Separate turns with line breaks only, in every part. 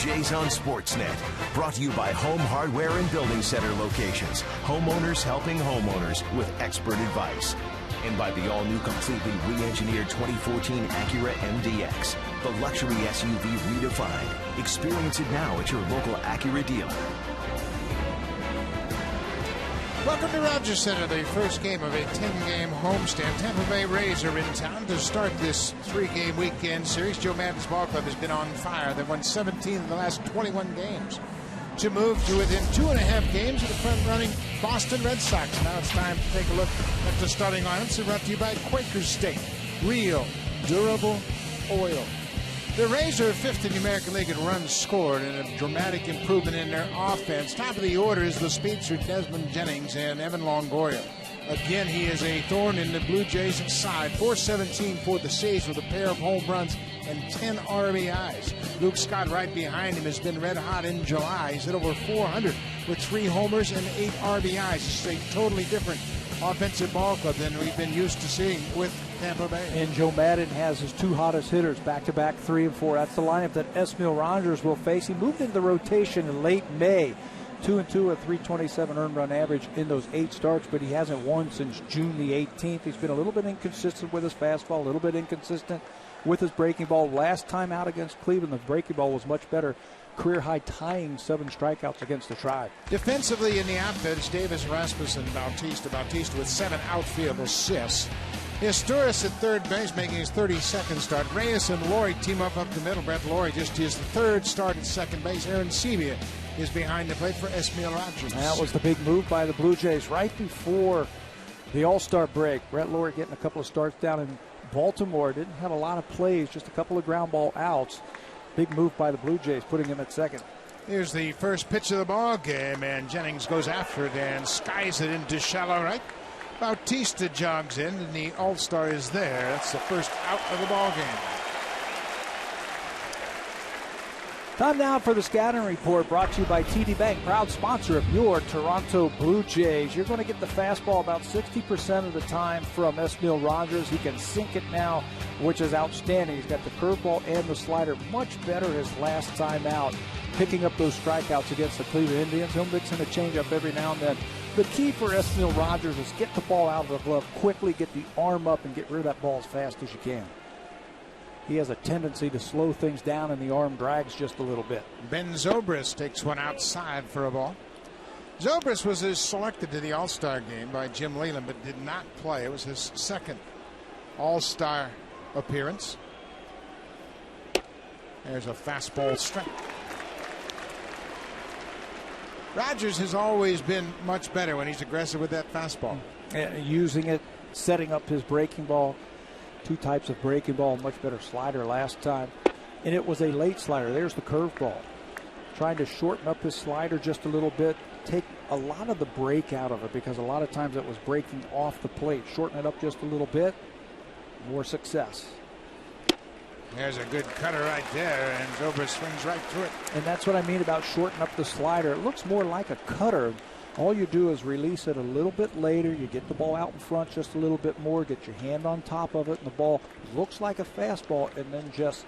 Jays on Sportsnet. Brought to you by Home Hardware and Building Center locations. Homeowners helping homeowners with expert advice. And by the all-new, completely re-engineered 2014 Acura MDX, the luxury SUV redefined. Experience it now at your local Acura dealer.
Welcome to Rogers Center, the first game of a 10-game homestand. Tampa Bay Rays are in town to start this 3-game weekend series. Joe Maddon's ball club has been on fire. They've won 17 of the last 21 games to move to within 2.5 games of the front-running Boston Red Sox. Now it's time to take a look at the starting lineups. They're brought to you by Quaker State, real, durable oil. The Rays are fifth in the American League in runs scored and a dramatic improvement in their offense. Top of the order is the speedster Desmond Jennings and Evan Longoria. Again, he is a thorn in the Blue Jays' side. .417 for the Saints with a pair of home runs and 10 RBIs. Luke Scott right behind him has been red hot in July. He's hit over 400 with 3 homers and 8 RBIs. It's a totally different offensive ball club than we've been used to seeing with Tampa Bay.
And Joe Maddon has his 2 hottest hitters back-to-back 3 and 4. That's the lineup that Esmil Rogers will face. He moved into the rotation in late May. 2-2, a 327 earned run average in those 8 starts, but he hasn't won since June the 18th. He's been a little bit inconsistent with his fastball, a little bit inconsistent with his breaking ball. Last time out against Cleveland, the breaking ball was much better. Career high tying 7 strikeouts against the Tribe.
Defensively in the outfield is Davis, Rasmussen, Bautista. Bautista with 7 outfield assists. Historis at third base making his 32nd start. Reyes and Laurie team up the middle. Brett Laurie just his 3rd start at second base. Aaron Sevilla is behind the plate for Esmil Rogers.
That was the big move by the Blue Jays right before the All-Star break. Brett Laurie getting a couple of starts down in Baltimore. Didn't have a lot of plays, just a couple of ground ball outs. Big move by the Blue Jays, putting him at second.
Here's the first pitch of the ball game, and Jennings goes after it and skies it into shallow right. Bautista jogs in, and the All-Star is there. That's the first out of the ball game.
Time now for the Scouting Report, brought to you by TD Bank, proud sponsor of your Toronto Blue Jays. You're going to get the fastball about 60% of the time from Esmil Rogers. He can sink it now, which is outstanding. He's got the curveball and the slider much better his last time out, picking up those strikeouts against the Cleveland Indians. He'll mix in a changeup every now and then. The key for Esmil Rogers is get the ball out of the glove quickly, get the arm up, and get rid of that ball as fast as you can. He has a tendency to slow things down, and the arm drags just a little bit.
Ben Zobrist takes one outside for a ball. Zobrist was selected to the All-Star game by Jim Leyland, but did not play. It was his 2nd All-Star appearance. There's a fastball strike. Rogers has always been much better when he's aggressive with that fastball.
Using it, setting up his breaking ball. 2 types of breaking ball, much better slider last time. And it was a late slider. There's the curveball. Trying to shorten up his slider just a little bit. Take a lot of the break out of it, because a lot of times it was breaking off the plate. Shorten it up just a little bit. More success.
There's a good cutter right there, and Zobrist swings right through it.
And that's what I mean about shortening up the slider. It looks more like a cutter. All you do is release it a little bit later. You get the ball out in front just a little bit more, get your hand on top of it, and the ball looks like a fastball, and then just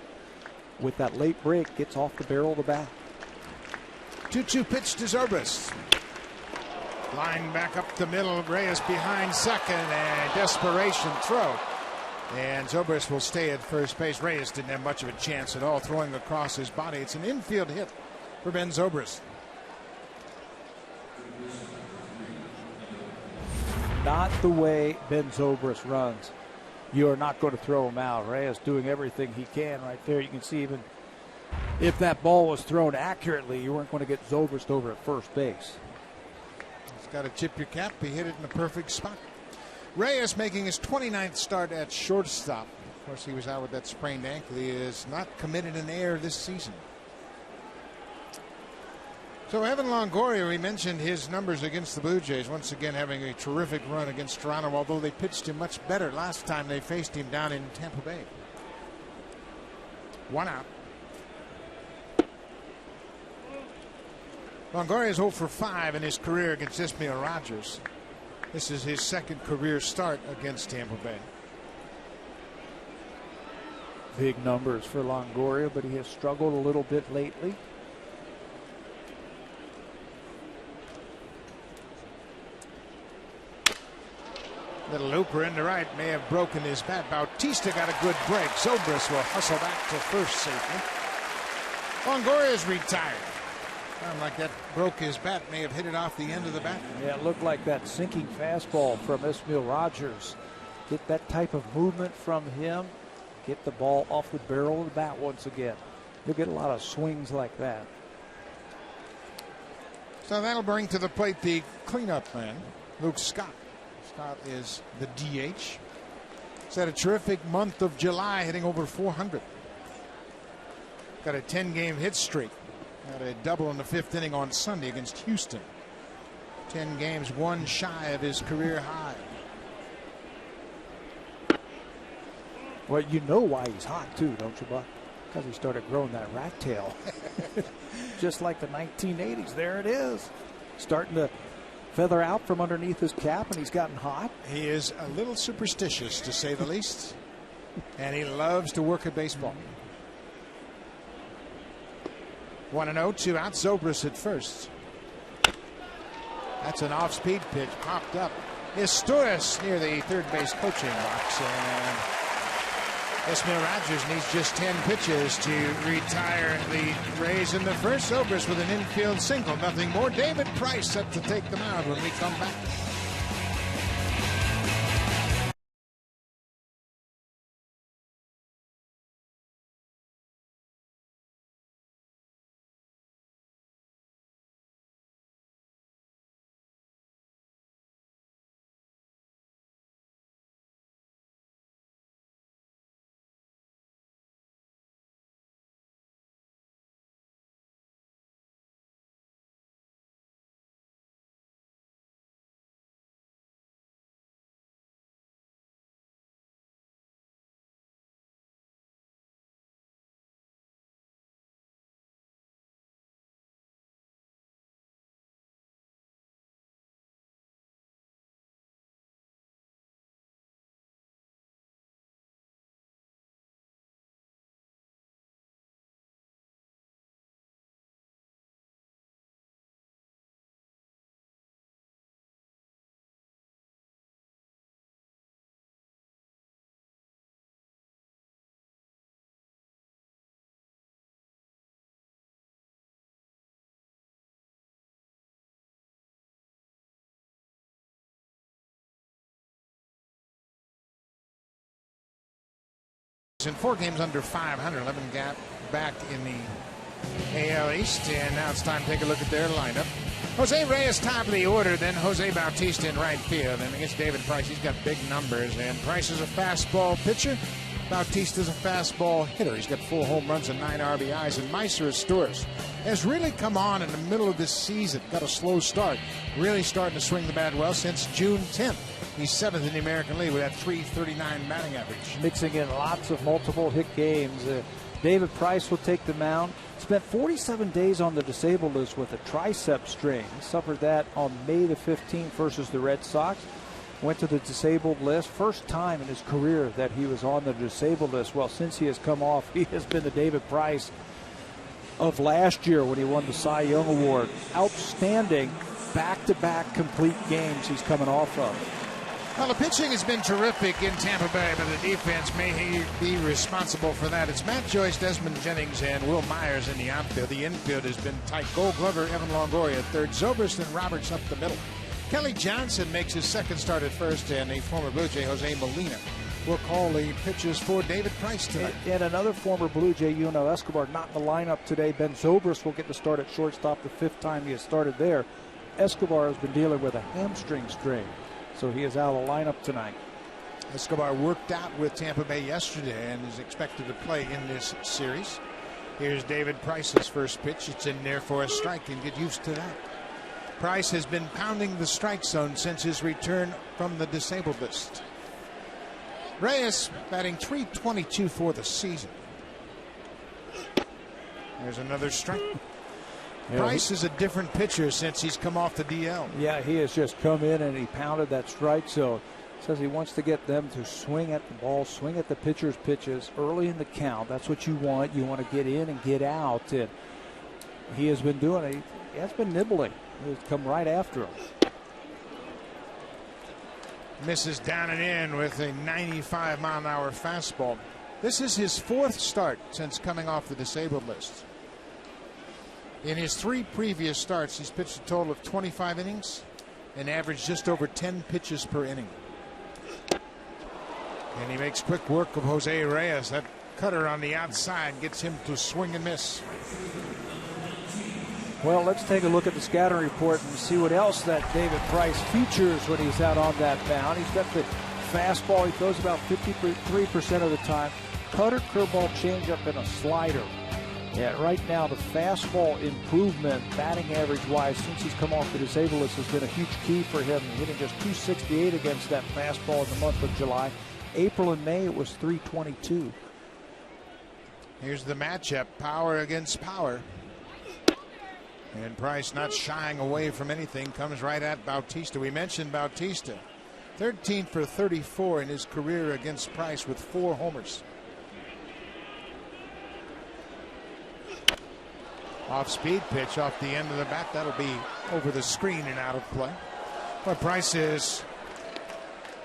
with that late break gets off the barrel of the bat.
2-2 pitch to Zobrist. Line back up the middle. Reyes behind second, and desperation throw. And Zobrist will stay at first base. Reyes didn't have much of a chance at all throwing across his body. It's an infield hit for Ben Zobrist.
Not the way Ben Zobrist runs. You're not going to throw him out. Reyes doing everything he can right there. You can see even if that ball was thrown accurately, you weren't going to get Zobrist over at first base.
He's got to chip your cap. He hit it in the perfect spot. Reyes making his 29th start at shortstop. Of course, he was out with that sprained ankle. He is not committed an error this season. So Evan Longoria, we mentioned his numbers against the Blue Jays, once again having a terrific run against Toronto, although they pitched him much better last time they faced him down in Tampa Bay. 1 out. Longoria is 0 for 5 in his career against Esmil Rogers. This is his 2nd career start against Tampa Bay.
Big numbers for Longoria, but he has struggled a little bit lately.
Little looper into right, may have broken his bat. Bautista got a good break. Zobrist will hustle back to first safely. Longoria's retired. Sounded like that broke his bat. May have hit it off the end of the bat.
Yeah, it looked like that sinking fastball from Esmil Rogers. Get that type of movement from him. Get the ball off the barrel of the bat once again. You'll get a lot of swings like that.
So that'll bring to the plate the cleanup man, Luke Scott. Scott is the DH. He's had a terrific month of July, hitting over 400. Got a 10-game hit streak. Had a double in the 5th inning on Sunday against Houston. 10 games, one shy of his career high.
Well, you know why he's hot, too, don't you, Buck? Because he started growing that rat tail. Just like the 1980s. There it is. Starting to feather out from underneath his cap, and he's gotten hot.
He is a little superstitious, to say the least. And he loves to work at baseball. 1-0, 2 out. Zobrist at first. That's an off-speed pitch, popped up. Isturiz near the third base coaching box, and Esmil Rogers needs just 10 pitches to retire the Rays in the first. Zobrist with an infield single, nothing more. David Price set to take the mound when we come back. In 4 games under 500, 11 gap back in the AL East, and now it's time to take a look at their lineup. Jose Reyes top of the order, then Jose Bautista in right field, and against David Price, he's got big numbers, and Price is a fastball pitcher. Bautista's a fastball hitter. He's got 4 home runs and 9 RBIs, and Meiser Isturiz has really come on in the middle of this season. Got a slow start, really starting to swing the bat well since June 10th. He's 7th in the American League with that .339 batting average. Mixing in lots of multiple hit games. David Price will take the mound. Spent 47 days on the disabled list with a tricep strain. He suffered that on May the 15th versus the Red Sox. Went to the disabled list. First time in his career that he was on the disabled list. Well, since he has come off, he has been the David Price of last year when he won the Cy Young Award. Outstanding back-to-back complete games he's coming off of. Well, the pitching has been terrific in Tampa Bay, but the defense may be responsible for that. It's Matt Joyce, Desmond Jennings, and Will Myers in the outfield. The infield has been tight. Gold Glover, Evan Longoria at third. Zobrist and Roberts up the middle. Kelly Johnson makes his second start at first, and the former Blue Jay, Jose Molina, will call the pitches for David Price tonight. And another former Blue Jay, Yuno Escobar, not in the lineup today. Ben Zobrist will get the start at shortstop, the 5th time he has started there. Escobar has been dealing with a hamstring strain, so he is out of the lineup tonight. Escobar worked out with Tampa Bay yesterday and is expected to play in this series. Here's David Price's first pitch. It's in there for a strike, and get used to that. Price has been pounding the strike zone since his return from the disabled list. Reyes batting .322 for the season. There's another strike. Yeah, Price is a different pitcher since he's come off the DL. Yeah, he has just come in and he pounded that strike zone. Says he wants to get them to swing at the ball, swing at the pitcher's pitches early in the count. That's what you want. You want to get in and get out. And he has been doing it. He has been nibbling. He's come right after him. Misses down and in with a 95-mile-an-hour fastball. This is his 4th start since coming off the disabled list. In his 3 previous starts, he's pitched a total of 25 innings and averaged just over 10 pitches per inning. And he makes quick work of Jose Reyes. That cutter on the outside gets him to swing and miss.
Well, let's take a look at the scouting report and see what else that David Price features when he's out on that mound. He's got the fastball. He throws about 53% of the time. Cutter, curveball, changeup, and a slider. Yeah, right now the fastball improvement, batting average-wise, since he's come off the disabled list, has been a huge key for him. Hitting just .268 against that fastball in the month of July. April and May, it was .322.
Here's the matchup, power against power. And Price, not shying away from anything, comes right at Bautista. We mentioned Bautista. 13 for 34 in his career against Price with 4 homers. Off-speed pitch off the end of the bat. That'll be over the screen and out of play. But Price is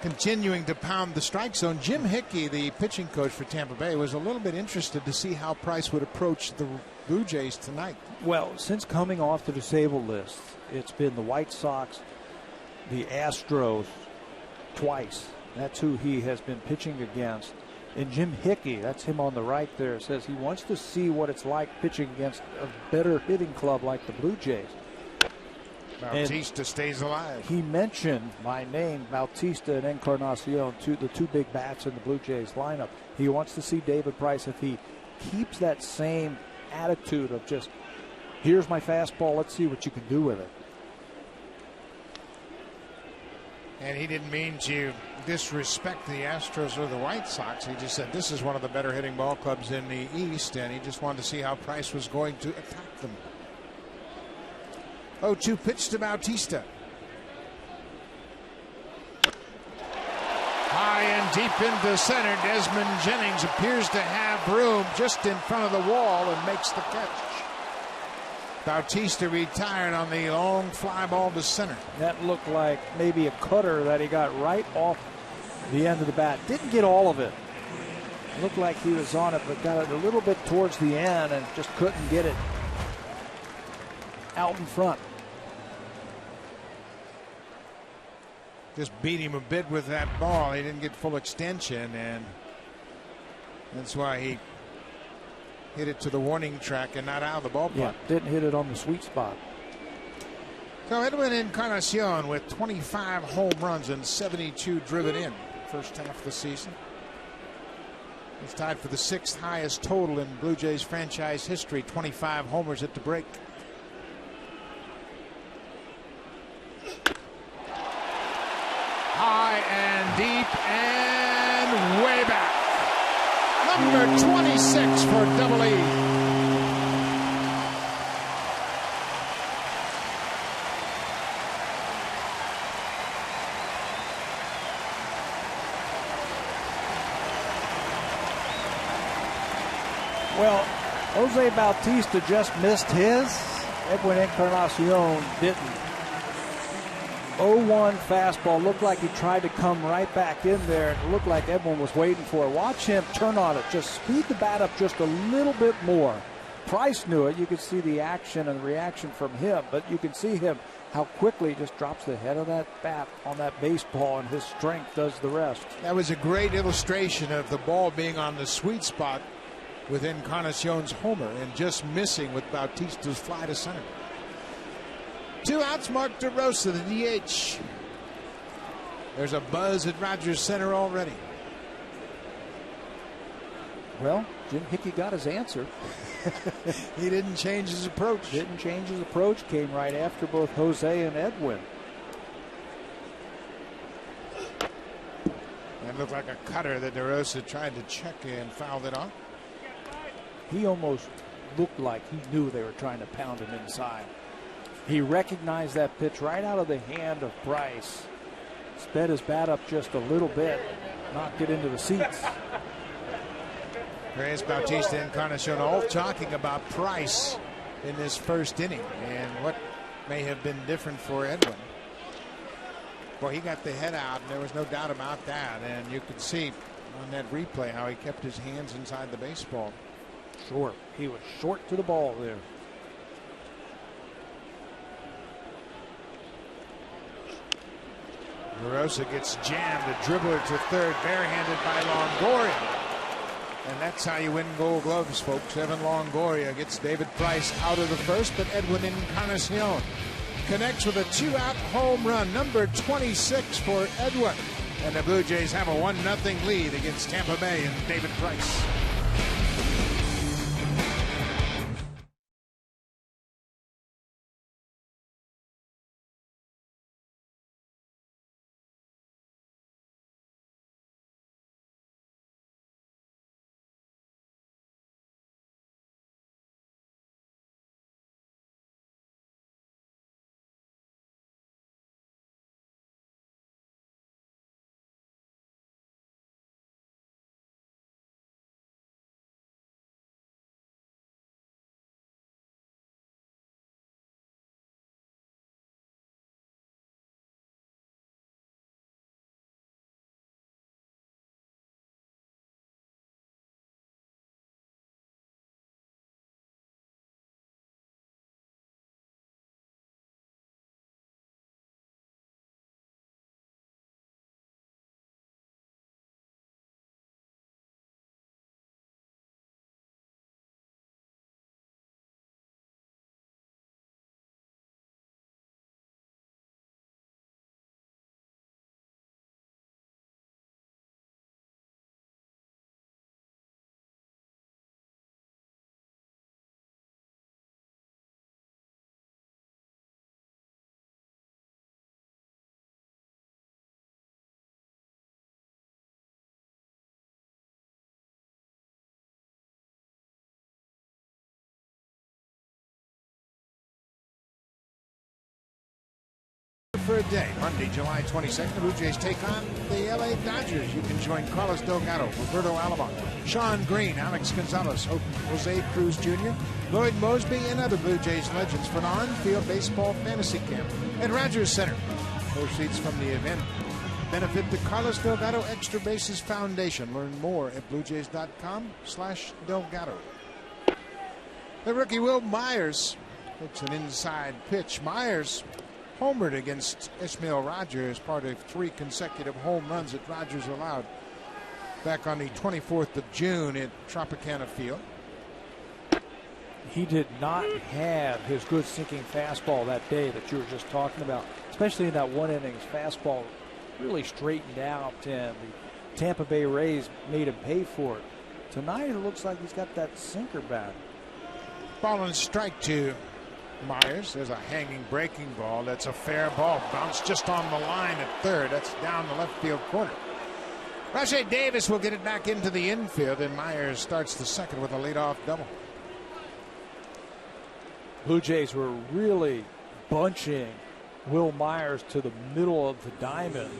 continuing to pound the strike zone. Jim Hickey, the pitching coach for Tampa Bay, was a little bit interested to see how Price would approach the Blue Jays tonight.
Well, since coming off the disabled list, it's been the White Sox, the Astros twice. That's who he has been pitching against. And Jim Hickey, that's him on the right there, says he wants to see what it's like pitching against a better hitting club like the Blue Jays.
Bautista stays alive.
He mentioned my name, Bautista and Encarnacion, the 2 big bats in the Blue Jays lineup. He wants to see David Price, if he keeps that same attitude of just, here's my fastball, let's see what you can do with it.
And he didn't mean to disrespect the Astros or the White Sox. He just said this is one of the better hitting ball clubs in the East, and he just wanted to see how Price was going to attack them. 0-2 pitch to Bautista. High and deep into center. Desmond Jennings appears to have room just in front of the wall and makes the catch. Bautista retired on the long fly ball to center.
That looked like maybe a cutter that he got right off the end of the bat. Didn't get all of it. Looked like he was on it, but got it a little bit towards the end and just couldn't get it out in front.
Just beat him a bit with that ball. He didn't get full extension, and that's why he hit it to the warning track and not out of the ballpark.
Yeah, didn't hit it on the sweet spot.
So Edwin Encarnacion with 25 home runs and 72 driven in first half of the season. He's tied for the 6th highest total in Blue Jays franchise history, 25 homers at the break. High and deep and way back. Number 26 for Double E.
Well, Jose Bautista just missed his. Edwin Encarnacion didn't. 0-1 fastball. Looked like he tried to come right back in there. It looked like Edwin was waiting for it. Watch him turn on it. Just speed the bat up just a little bit more. Price knew it. You could see the action and the reaction from him, but you can see him how quickly he just drops the head of that bat on that baseball, and his strength does the rest.
That was a great illustration of the ball being on the sweet spot with Encarnacion's homer and just missing with Bautista's fly to center. 2 outs, Mark DeRosa, the DH. There's a buzz at Rogers Center already.
Well, Jim Hickey got his answer.
He didn't change his approach.
Didn't change his approach. Came right after both Jose and Edwin.
That looked like a cutter that DeRosa tried to check and fouled it off.
He almost looked like he knew they were trying to pound him inside. He recognized that pitch right out of the hand of Price. Sped his bat up just a little bit, knocked it into the seats.
Reyes, Bautista, and Encarnacion all talking about Price in this first inning and what may have been different for Edwin. Well, he got the head out, and there was no doubt about that. And you could see on that replay how he kept his hands inside the baseball.
Sure. He was short to the ball there.
Rosa gets jammed, a dribbler to third, barehanded by Longoria. And that's how you win Gold Gloves, folks. Evan Longoria gets David Price out of the first, but Edwin Encarnacion connects with a 2-out home run, number 26 for Edwin. And the Blue Jays have a 1-0 lead against Tampa Bay and David Price. For a day, Monday, July 22nd, the Blue Jays take on the LA Dodgers. You can join Carlos Delgado, Roberto Alomar, Sean Green, Alex Gonzalez, Jose Cruz Jr., Lloyd Mosby, and other Blue Jays legends for an on-field baseball fantasy camp at Rogers Center. Proceeds from the event benefit the Carlos Delgado Extra Bases Foundation. Learn more at bluejays.com/Delgado. The rookie Will Myers hits an inside pitch. Myers homered against Esmail Rogers, part of 3 consecutive home runs that Rogers allowed back on the 24th of June at Tropicana Field.
He did not have his good sinking fastball that day that you were just talking about, especially in that 1 inning. His fastball really straightened out, and the Tampa Bay Rays made him pay for it. Tonight it looks like he's got that sinker back.
Ball and strike to Myers. There's a hanging breaking ball. That's a fair ball. Bounced just on the line at third. That's down the left field corner. Rajay Davis will get it back into the infield, and Myers starts the second with a leadoff double.
Blue Jays were really bunching Will Myers to the middle of the diamond.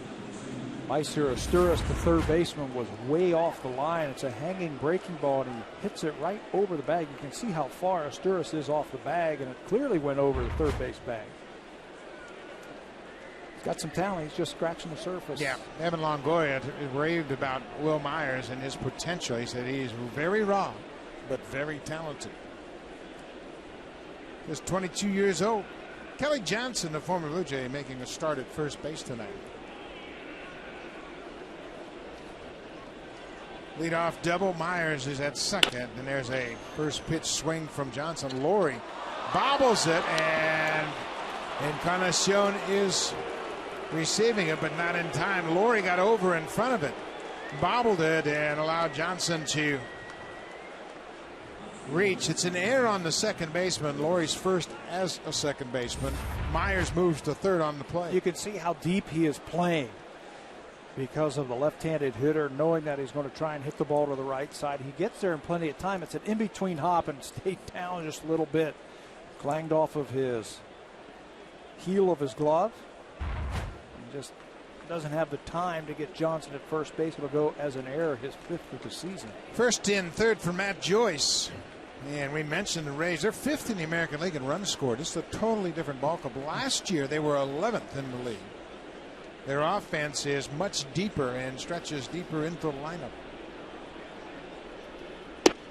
Meister Asturis, the third baseman, was way off the line. It's a hanging breaking ball, and he hits it right over the bag. You can see how far Asturis is off the bag, and it clearly went over the third base bag. He's got some talent. He's just scratching the surface.
Yeah, Evan Longoria raved about Will Myers and his potential. He said he's very raw, but very talented. He's 22 years old. Kelly Johnson, the former Blue Jay, making a start at first base tonight. Leadoff double. Myers is at second, and there's a first pitch swing from Johnson. Laurie bobbles it, and Encarnacion is receiving it, but not in time. Laurie got over in front of it, bobbled it, and allowed Johnson to reach. It's an error on the second baseman. Laurie's first as a second baseman. Myers moves to third on the play.
You can see how deep he is playing because of the left-handed hitter, knowing that he's going to try and hit the ball to the right side. He gets there in plenty of time. It's an in-between hop and stayed down just a little bit. Clanged off of his heel of his glove. And just doesn't have the time to get Johnson at first base. It'll go as an error, his 5th of the season.
First in, third for Matt Joyce. And we mentioned the Rays. They're 5th in the American League in runs scored. This is a totally different ball club. Last year they were 11th in the league. Their offense is much deeper and stretches deeper into the lineup.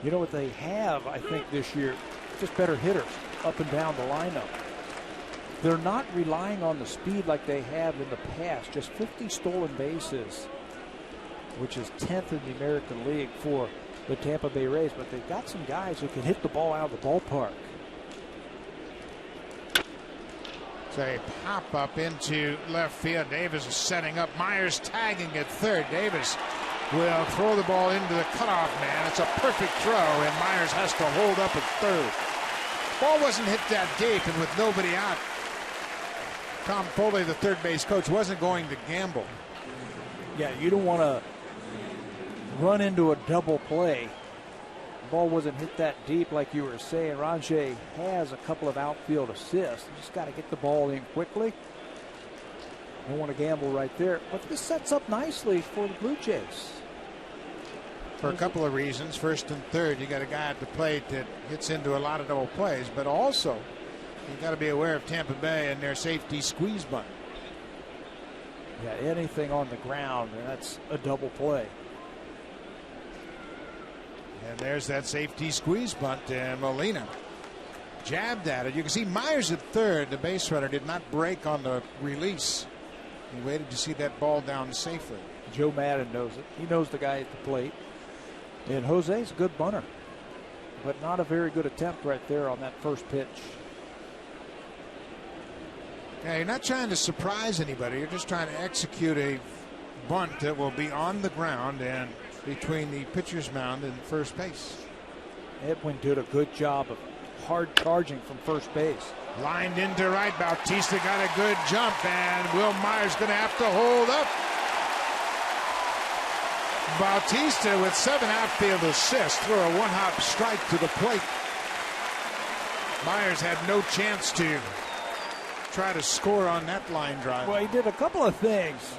You know what they have, I think, this year? Just better hitters up and down the lineup. They're not relying on the speed like they have in the past. Just 50 stolen bases, which is 10th in the American League for the Tampa Bay Rays. But they've got some guys who can hit the ball out of the ballpark.
It's a pop up into left field. Davis is setting up. Myers tagging at third. Davis will throw the ball into the cutoff man. It's a perfect throw, and Myers has to hold up at third. Ball wasn't hit that deep, and with nobody out, Tom Foley, the third base coach, wasn't going to gamble.
Yeah, you don't want to run into a double play. The ball wasn't hit that deep like you were saying. Rajay has a couple of outfield assists. You just got to get the ball in quickly. Don't want to gamble right there. But this sets up nicely for the Blue Jays.
For a couple of reasons. First and third, you got a guy at the plate that gets into a lot of double plays, but also you got to be aware of Tampa Bay and their safety squeeze bunt.
Yeah, anything on the ground, and that's a double play.
And there's that safety squeeze bunt, and Molina jabbed at it. You can see Myers at third. The base runner did not break on the release. He waited to see that ball down safely.
Joe Madden knows it. He knows the guy at the plate. And Jose's a good bunter, but not a very good attempt right there on that first pitch.
Yeah, you're not trying to surprise anybody. You're just trying to execute a bunt that will be on the ground and between the pitcher's mound and first base.
Edwin did a good job of hard charging from first base.
Lined into right. Bautista got a good jump, and Will Myers going to have to hold up. Bautista with 7 outfield assists threw a one-hop strike to the plate. Myers had no chance to try to score on that line drive.
Well, he did a couple of things.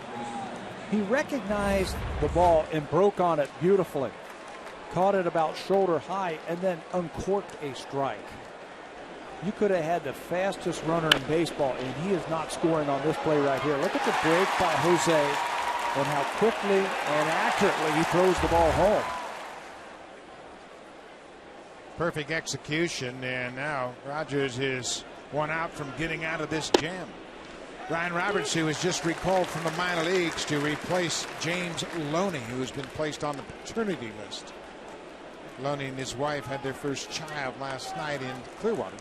He recognized the ball and broke on it beautifully. Caught it about shoulder high and then uncorked a strike. You could have had the fastest runner in baseball, and he is not scoring on this play right here. Look at the break by Jose and how quickly and accurately he throws the ball home.
Perfect execution, and now Rogers is one out from getting out of this jam. Ryan Roberts, who was just recalled from the minor leagues to replace James Loney, who has been placed on the paternity list. Loney and his wife had their first child last night in Clearwater.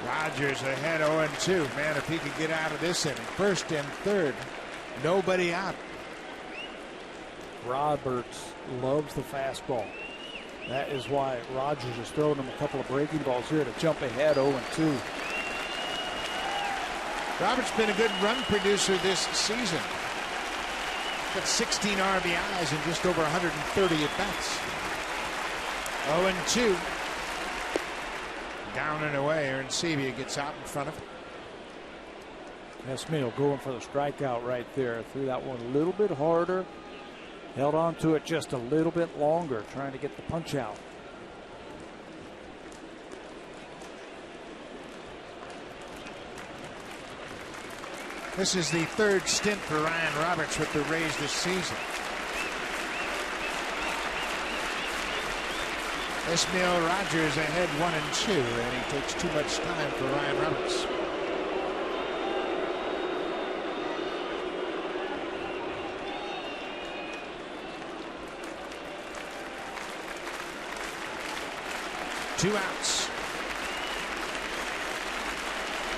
Rogers ahead 0-2. Man, if he could get out of this inning. First and third, nobody out.
Roberts loves the fastball. That is why Rogers is throwing him a couple of breaking balls here to jump ahead 0-2.
Roberts been a good run producer this season. Got 16 RBIs in just over 130 at-bats. 0-2. Down and away. Aaron Sevilla gets out in front of him.
Esmail going for the strikeout right there. Threw that one a little bit harder. Held on to it just a little bit longer, trying to get the punch out.
This is the third stint for Ryan Roberts with the Rays this season. Esmail Rogers ahead 1-2, and he takes too much time for Ryan Roberts. Two outs.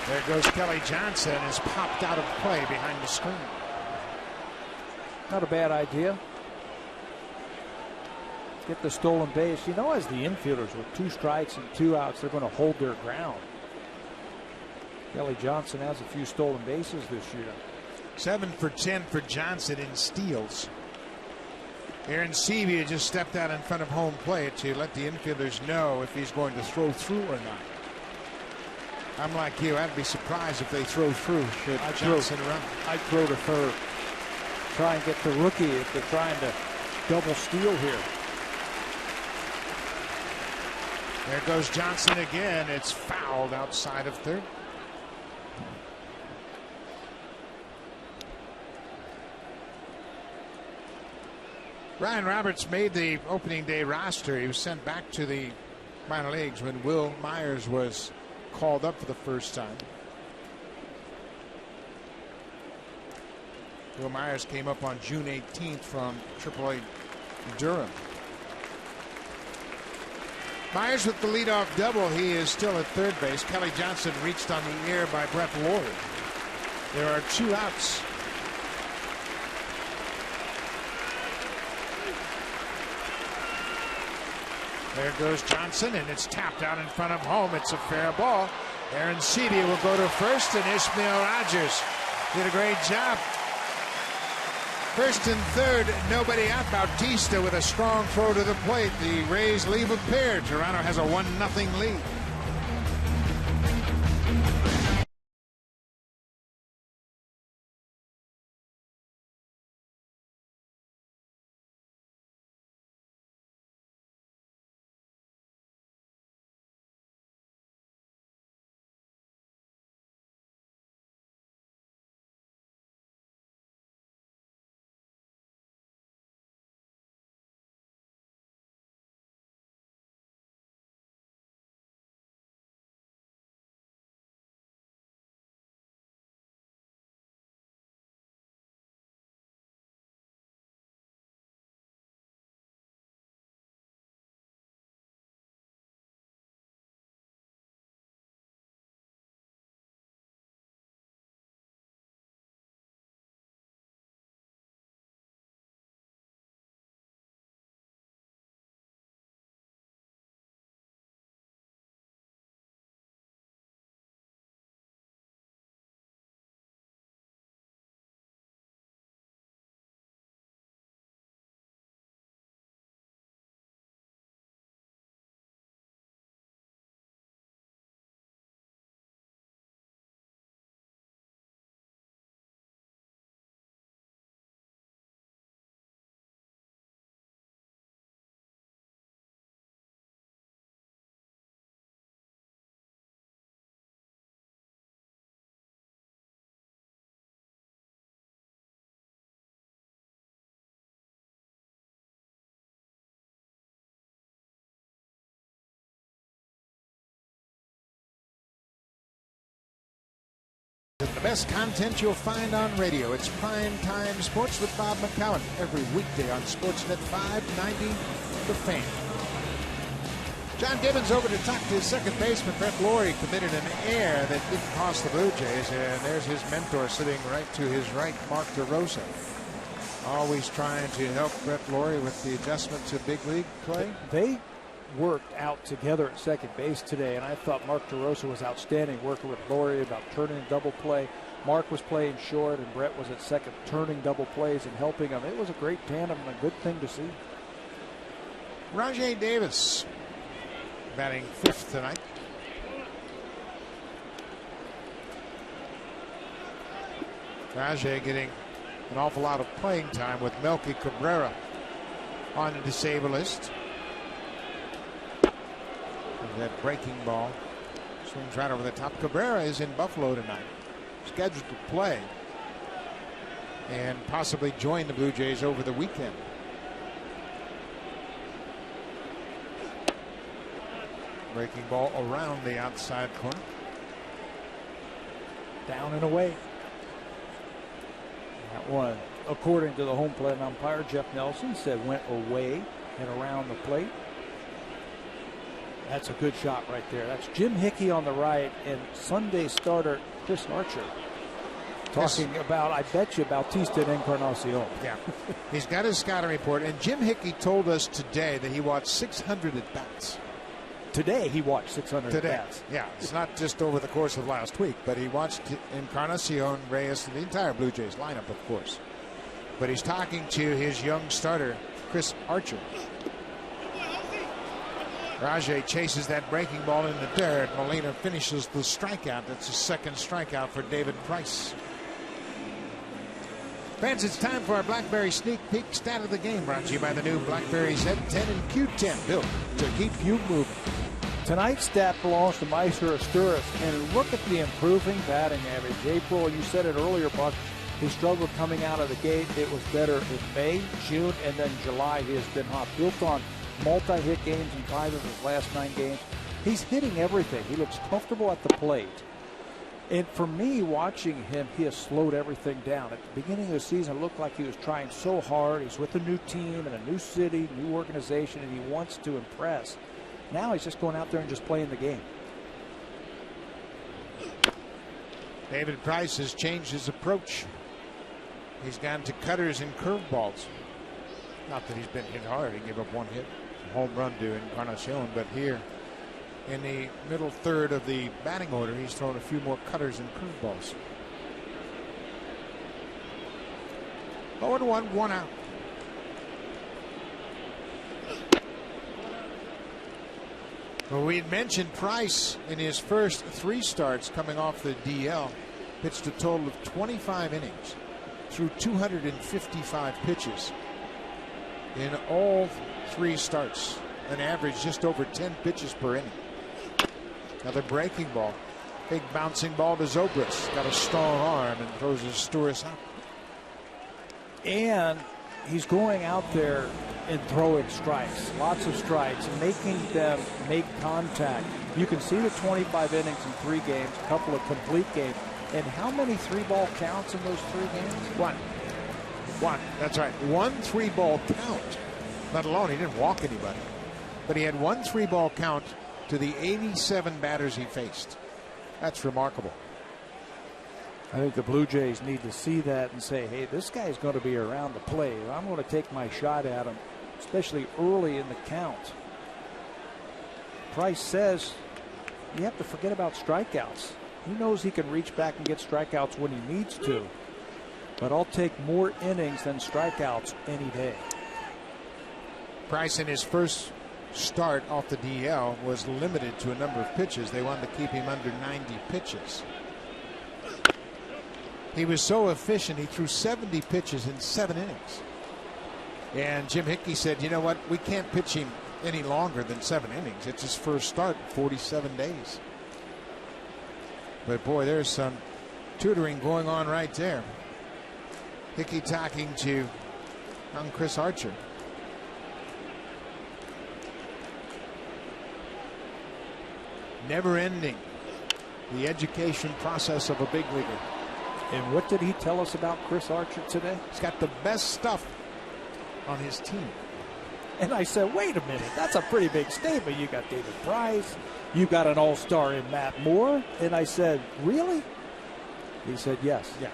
There goes Kelly Johnson, is popped out of play behind the screen.
Not a bad idea. Get the stolen base. You know, as the infielders with 2 strikes and 2 outs, they're going to hold their ground. Kelly Johnson has a few stolen bases this year.
7 for 10 for Johnson in steals. Aaron Sevilla just stepped out in front of home plate to let the infielders know if he's going to throw through or not. I'm like you. I'd be surprised if they throw through. Should Johnson run?
I'd throw to third. Try and get the rookie if they're trying to double steal here.
There goes Johnson again. It's fouled outside of third. Ryan Roberts made the opening day roster. He was sent back to the minor leagues when Will Myers was called up for the first time. Will Myers came up on June 18th from AAA Durham. Myers with the leadoff double. He is still at third base. Kelly Johnson reached on the air by Brett Lord. There are 2 outs. There goes Johnson, and it's tapped out in front of home. It's a fair ball. Aaron Sebia will go to first, and Ishmael Rogers did a great job. First and third, nobody out. Bautista with a strong throw to the plate. The Rays leave a pair. Toronto has a 1-0 lead. The best content you'll find on radio. It's Prime Time Sports with Bob McCowan every weekday on Sportsnet 590, The Fan. John Gibbons over to talk to his second baseman. Brett Lawrie committed an error that didn't cost the Blue Jays, and there's his mentor sitting right to his right, Mark DeRosa. Always trying to help Brett Lawrie with the adjustment to big league play.
They worked out together at second base today, and I thought Mark DeRosa was outstanding working with Lawrie about turning double play. Mark was playing short, and Brett was at second turning double plays and helping him. It was a great tandem and a good thing to see.
Rajai Davis batting fifth tonight. Rajai getting an awful lot of playing time with Melky Cabrera on the disabled list. That breaking ball swings right over the top. Cabrera is in Buffalo tonight, scheduled to play and possibly join the Blue Jays over the weekend. Breaking ball around the outside corner.
Down and away. That one, according to the home plate umpire, Jeff Nelson, said went away and around the plate. That's a good shot right there. That's Jim Hickey on the right and Sunday starter Chris Archer talking about, I bet you, Bautista and Encarnacion.
Yeah, he's got his scouting report, and Jim Hickey told us today that he watched 600 at bats.
Today he watched 600
today.
at bats.
Yeah, it's not just over the course of last week, but he watched Encarnacion, Reyes, and the entire Blue Jays lineup, of course. But he's talking to his young starter, Chris Archer. Rajai chases that breaking ball in the dirt. Molina finishes the strikeout. That's his second strikeout for David Price. Fans, it's time for our BlackBerry Sneak Peek Stat of the Game, brought to you by the new BlackBerry Z10 and Q10, built to keep you moving.
Tonight's stat belongs to Meister Asturis, and look at the improving batting average. April, you said it earlier, Buck, he struggled coming out of the gate. It was better in May, June, and then July. He has been hot. Built on multi-hit games in 5 of his last 9 games. He's hitting everything. He looks comfortable at the plate. And for me, watching him, he has slowed everything down. At the beginning of the season, it looked like he was trying so hard. He's with a new team and a new city, new organization, and he wants to impress. Now he's just going out there and just playing the game.
David Price has changed his approach. He's gone to cutters and curveballs. Not that he's been hit hard. He gave up 1 hit, home run to Encarnacion, but here in the middle third of the batting order, he's thrown a few more cutters and curveballs. 0-1, 1 out. Well, we had mentioned Price in his first 3 starts coming off the DL. Pitched a total of 25 innings through 255 pitches in all 3 starts. An average just over 10 pitches per inning. Another breaking ball. Big bouncing ball to Zobrist. Got a strong arm and throws his Asturis out.
And he's going out there and throwing strikes, lots of strikes, making them make contact. You can see the 25 innings in 3 games, a couple of complete games. And how many 3-ball counts in those 3 games?
1. That's right. 1 3-ball count. Let alone he didn't walk anybody. But he had 1 3-ball count to the 87 batters he faced. That's remarkable.
I think the Blue Jays need to see that and say, hey, this guy's going to be around the plate. I'm going to take my shot at him, especially early in the count. Price says you have to forget about strikeouts. He knows he can reach back and get strikeouts when he needs to. But I'll take more innings than strikeouts any day.
Price in his first start off the DL was limited to a number of pitches. They wanted to keep him under 90 pitches. He was so efficient, he threw 70 pitches in 7 innings. And Jim Hickey said, you know what, we can't pitch him any longer than 7 innings. It's his first start in 47 days. But boy, there's some tutoring going on right there. Hickey talking to young Chris Archer. Never ending. The education process of a big leaguer.
And what did he tell us about Chris Archer today?
He's got the best stuff on his team.
And I said, wait a minute, that's a pretty big statement. You got David Price, you got an all-star in Matt Moore. And I said, really? He said, yes.
Yeah.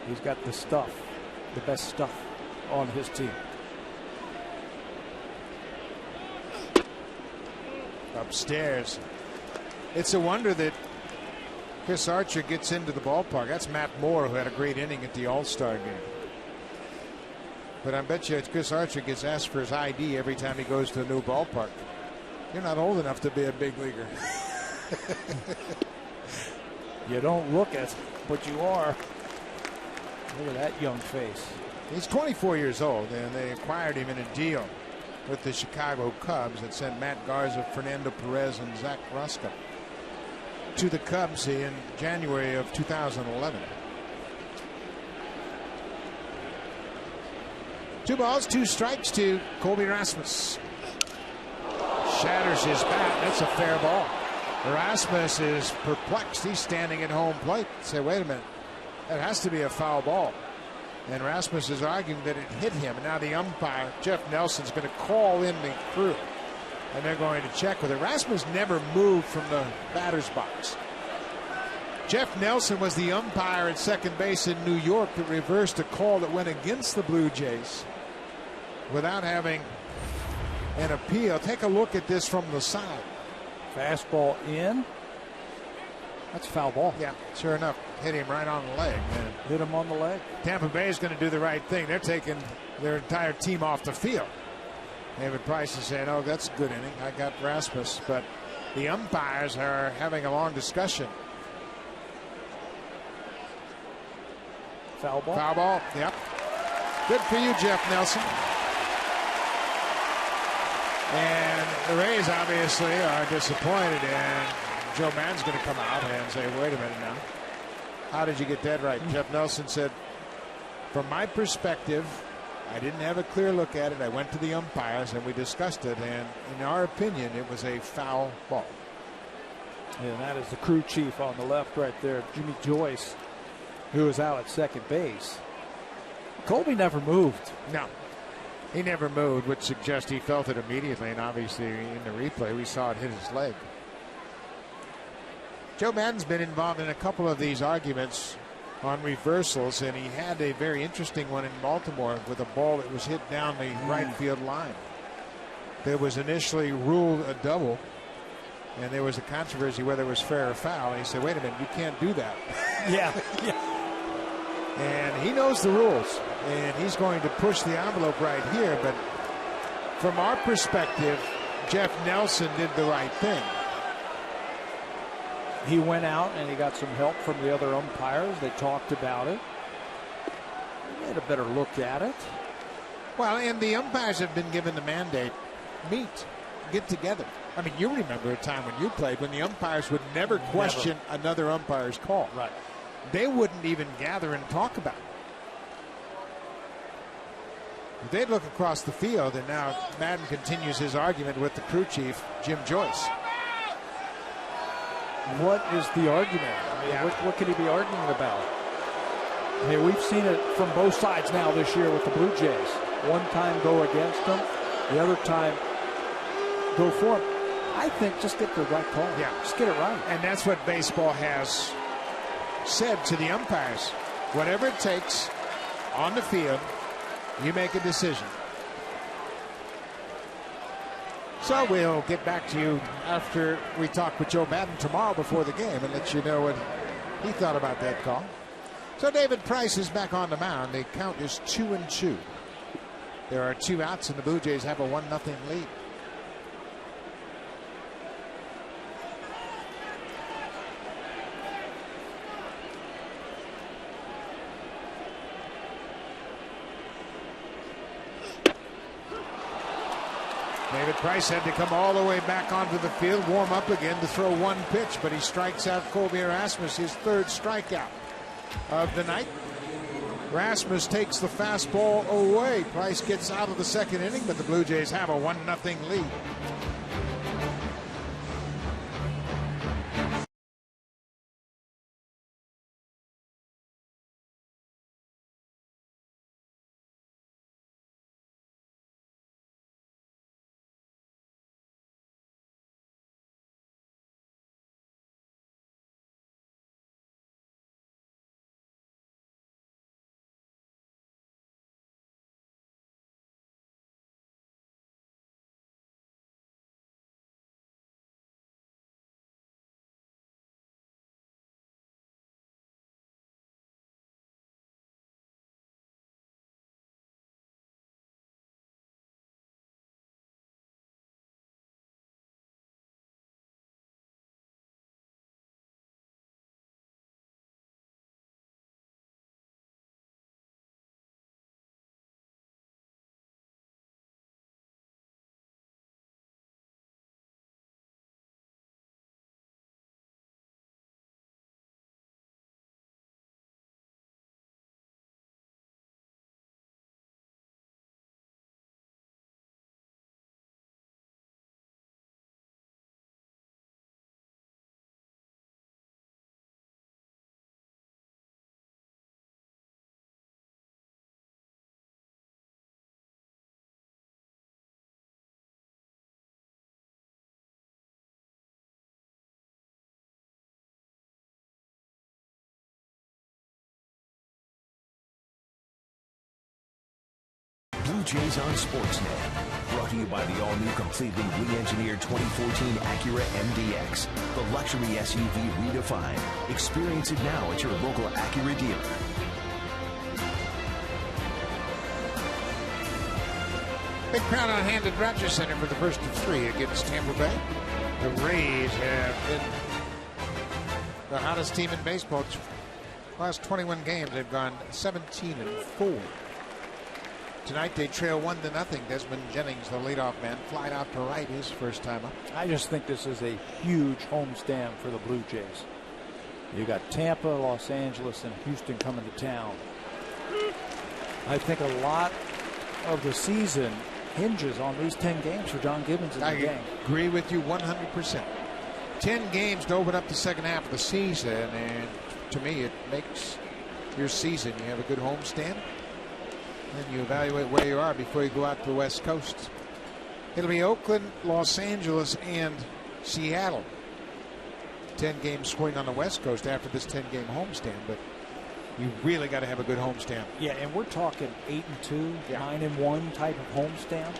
He's got the stuff, the best stuff on his team.
Upstairs. It's a wonder that Chris Archer gets into the ballpark. That's Matt Moore, who had a great inning at the All-Star game. But I bet you Chris Archer gets asked for his ID every time he goes to a new ballpark. You're not old enough to be a big leaguer.
You don't look it, but you are. Look at that young face.
He's 24 years old, and they acquired him in a deal with the Chicago Cubs that sent Matt Garza, Fernando Perez, and Zach Roscoe to the Cubs in January of 2011. 2 balls, 2 strikes to Colby Rasmus. Shatters his bat. That's a fair ball. Rasmus is perplexed. He's standing at home plate. Say, wait a minute. That has to be a foul ball. And Rasmus is arguing that it hit him. And now the umpire, Jeff Nelson's going to call in the crew. And they're going to check with it. Rasmus never moved from the batter's box. Jeff Nelson was the umpire at second base in New York that reversed a call that went against the Blue Jays without having an appeal. Take a look at this from the side.
Fastball in. That's a foul ball.
Yeah, sure enough. Hit him right on the leg. Man.
Hit him on the leg.
Tampa Bay is going to do the right thing. They're taking their entire team off the field. David Price is saying, oh, that's a good inning. I got Rasmus. But the umpires are having a long discussion.
Foul ball?
Foul ball, yep. Good for you, Jeff Nelson. And The Rays obviously are disappointed, and Joe Maddon's going to come out and say, wait a minute now. How did you get that right? Jeff Nelson said, from my perspective, I didn't have a clear look at it. I went to the umpires and we discussed it, and in our opinion, it was a foul ball.
And that is the crew chief on the left right there, Jimmy Joyce, who is out at second base. Colby never moved.
No, he never moved, which suggests he felt it immediately, and obviously in the replay we saw it hit his leg. Joe Maddon's been involved in a couple of these arguments on reversals, and he had a very interesting one in Baltimore with a ball that was hit down the right field line. There was initially ruled a double, and there was a controversy whether it was fair or foul. And he said, wait a minute, you can't do that.
Yeah.
And he knows the rules, and he's going to push the envelope right here. But from our perspective, Jeff Nelson did the right thing.
He went out and he got some help from the other umpires. They talked about it. He had a better look at it.
Well, and the umpires have been given the mandate, meet, get together. I mean, you remember a time when you played when the umpires would never question another umpire's call.
Right.
They wouldn't even gather and talk about it. They'd look across the field, and now Maddon continues his argument with the crew chief, Jim Joyce.
What is the argument? I mean, what could he be arguing about? I mean, we've seen it from both sides now this year with the Blue Jays. One time go against them, the other time go for them. I think just get the right call.
Yeah.
Just get it right.
And that's what baseball has said to the umpires. Whatever it takes on the field, you make a decision. So we'll get back to you after we talk with Joe Maddon tomorrow before the game and let you know what he thought about that call. So David Price is back on the mound. The count is 2-2. There are 2 outs, and the Blue Jays have a 1-0 lead. David Price had to come all the way back onto the field, warm up again to throw one pitch, but he strikes out Colby Rasmus, his 3rd strikeout of the night. Rasmus takes the fastball away. Price gets out of the 2nd inning, but the Blue Jays have a 1-0 lead.
Blue Jays on Sportsnet. Brought to you by the all-new completely re-engineered 2014 Acura MDX. The luxury SUV redefined. Experience it now at your local Acura dealer.
Big crowd on hand at Rogers Center for the first of 3 against Tampa Bay. The Rays have been the hottest team in baseball. Last 21 games, they've gone 17-4. Tonight they trail 1-0. Desmond Jennings, the leadoff man, flied out to right his first time up.
I just think this is a huge homestand for the Blue Jays. You got Tampa, Los Angeles, and Houston coming to town. I think a lot of the season hinges on these 10 games for John Gibbons and the gang.
I agree with you 100%. 10 games to open up the second half of the season, and to me it makes your season. You have a good homestand, and you evaluate where you are before you go out to the West Coast. It'll be Oakland, Los Angeles, and Seattle. 10-game swing on the West Coast after this 10-game homestand, but you really got to have a good homestand.
Yeah, and we're talking 8-2, 9-1 type of homestand.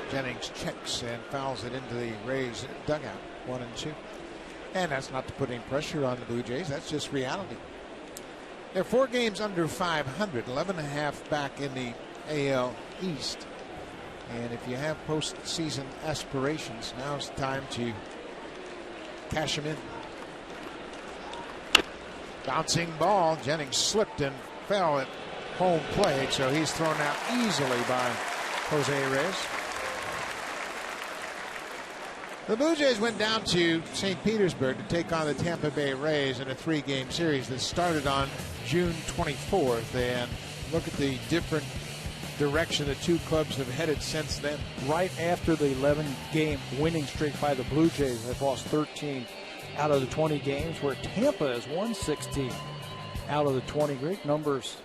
Jennings checks and fouls it into the Rays dugout, 1-2. And that's not to put any pressure on the Blue Jays. That's just reality. They're 4 games under 500, 11.5 back in the AL East. And if you have postseason aspirations, now's the time to cash them in. Bouncing ball. Jennings slipped and fell at home plate, so he's thrown out easily by Jose Reyes. The Blue Jays went down to St. Petersburg to take on the Tampa Bay Rays in a 3-game series that started on June 24th. And look at the different direction the two clubs have headed since then.
Right after the 11-game winning streak by the Blue Jays, they've lost 13 out of the 20 games, where Tampa has won 16 out of the 20. Great numbers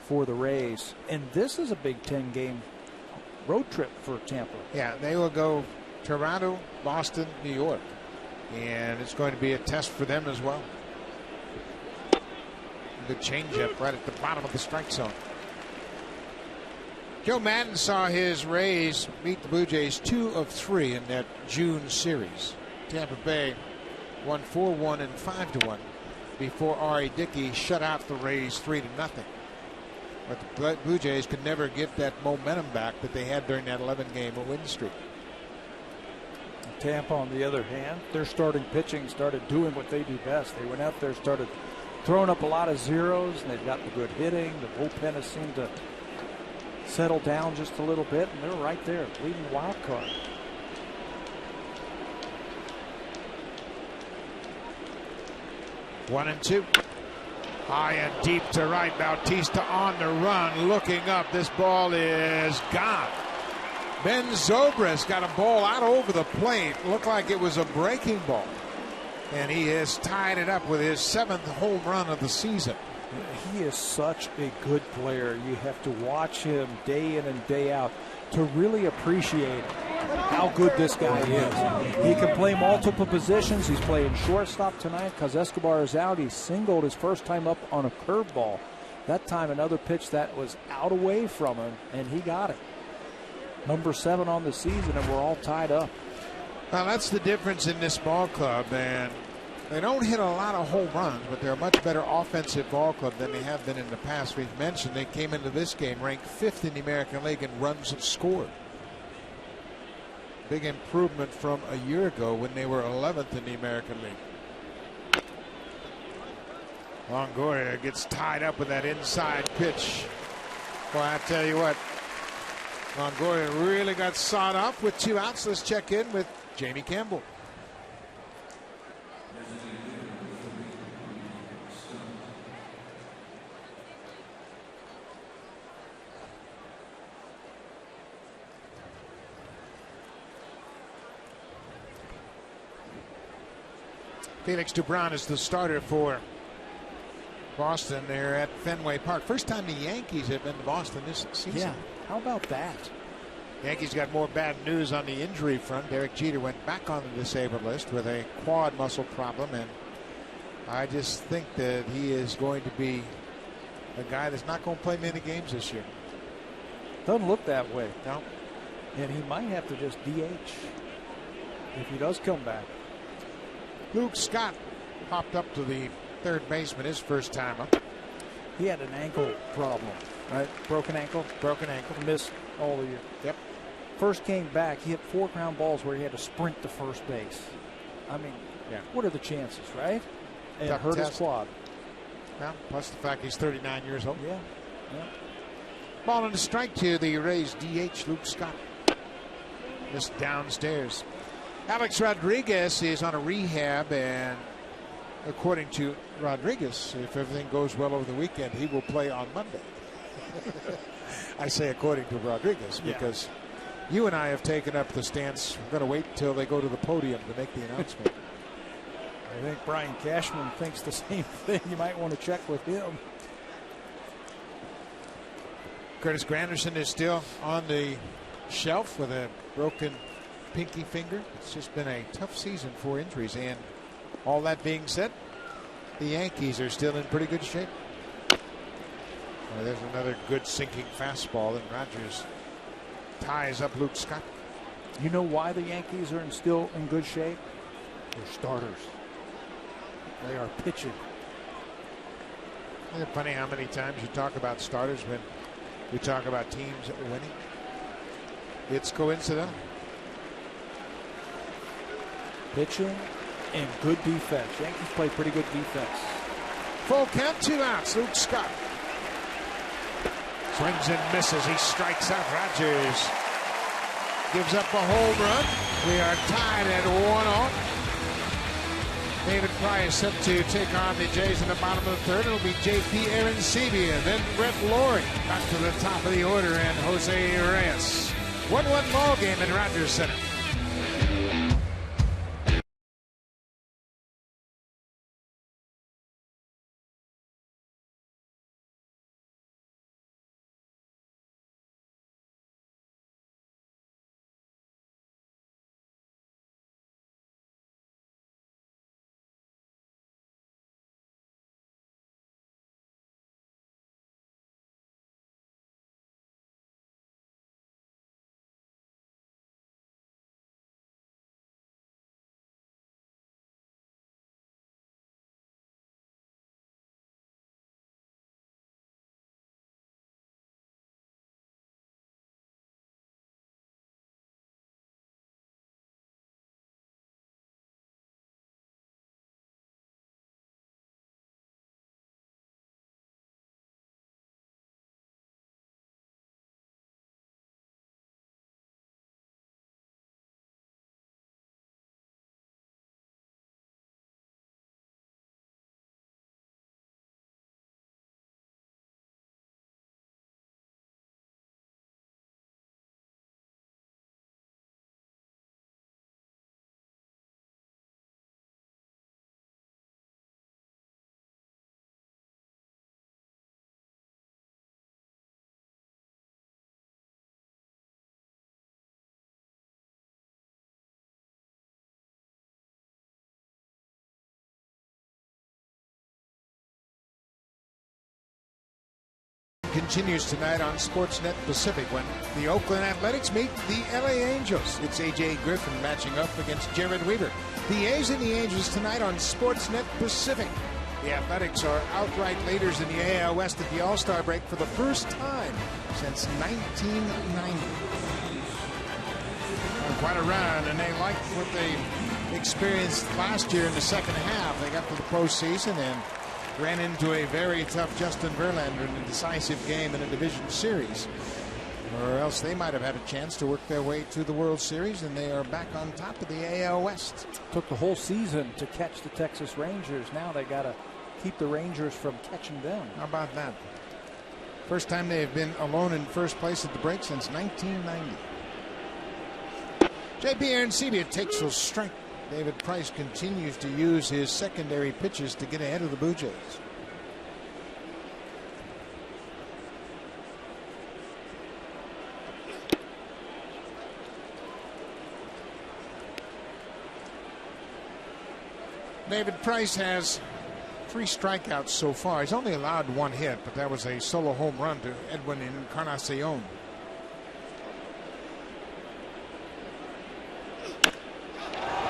for the Rays. And this is a big 10-game road trip for Tampa.
Yeah, they will go Toronto, Boston, New York, and it's going to be a test for them as well. Good changeup right at the bottom of the strike zone. Joe Madden saw his Rays beat the Blue Jays 2 of 3 in that June series. Tampa Bay won 4-1 and 5-1 before R.A. Dickey shut out the Rays 3-0. But the Blue Jays could never get that momentum back that they had during that 11-game win streak.
Tampa, on the other hand, their starting pitching started doing what they do best. They went out there, started throwing up a lot of zeros, and they've got the good hitting. The bullpen has seemed to settle down just a little bit, and they're right there, leading the wild card.
One and two. High and deep to right. Bautista on the run, looking up. This ball is gone. Ben Zobrist got a ball out over the plate. Looked like it was a breaking ball. And he has tied it up with his 7th home run of the season.
He is such a good player. You have to watch him day in and day out to really appreciate how good this guy is. He can play multiple positions. He's playing shortstop tonight because Escobar is out. He singled his first time up on a curveball. That time another pitch that was out away from him, and he got it. Number 7 on the season, and we're all tied up.
Well, that's the difference in this ball club, and they don't hit a lot of home runs, but they're a much better offensive ball club than they have been in the past. We've mentioned they came into this game ranked 5th in the American League in runs scored. Big improvement from a year ago when they were 11th in the American League. Longoria gets tied up with that inside pitch. Well, I tell you what, Longoria really got sawed off with 2 outs. Let's check in with Jamie Campbell. Felix Dubron is the starter for Boston. They're at Fenway Park. First time the Yankees have been to Boston this season.
Yeah, how about that?
Yankees got more bad news on the injury front. Derek Jeter went back on the disabled list with a quad muscle problem, and I just think that he is going to be a guy that's not going to play many games this year.
Doesn't look that way.
No.
And he might have to just DH if he does come back.
Luke Scott popped up to the third baseman his first time up.
He had an ankle problem, right? Broken ankle. Missed all the year.
Yep.
First came back, he hit 4 ground balls where he had to sprint to first base. I mean, what are the chances, right? And
Tough
hurt
test.
his quad.
Well, plus the fact he's 39 years old.
Yeah. Yep.
Ball and a strike to the Rays DH, Luke Scott. Just downstairs. Alex Rodriguez is on a rehab, and according to Rodriguez, if everything goes well over the weekend, he will play on Monday. I say according to Rodriguez because you and I have taken up the stance. We're going to wait until they go to the podium to make the announcement.
I think Brian Cashman thinks the same thing. You might want to check with him.
Curtis Granderson is still on the shelf with a broken pinky finger. It's just been a tough season for injuries. And all that being said, the Yankees are still in pretty good shape. There's another good sinking fastball, and Rogers ties up Luke Scott.
You know why the Yankees are still in good shape? They're starters. They are pitching.
Isn't it funny how many times you talk about starters when you talk about teams that are winning? It's coincidental.
Pitching and good defense. Yankees play pretty good defense.
Full count, 2 outs. Luke Scott swings and misses. He strikes out. Rogers gives up a home run. We are tied at 1-1. David Price set to take on the Jays in the bottom of the third. It'll be J.P. Arancibia, then Brett Lawrie back to the top of the order, and Jose Reyes. 1-1 ball game at Rogers Center. Continues tonight on Sportsnet Pacific when the Oakland Athletics meet the LA Angels. It's A.J. Griffin matching up against Jared Weaver. The A's and the Angels tonight on Sportsnet Pacific. The Athletics are outright leaders in the AL West at the All-Star break for the first time since 1990. Quite a run, and they liked what they experienced last year in the second half. They got to the postseason and ran into a very tough Justin Verlander in a decisive game in a division series, or else they might have had a chance to work their way to the World Series, and they are back on top of the AL West.
Took the whole season to catch the Texas Rangers. Now they got to keep the Rangers from catching them.
How about that? First time they have been alone in first place at the break since 1990. J.P. Arancibia takes a strike. David Price continues to use his secondary pitches to get ahead of the Blue Jays. David Price has 3 strikeouts so far. He's only allowed 1 hit, but that was a solo home run to Edwin Encarnacion.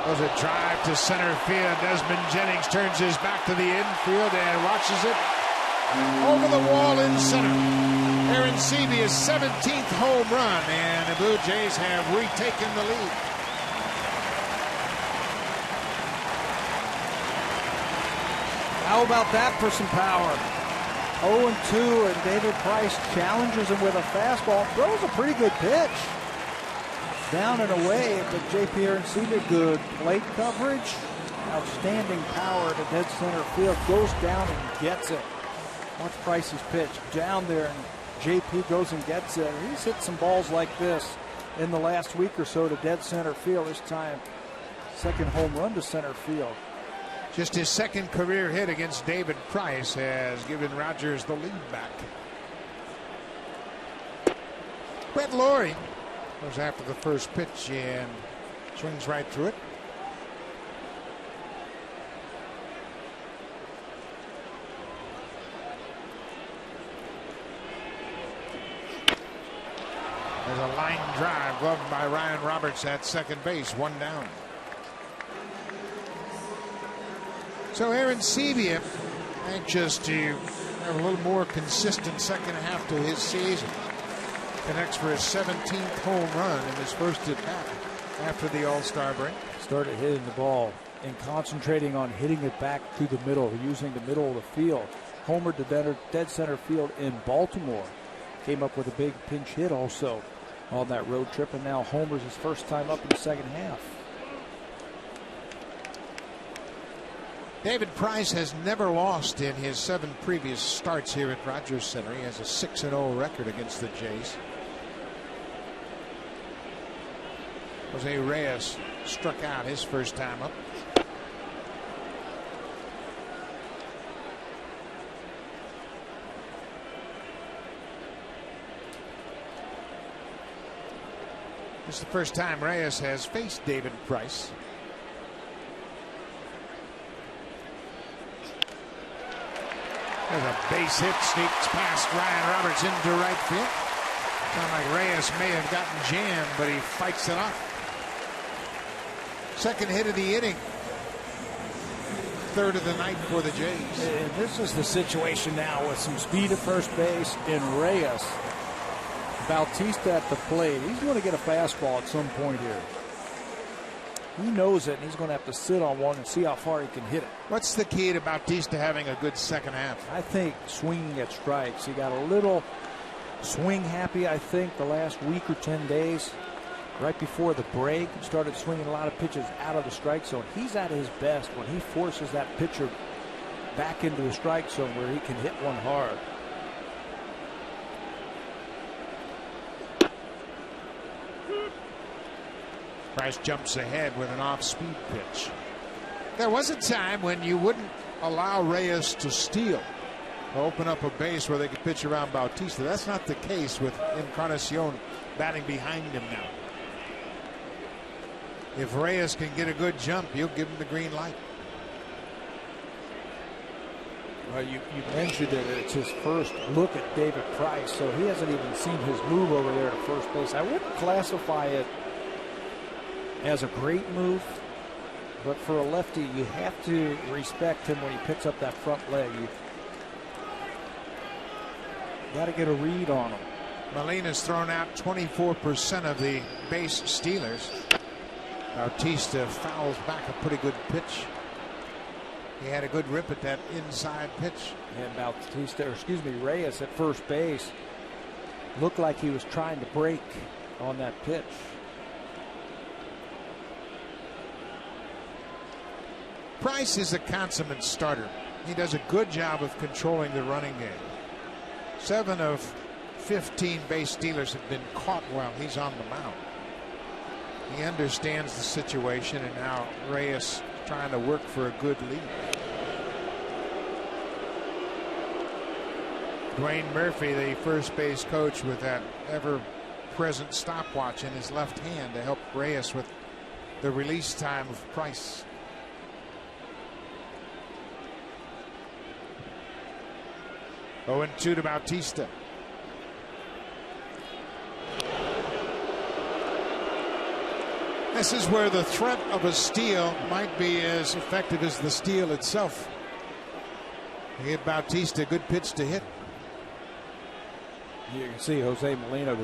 Goes a drive to center field. Desmond Jennings turns his back to the infield and watches it over the wall in center. Arancibia's 17th home run, and the Blue Jays have retaken the lead.
How about that for some power? 0-2, and David Price challenges him with a fastball. Throws a pretty good pitch. Down and away, but J.P. Arencibia, good plate coverage. Outstanding power to dead center field. Goes down and gets it. Watch Price's pitch. Down there, and J.P. goes and gets it. He's hit some balls like this in the last week or so to dead center field. This time, second home run to center field.
Just his second career hit against David Price has given Rogers the lead back. Brett Laurie goes after the first pitch and swings right through it. There's a line drive gloved by Ryan Roberts at second base, one down. So Arencibia anxious to have a little more consistent second half to his season. Connects for his 17th home run in his first at bat after the All-Star break.
Started hitting the ball and concentrating on hitting it back to the middle, using the middle of the field. Homered to dead center field in Baltimore. Came up with a big pinch hit also on that road trip, and now homers his first time up in the second half.
David Price has never lost in his 7 previous starts here at Rogers Center. He has a 6-0 record against the Jays. Jose Reyes struck out his first time up. This is the first time Reyes has faced David Price. There's a base hit, sneaks past Ryan Roberts into right field. Sound like Reyes may have gotten jammed, but he fights it off. Second hit of the inning. Third of the night for the Jays.
And this is the situation now with some speed at first base in Reyes. Bautista at the plate. He's going to get a fastball at some point here. He knows it, and he's going to have to sit on one and see how far he can hit it.
What's the key to Bautista having a good second half?
I think swinging at strikes. He got a little swing happy, I think, the last week or 10 days. Right before the break, started swinging a lot of pitches out of the strike zone. He's at his best when he forces that pitcher back into the strike zone where he can hit one hard.
Price jumps ahead with an off-speed pitch. There was a time when you wouldn't allow Reyes to steal, open up a base where they could pitch around Bautista. That's not the case with Encarnacion batting behind him now. If Reyes can get a good jump, you'll give him the green light.
Well, you mentioned it. It's his first look at David Price, so he hasn't even seen his move over there at first base. I wouldn't classify it as a great move, but for a lefty, you have to respect him when he picks up that front leg. You got to get a read on him.
Molina's thrown out 24% of the base stealers. Bautista fouls back a pretty good pitch. He had a good rip at that inside pitch.
And Reyes at first base looked like he was trying to break on that pitch.
Price is a consummate starter. He does a good job of controlling the running game. 7 of 15 base stealers have been caught while he's on the mound. He understands the situation, and now Reyes trying to work for a good lead. Dwayne Murphy, the first base coach, with that ever-present stopwatch in his left hand to help Reyes with the release time of Price. Oh, 0-2 to Bautista. This is where the threat of a steal might be as effective as the steal itself. You get Bautista, good pitch to hit.
You can see Jose Molina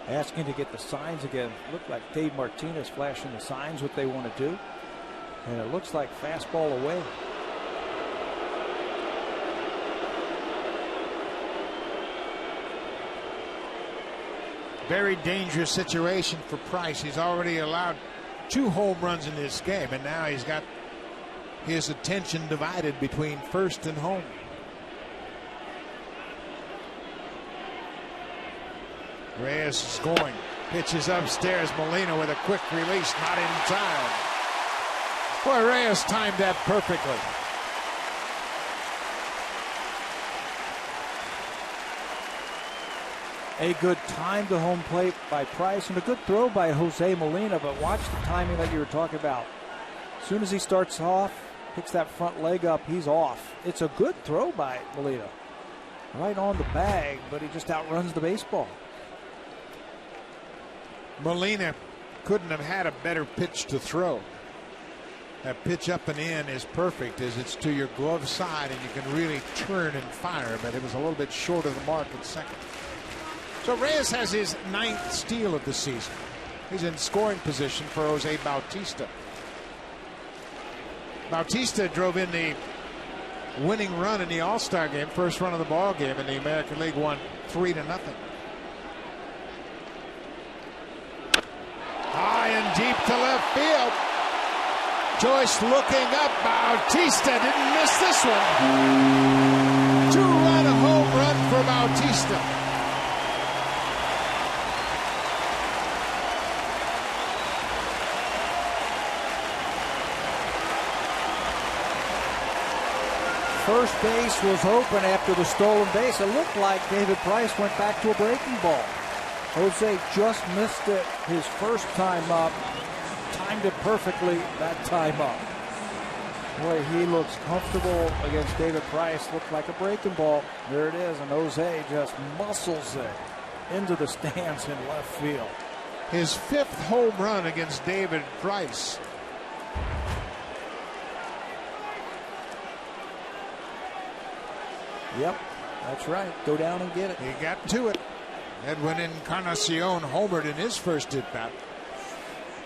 asking to get the signs again. Looked like Dave Martinez flashing the signs what they want to do. And it looks like fastball away.
Very dangerous situation for Price. He's already allowed 2 home runs in this game, and now he's got his attention divided between first and home. Reyes is going. Pitches upstairs. Molina with a quick release, not in time. Boy, Reyes timed that perfectly.
A good time to home plate by Price and a good throw by Jose Molina, but watch the timing that you were talking about. As soon as he starts off, picks that front leg up, he's off. It's a good throw by Molina. Right on the bag, but he just outruns the baseball.
Molina couldn't have had a better pitch to throw. That pitch up and in is perfect as it's to your glove side and you can really turn and fire, but it was a little bit short of the mark at second. So Reyes has his 9th steal of the season. He's in scoring position for Jose Bautista. Bautista drove in the winning run in the All-Star game, first run of the ball game, and the American League won 3-0. High and deep to left field. Joyce looking up. Bautista didn't miss this one. 2-run home run for Bautista.
First base was open after the stolen base. It looked like David Price went back to a breaking ball. Jose just missed it his first time up. Timed it perfectly that time up. Boy, he looks comfortable against David Price. Looked like a breaking ball. There it is, and Jose just muscles it into the stands in left field.
His 5th home run against David Price.
Yep, that's right. Go down and get it.
He got to it. Edwin Encarnacion homered in his first at-bat.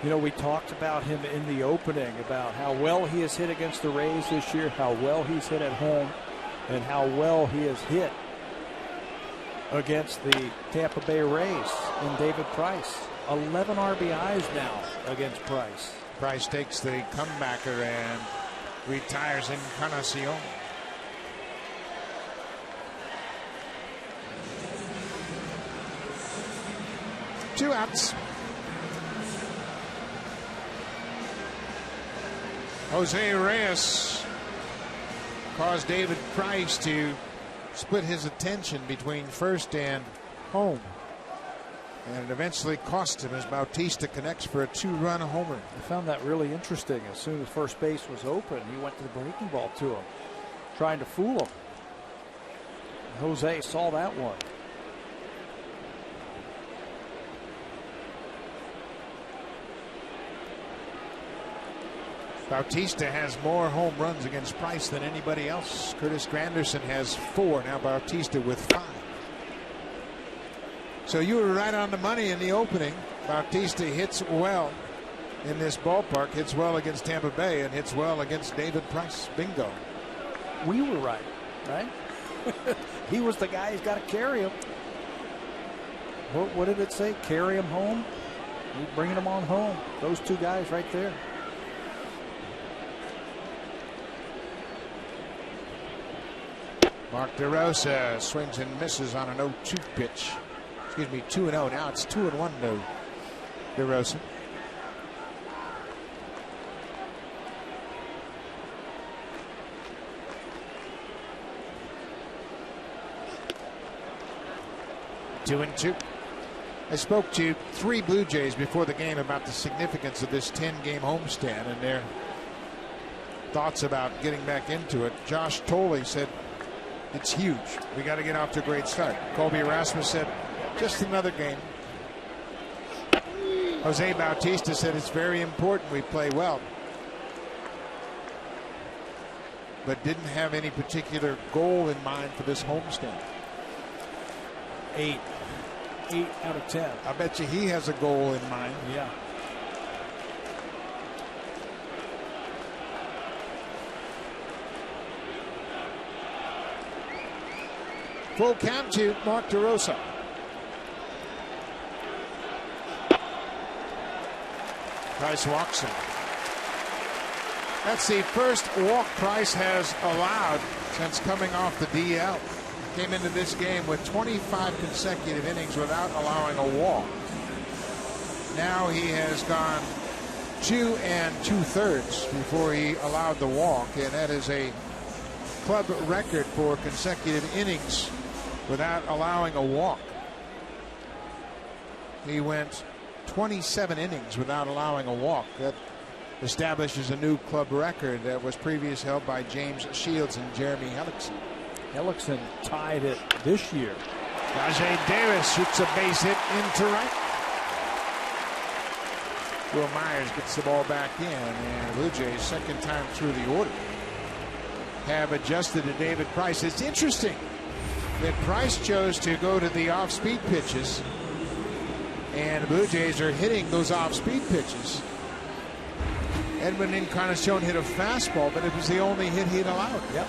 You know, we talked about him in the opening, about how well he has hit against the Rays this year, how well he's hit at home, and how well he has hit against the Tampa Bay Rays in David Price. 11 RBIs now against Price.
Price takes the comebacker and retires Encarnacion. 2 outs. Jose Reyes caused David Price to split his attention between first and home. And it eventually cost him as Bautista connects for a 2-run homer.
I found that really interesting. As soon as first base was open, he went to the breaking ball to him, trying to fool him. Jose saw that one.
Bautista has more home runs against Price than anybody else. Curtis Granderson has 4. Now Bautista with 5. So you were right on the money in the opening. Bautista hits well in this ballpark, hits well against Tampa Bay, and hits well against David Price. Bingo.
We were right? He was the guy who's got to carry him. What did it say? Carry him home? He's bringing him on home. Those 2 guys right there.
Mark DeRosa swings and misses on an 0-2 pitch. Excuse me, 2-0. Now it's 2-1 to DeRosa. Two and 2. I spoke to 3 Blue Jays before the game about the significance of this 10-game homestand and their thoughts about getting back into it. Josh Tolley said, it's huge. We got to get off to a great start. Colby Erasmus said, just another game. Jose Bautista said it's very important we play well, but didn't have any particular goal in mind for this homestand.
8 out of 10.
I bet you he has a goal in mind.
Yeah.
Full count to Mark DeRosa. Price walks him. That's the first walk Price has allowed since coming off the DL. Came into this game with 25 consecutive innings without allowing a walk. Now he has gone 2 2/3 before he allowed the walk, and that is a club record for consecutive innings without allowing a walk. He went 27 innings without allowing a walk. That establishes a new club record that was previously held by James Shields and Jeremy Hellickson.
Hellickson tied it this year.
Rajay Davis shoots a base hit into right. Will Myers gets the ball back in, and Blue Jays, second time through the order, have adjusted to David Price. It's interesting that Price chose to go to the off-speed pitches, and the Blue Jays are hitting those off-speed pitches. Edwin Encarnacion hit a fastball, but it was the only hit he'd allowed.
Yep.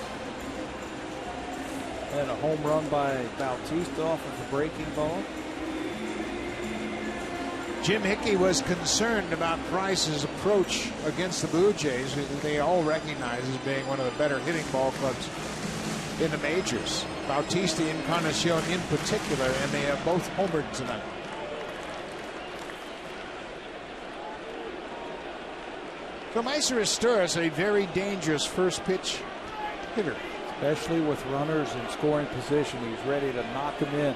And a home run by Bautista off of the breaking ball.
Jim Hickey was concerned about Price's approach against the Blue Jays, who they all recognize as being one of the better hitting ball clubs in the majors. Bautista, Encarnacion in particular, and they have both homered tonight. So Meiser Esteuras, a very dangerous first pitch hitter.
Especially with runners in scoring position. He's ready to knock them in.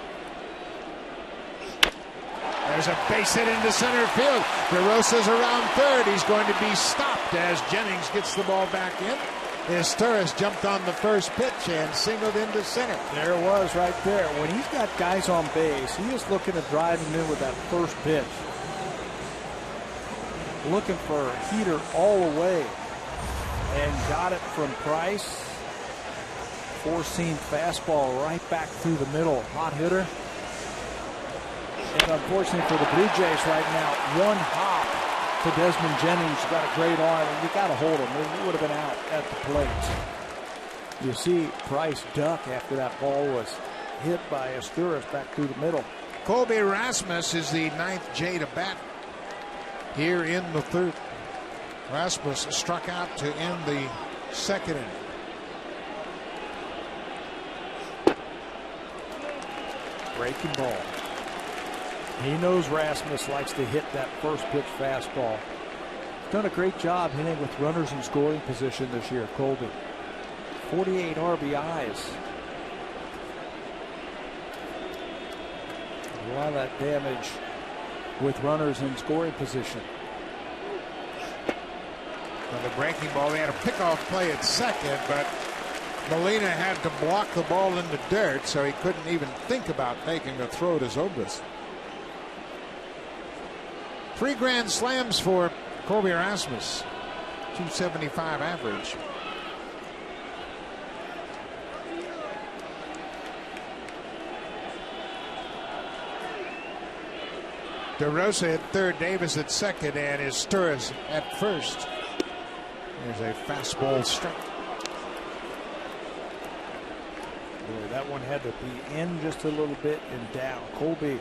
There's a base hit into center field. DeRosa's around third. He's going to be stopped as Jennings gets the ball back in. Esteuras jumped on the first pitch and singled into center.
There it was right there. When he's got guys on base, he is looking to drive them in with that first pitch. Looking for a heater all the way. And got it from Price. Four-seam fastball right back through the middle. Hot hitter. And unfortunately for the Blue Jays right now, one hop to Desmond Jennings. Got a great arm, and you got to hold him. He would have been out at the plate. You see Price duck after that ball was hit by Esteuras back through the middle.
Colby Rasmus is the ninth J to bat here in the third. Rasmus struck out to end the second inning.
Breaking ball. He knows Rasmus likes to hit that first pitch fastball. He's done a great job hitting with runners in scoring position this year, Colby. 48 RBIs. A lot of that damage with runners in scoring position.
On the breaking ball, they had a pickoff play at second, but Molina had to block the ball in the dirt, so he couldn't even think about making the throw to Zobrist. 3 grand slams for Colby Rasmus. 275 average. DeRosa at third, Davis at second, and Esteuras at first. There's a fastball strike.
Boy, that one had to be in just a little bit and down. Colby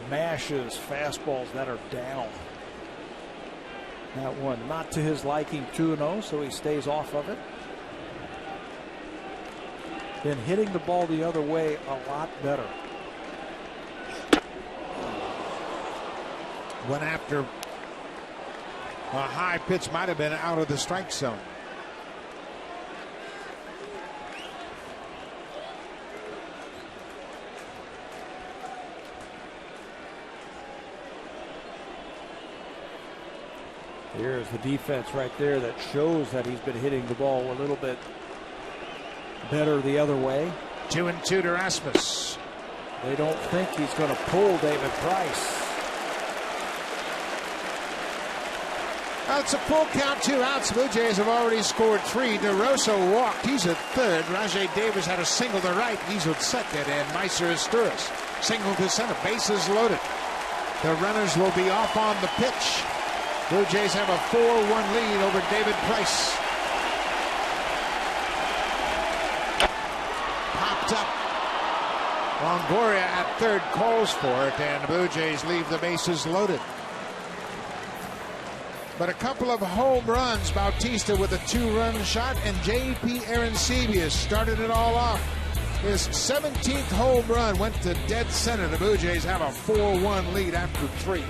mashes fastballs that are down. That one not to his liking, 2-0, so he stays off of it. Been hitting the ball the other way a lot better.
Went after a high pitch, might have been out of the strike zone.
Here's the defense right there that shows that he's been hitting the ball a little bit better the other way.
2-2 to Rasmus.
They don't think he's going to pull David Price.
Well, it's a full count, 2 outs. Blue Jays have already scored 3. DeRosa walked. He's at third. Rajay Davis had a single to right. He's at second. And Meiser Esteuras single to center. Bases loaded. The runners will be off on the pitch. Blue Jays have a 4-1 lead over David Price. Popped up. Longoria at third calls for it, and the Blue Jays leave the bases loaded. But a couple of home runs. Bautista with a 2-run shot, and J.P. Arancibia started it all off. His 17th home run went to dead center. The Blue Jays have a 4-1 lead after 3.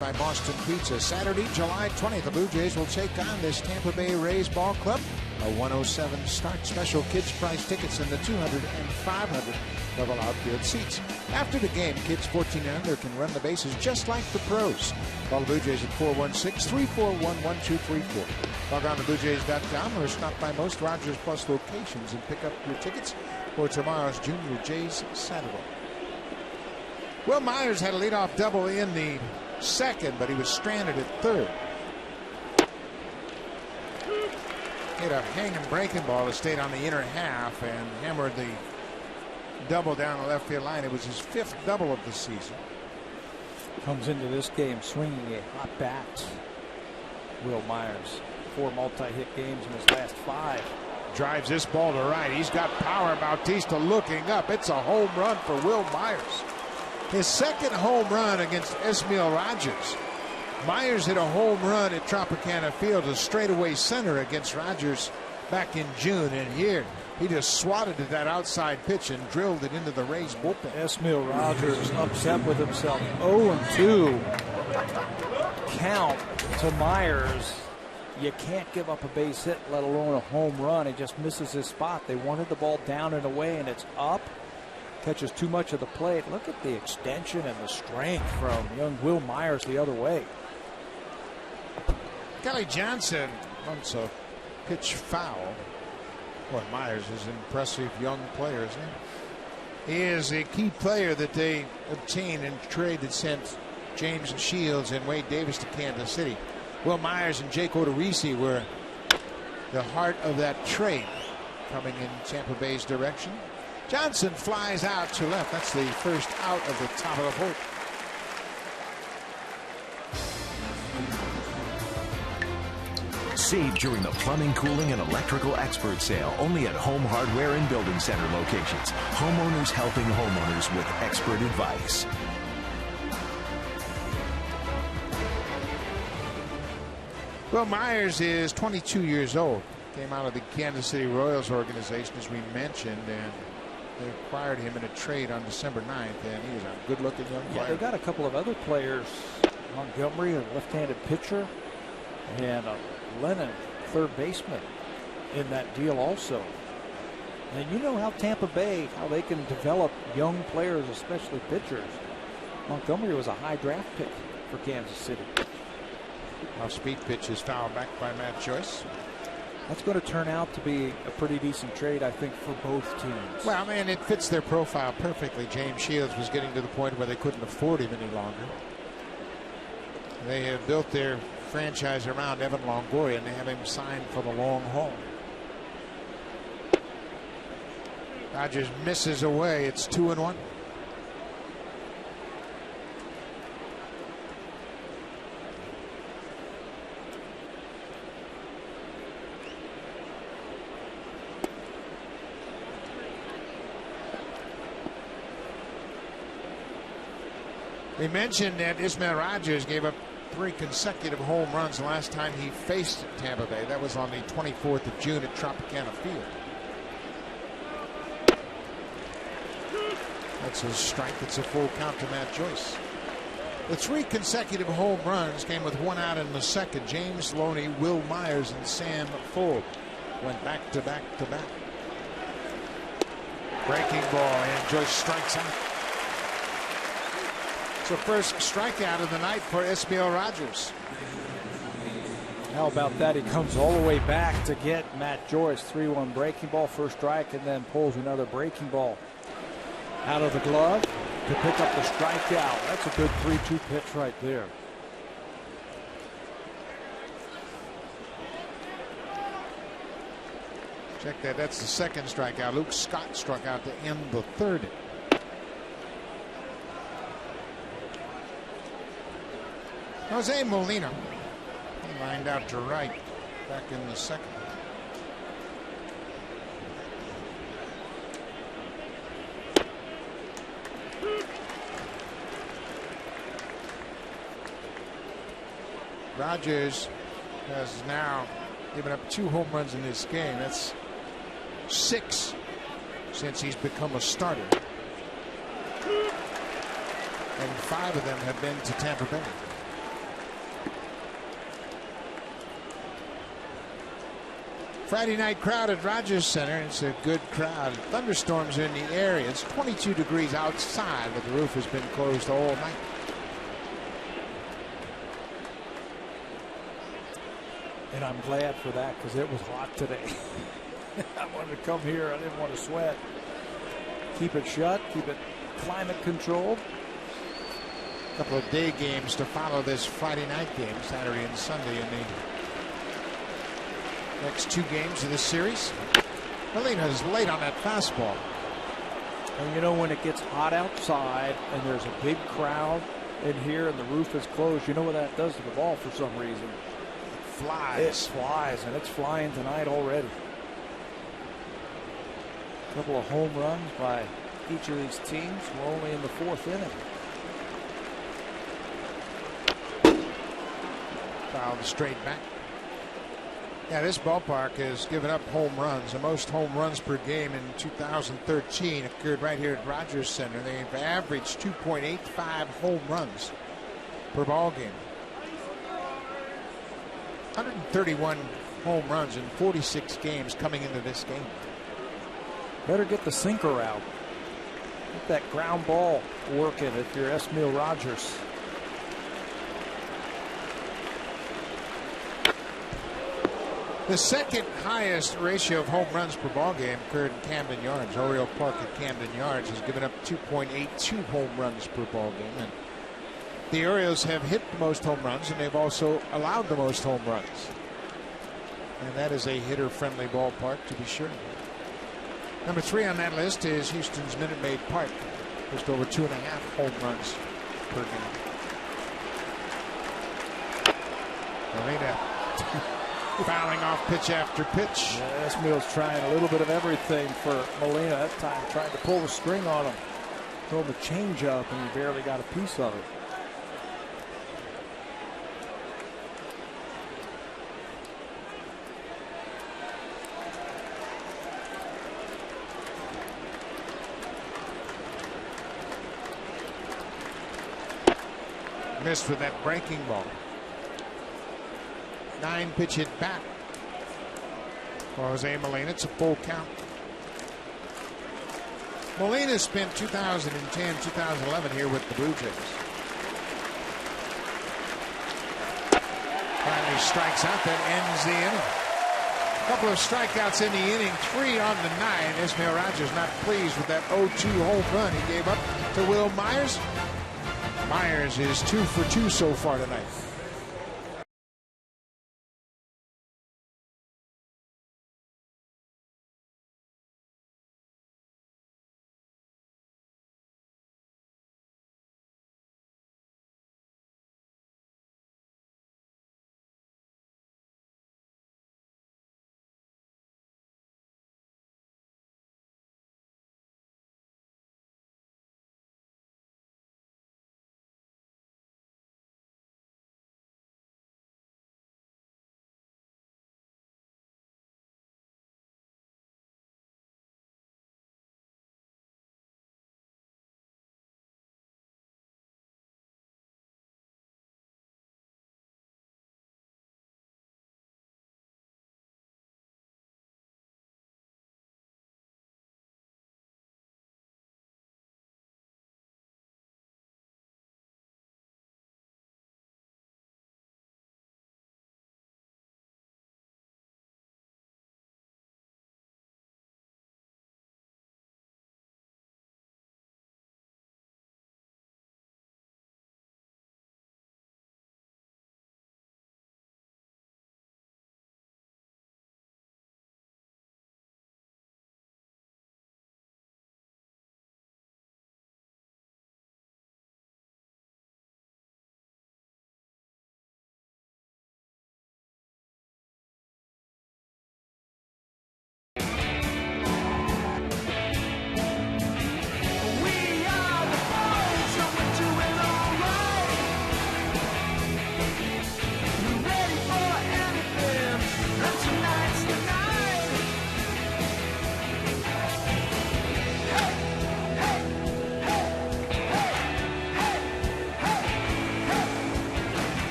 By Boston Pizza. Saturday, July 20th, the Blue Jays will take on this Tampa Bay Rays ball club. A 107 start. Special kids price tickets in the 200 and 500 level outfield seats. After the game, kids 14 and under can run the bases just like the pros. Call the Blue Jays at 416-341-1234. Log on to BlueJays.com or stop by most Rogers Plus locations and pick up your tickets for tomorrow's Junior Jays Saturday. Will Myers had a leadoff double in the second, but he was stranded at third. Hit a hanging breaking ball that stayed on the inner half and hammered the double down the left field line. It was his 5th double of the season.
Comes into this game swinging a hot bat. Will Myers, 4 multi-hit games in his last 5.
Drives this ball to right. He's got power. Bautista looking up. It's a home run for Will Myers. His 2nd home run against Esmil Rogers. Myers hit a home run at Tropicana Field, a straightaway center against Rogers back in June. And here, he just swatted at that outside pitch and drilled it into the Rays bullpen.
Esmil Rogers upset with himself. 0-2 count to Myers. You can't give up a base hit, let alone a home run. He just misses his spot. They wanted the ball down and away, and it's up. Catches too much of the plate. Look at the extension and the strength from young Will Myers the other way.
Kelly Johnson wants a pitch foul. Boy, Myers is an impressive young player, isn't he? He is a key player that they obtained in trade that sent James Shields and Wade Davis to Kansas City. Will Myers and Jake Odorizzi were the heart of that trade coming in Tampa Bay's direction. Johnson flies out to left. That's the first out of the top of the 4th.
Save during the plumbing, cooling, and electrical expert sale only at Home Hardware and Building Center locations. Homeowners helping homeowners with expert advice.
Well, Myers is 22 years old. Came out of the Kansas City Royals organization, as we mentioned, and they acquired him in a trade on December 9th, and he was a good-looking young player.
Yeah, they got a couple of other players. Montgomery, a left-handed pitcher, and Lennon, third baseman, in that deal also. And you know how Tampa Bay, how they can develop young players, especially pitchers. Montgomery was a high draft pick for Kansas City.
Off-speed pitch is fouled back by Matt Joyce.
That's going to turn out to be a pretty decent trade, I think, for both teams.
Well, man, it fits their profile perfectly. James Shields was getting to the point where they couldn't afford him any longer. They have built their franchise around Evan Longoria, and they have him signed for the long haul. Rogers misses away. It's 2-1. We mentioned that Ismail Rogers gave up 3 consecutive home runs the last time he faced Tampa Bay. That was on the 24th of June at Tropicana Field. That's a strike. It's a full count to Matt Joyce. The 3 consecutive home runs came with 1 out in the second. James Loney, Will Myers, and Sam Fuld went back to back to back. Breaking ball, and Joyce strikes out. So first strikeout of the night for Ismail Rogers.
How about that? He comes all the way back to get Matt Joyce. 3-1 breaking ball, first strike, and then pulls another breaking ball out of the glove to pick up the strikeout. That's a good 3-2 pitch right there.
Check that. That's the second strikeout. Luke Scott struck out to end the third. Jose Molina lined out to right back in the second. Rogers has now given up 2 home runs in this game. That's 6 since he's become a starter. And 5 of them have been to Tampa Bay. Friday night crowd at Rogers Center. It's a good crowd. Thunderstorms are in the area. It's 22 degrees outside, but the roof has been closed all night.
And I'm glad for that because it was hot today. I wanted to come here. I didn't want to sweat. Keep it shut. Keep it climate controlled.
A couple of day games to follow this Friday night game, Saturday and Sunday in the next 2 games of this series. Molina's late on that fastball.
And you know, when it gets hot outside and there's a big crowd in here and the roof is closed, you know what that does to the ball for some reason.
It flies.
It flies, and it's flying tonight already. A couple of home runs by each of these teams. We're only in the 4th inning.
Fouled straight back. Yeah, this ballpark has given up home runs. The most home runs per game in 2013 occurred right here at Rogers Center. They've averaged 2.85 home runs per ball game. 131 home runs in 46 games coming into this game.
Better get the sinker out. Get that ground ball working if you're Ismail Rogers.
The second highest ratio of home runs per ball game occurred in Camden Yards. Oriole Park at Camden Yards has given up 2.82 home runs per ball game. And the Orioles have hit the most home runs, and they've also allowed the most home runs. And that is a hitter-friendly ballpark, to be sure. Number 3 on that list is Houston's Minute Maid Park. Just over 2.5 home runs per game. Molina fouling off pitch after pitch.
Yeah, Ismail's trying a little bit of everything for Molina that time, trying to pull the string on him. Throw him a changeup, and he barely got a piece of it.
Missed with that breaking ball. 9-pitch hit back for Jose Molina. It's a full count. Molina spent 2010, 2011 here with the Blue Jays. Finally strikes out. That ends the inning. A couple of strikeouts in the inning. 3 on the 9. Ismail Rogers not pleased with that 0-2 home run he gave up to Will Myers. Myers is 2 for 2 so far tonight.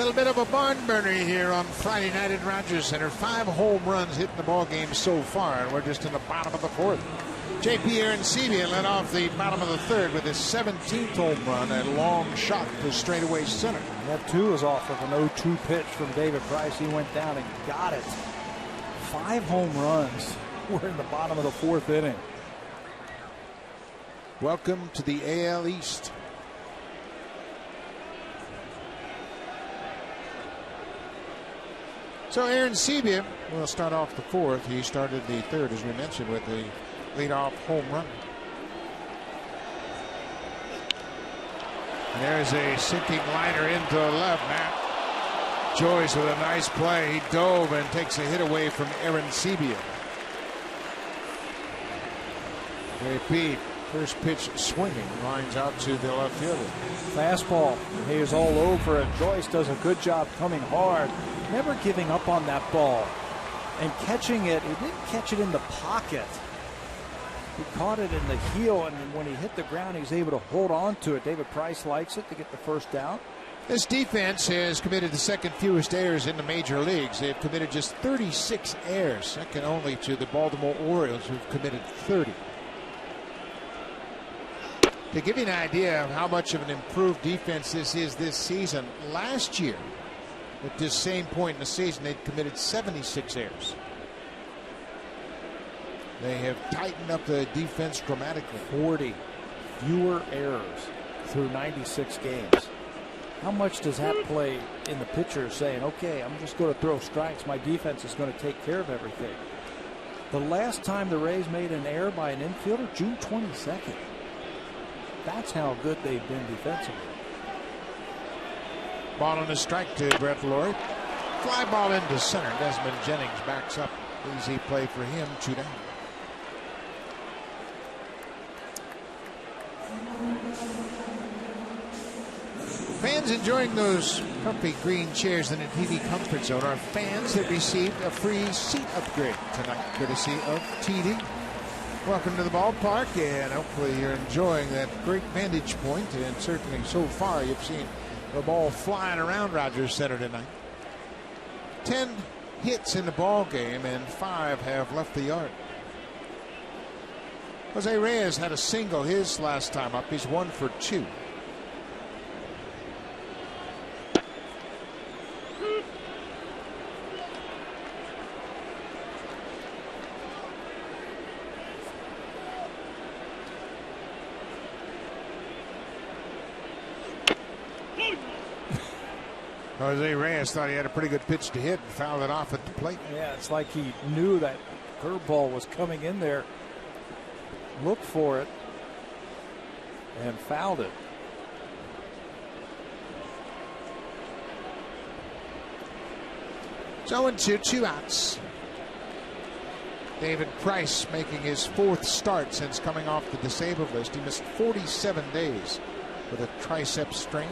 little bit of a barn burner here on Friday night at Rogers Center. 5 home runs hitting the ball game so far, and we're just in the bottom of the 4th. J.P. Arancibia led off the bottom of the 3rd with his 17th home run, a long shot to straightaway center.
That 2 was off of an 0-2 pitch from David Price. He went down and got it. 5 home runs. We're in the bottom of the 4th inning.
Welcome to the AL East. So Arancibia will start off the 4th. He started the 3rd, as we mentioned, with the leadoff home run. And there's a sinking liner into the left. Matt Joyce with a nice play. He dove and takes a hit away from Arancibia. JP, first pitch swinging, lines out to the left fielder.
Fastball. He is all over it. Joyce does a good job coming hard, never giving up on that ball and catching it. He didn't catch it in the pocket. He caught it in the heel, and when he hit the ground, he's able to hold on to it. David Price likes it to get the first down.
This defense has committed the 2nd fewest errors in the major leagues. They've committed just 36 errors, second only to the Baltimore Orioles, who've committed 30. To give you an idea of how much of an improved defense this is this season, last year, at this same point in the season, they'd committed 76 errors. They have tightened up the defense dramatically.
40 fewer errors through 96 games. How much does that play in the pitcher saying, okay, I'm just going to throw strikes. My defense is going to take care of everything. The last time the Rays made an error by an infielder, June 22nd. That's how good they've been defensively.
Ball on a strike to Brett Lord. Fly ball into center. Desmond Jennings backs up. Easy play for him. 2 down. Fans enjoying those comfy green chairs in the TV comfort zone are fans that received a free seat upgrade tonight, courtesy of TD. Welcome to the ballpark, and hopefully you're enjoying that great vantage point, and certainly so far you've seen the ball flying around Rogers Center tonight. 10 hits in the ball game, and 5 have left the yard. Jose Reyes had a single his last time up. He's 1 for 2. Jose Reyes thought he had a pretty good pitch to hit and fouled it off at the plate.
Yeah, it's like he knew that curveball was coming in there, looked for it, and fouled it.
So 0-2, 2 outs. David Price making his 4th start since coming off the disabled list. He missed 47 days with a tricep strain.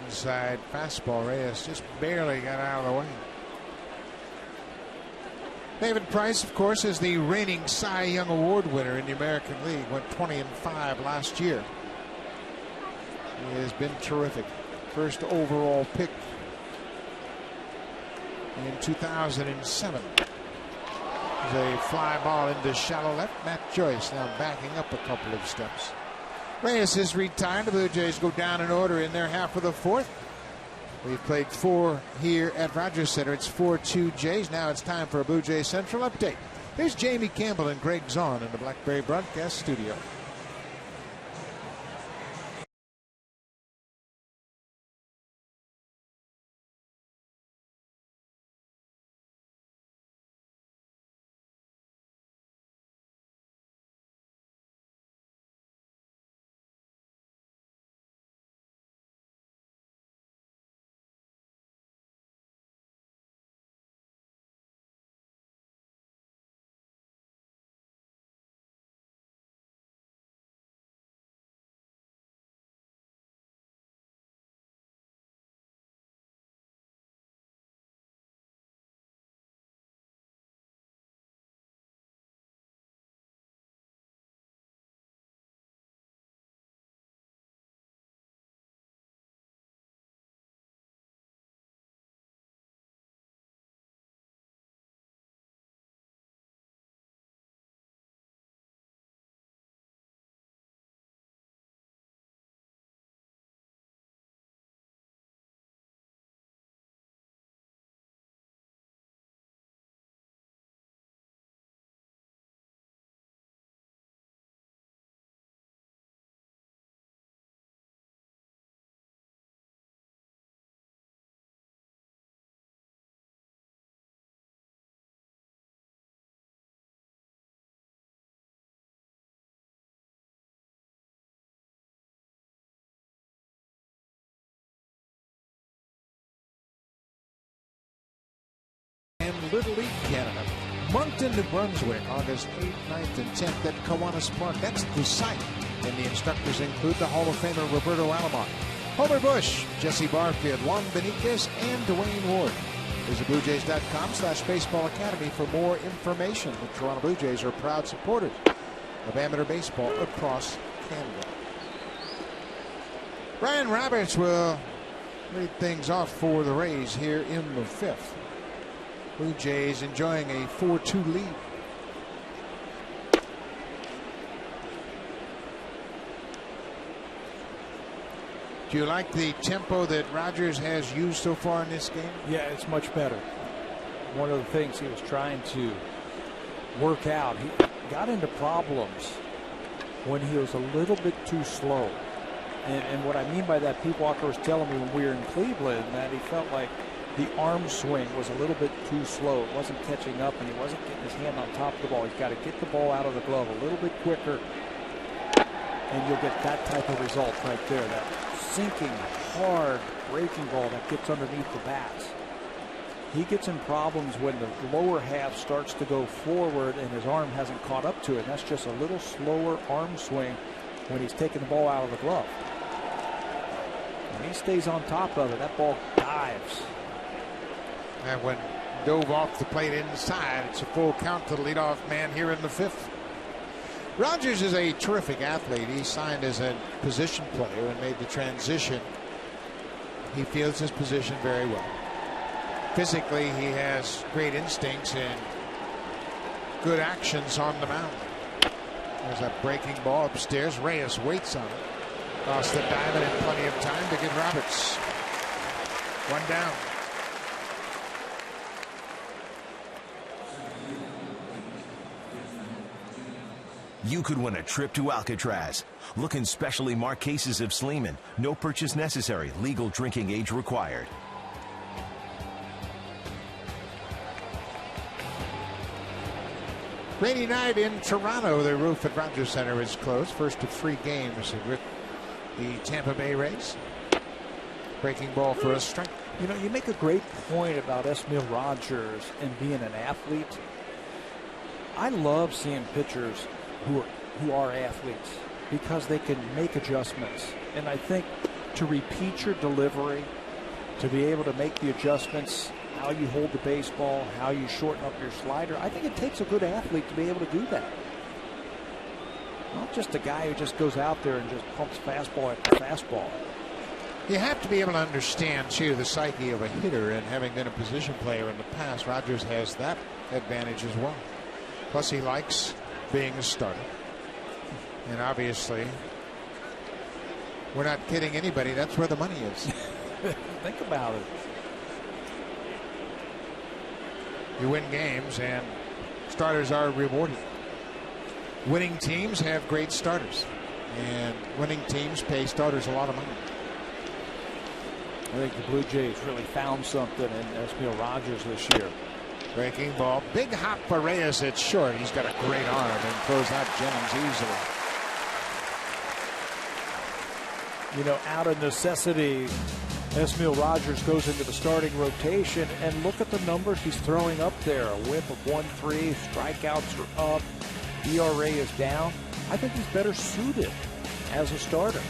Inside fastball. Reyes just barely got out of the way. David Price, of course, is the reigning Cy Young Award winner in the American League. Went 20-5 last year. He has been terrific. First overall pick in 2007. There's a fly ball into shallow left. Matt Joyce now backing up a couple of steps. Reyes is retired. The Blue Jays go down in order in their half of the 4th. We've played 4 here at Rogers Center. It's 4-2 Jays. Now it's time for a Blue Jays Central update. Here's Jamie Campbell and Greg Zahn in the Blackberry Broadcast Studio. Little League Canada. Moncton, New Brunswick, August 8th, 9th, and 10th at Kiwanis Park. That's the site. And the instructors include the Hall of Famer Roberto Alomar, Homer Bush, Jesse Barfield, Juan Benitez, and Dwayne Ward. Visit BlueJays.com/Baseball Academy for more information. The Toronto Blue Jays are proud supporters of amateur baseball across Canada. Brian Roberts will lead things off for the Rays here in the 5th. Blue Jays enjoying a 4-2 lead. Do you like the tempo that Rogers has used so far in this game?
Yeah, it's much better. One of the things he was trying to work out, he got into problems when he was a little bit too slow. And what I mean by that, Pete Walker was telling me when we were in Cleveland that he felt like the arm swing was a little bit too slow. It wasn't catching up, and he wasn't getting his hand on top of the ball. He's got to get the ball out of the glove a little bit quicker, and you'll get that type of result right there. That sinking, hard, breaking ball that gets underneath the bats. He gets in problems when the lower half starts to go forward and his arm hasn't caught up to it. And that's just a little slower arm swing when he's taking the ball out of the glove. When he stays on top of it, that ball dives.
And when dove off the plate inside, it's a full count to the leadoff man here in the 5th. Rogers is a terrific athlete. He signed as a position player and made the transition. He fields his position very well. Physically, he has great instincts and good actions on the mound. There's a breaking ball upstairs. Reyes waits on it. Across the diamond and plenty of time to get Roberts. One down.
You could win a trip to Alcatraz. Look in specially marked cases of Sleeman. No purchase necessary. Legal drinking age required.
Rainy night in Toronto. The roof at Rogers Center is closed. First of 3 games with the Tampa Bay Rays. Breaking ball for a strike.
You know, you make a great point about Esmil Rogers and being an athlete. I love seeing pitchers who are athletes because they can make adjustments. And I think to repeat your delivery, to be able to make the adjustments, how you hold the baseball, how you shorten up your slider, I think it takes a good athlete to be able to do that. Not just a guy who just goes out there and just pumps fastball after fastball.
You have to be able to understand, too, the psyche of a hitter, and having been a position player in the past, Rogers has that advantage as well. Plus, he likes being a starter. And obviously, we're not kidding anybody. That's where the money is.
Think about it.
You win games, and starters are rewarded. Winning teams have great starters, and winning teams pay starters a lot of money.
I think the Blue Jays really found something in Esmil Rogers this year.
Breaking ball. Big hop for Reyes at short. He's got a great arm and throws out Jennings easily.
You know, out of necessity, Esmil Rogers goes into the starting rotation, and look at the numbers he's throwing up there. A whip of 1.3, strikeouts are up, ERA is down. I think he's better suited as a starter.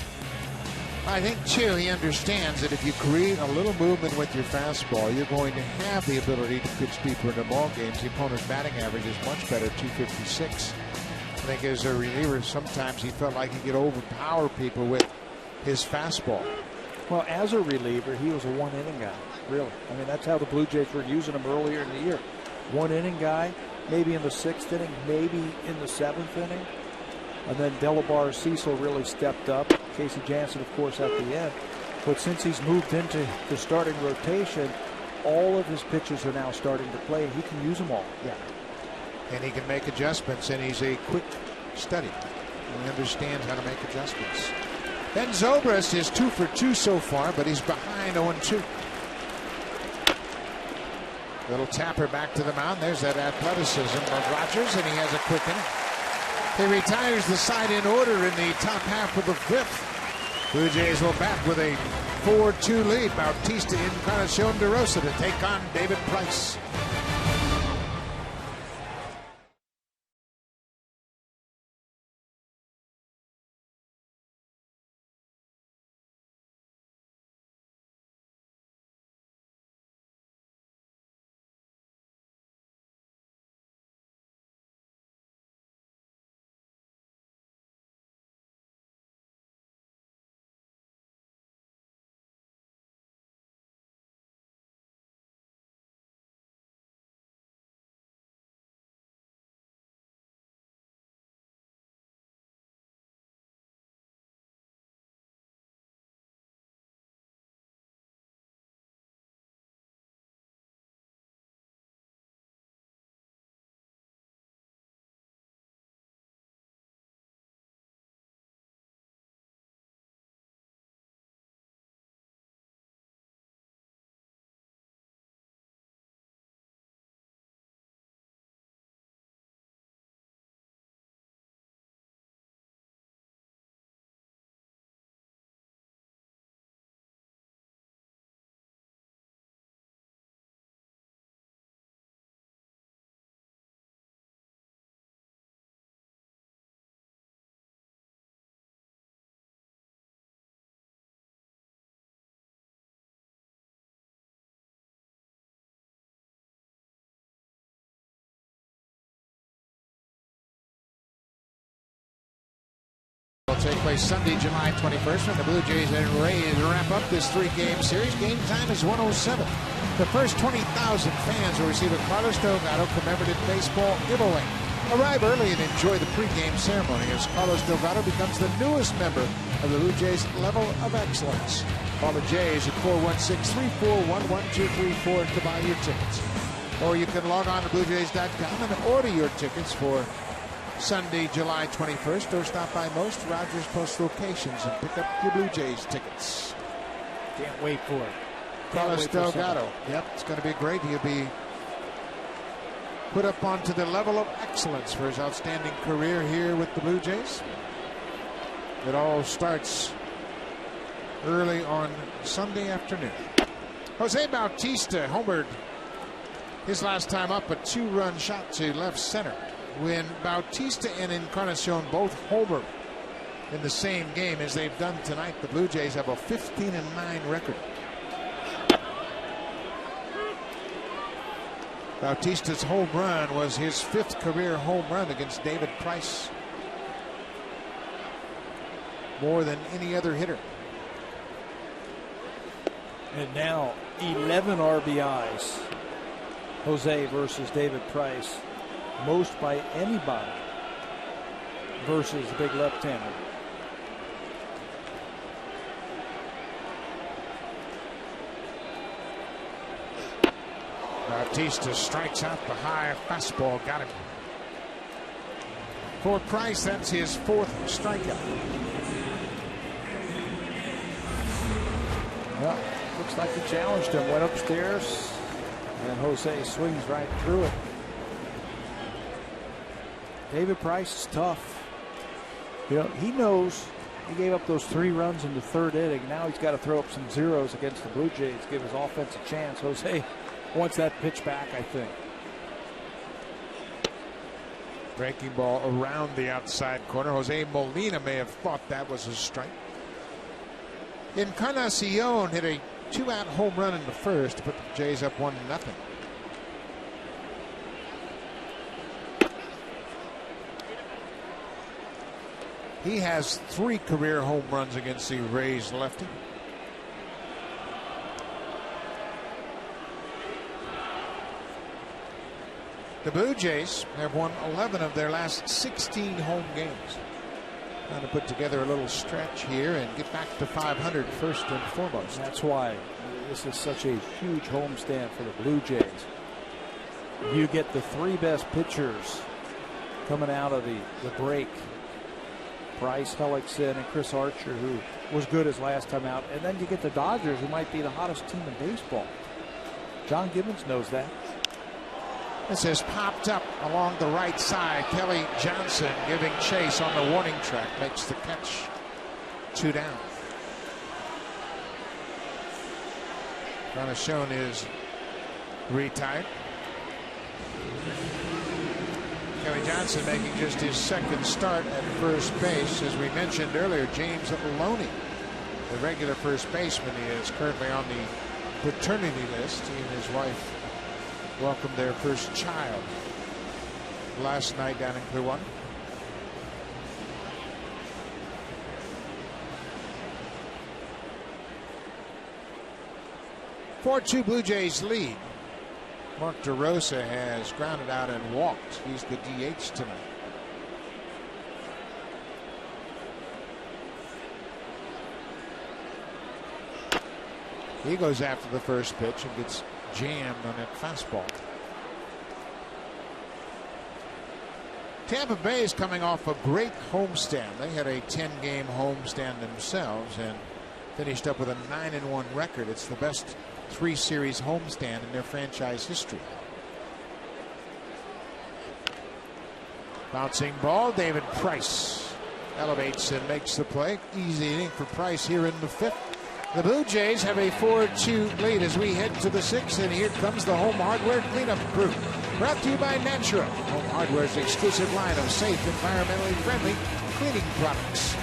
I think, too, he understands that if you create a little movement with your fastball, you're going to have the ability to pitch deeper into ball games. The opponent's batting average is much better, 256. I think as a reliever, sometimes he felt like he could overpower people with his fastball.
Well, as a reliever, he was a one-inning guy, really. I mean, that's how the Blue Jays were using him earlier in the year. One-inning guy, maybe in the 6th inning, maybe in the 7th inning. And then Delabar Cecil really stepped up. Casey Jansen, of course, at the end. But since he's moved into the starting rotation, all of his pitches are now starting to play. He can use them all.
Yeah. And he can make adjustments, and he's a quick study. He understands how to make adjustments. Ben Zobrist is 2 for 2 so far, but he's behind 0-2. Little tapper back to the mound. There's that athleticism of Rogers, and he has a quick inning. He retires the side in order in the top half of the 5th. Blue Jays will bat with a 4-2 lead. Bautista Encarnacion de Rosa to take on David Price. will take place Sunday, July 21st, when the Blue Jays and Rays wrap up this three-game series. Game time is 1:07. The first 20,000 fans will receive a Carlos Delgado commemorative baseball giveaway. Arrive early and enjoy the pregame ceremony as Carlos Delgado becomes the newest member of the Blue Jays level of excellence. Call the Jays at 416-341-1234 to buy your tickets. Or you can log on to BlueJays.com and order your tickets for Sunday, July 21st, or stop by most Rogers Post locations and pick up your Blue Jays tickets.
Can't wait for it.
Carlos Delgado. Yep, it's going to be great. He'll be put up onto the level of excellence for his outstanding career here with the Blue Jays. It all starts early on Sunday afternoon. Jose Bautista homered his last time up, a two-run shot to left center. When Bautista and Encarnacion both homer in the same game as they've done tonight, the Blue Jays have a 15-9 record. Bautista's home run was his 5th career home run against David Price. More than any other hitter.
And now 11 RBIs. Jose versus David Price. Most by anybody versus the big left-hander.
Bautista strikes out the high fastball. Got him. For Price, that's his 4th strikeout.
Well, looks like he challenged him. Went upstairs, and Jose swings right through it. David Price is tough. You know, he knows he gave up those 3 runs in the 3rd inning. Now he's got to throw up some zeros against the Blue Jays, give his offense a chance. Jose wants that pitch back, I think.
Breaking ball around the outside corner. Jose Molina may have thought that was a strike. Encarnacion hit a 2-out home run in the first to put the Jays up 1-0. He has 3 career home runs against the Rays lefty. The Blue Jays have won 11 of their last 16 home games. Trying to put together a little stretch here and get back to 500 first and foremost.
That's why this is such a huge homestand for the Blue Jays. You get the 3 best pitchers coming out of the break. Bryce Hellickson and Chris Archer, who was good his last time out. And then you get the Dodgers, who might be the hottest team in baseball. John Gibbons knows that.
This has popped up along the right side. Kelly Johnson giving chase on the warning track. Makes the catch. 2 down. Encarnacion is retired. Kelly Johnson making just his 2nd start at first base. As we mentioned earlier, James Loney, the regular first baseman, is currently on the paternity list. He and his wife welcomed their first child last night down in Clearwater. 4-2 Blue Jays lead. Mark DeRosa has grounded out and walked. He's the DH tonight. He goes after the first pitch and gets jammed on that fastball. Tampa Bay is coming off a great homestand. They had a 10-game homestand themselves and finished up with a 9-1 record. It's the best 3-series homestand in their franchise history. Bouncing ball. David Price elevates and makes the play. Easy inning for Price here in the 5th. The Blue Jays have a 4-2 lead as we head to the 6th, and here comes the Home Hardware cleanup crew. Brought to you by Natura, Home Hardware's exclusive line of safe, environmentally friendly cleaning products.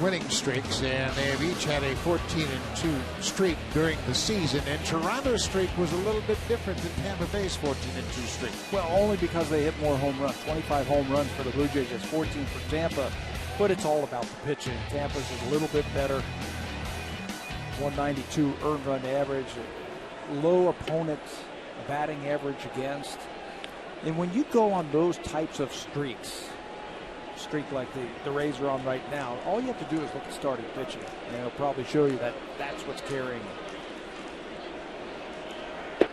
winning streaks, and they have each had a 14-2 streak during the season. And Toronto's streak was a little bit different than Tampa Bay's 14-2 streak.
Well, only because they hit more home runs. 25 home runs for the Blue Jays, just 14 for Tampa. But it's all about the pitching. Tampa's is a little bit better. 192 earned run average, low opponent batting average against. And when you go on those types of streaks, streak like the Rays are on right now, all you have to do is look at starting pitching, and it'll probably show you that that's what's carrying it.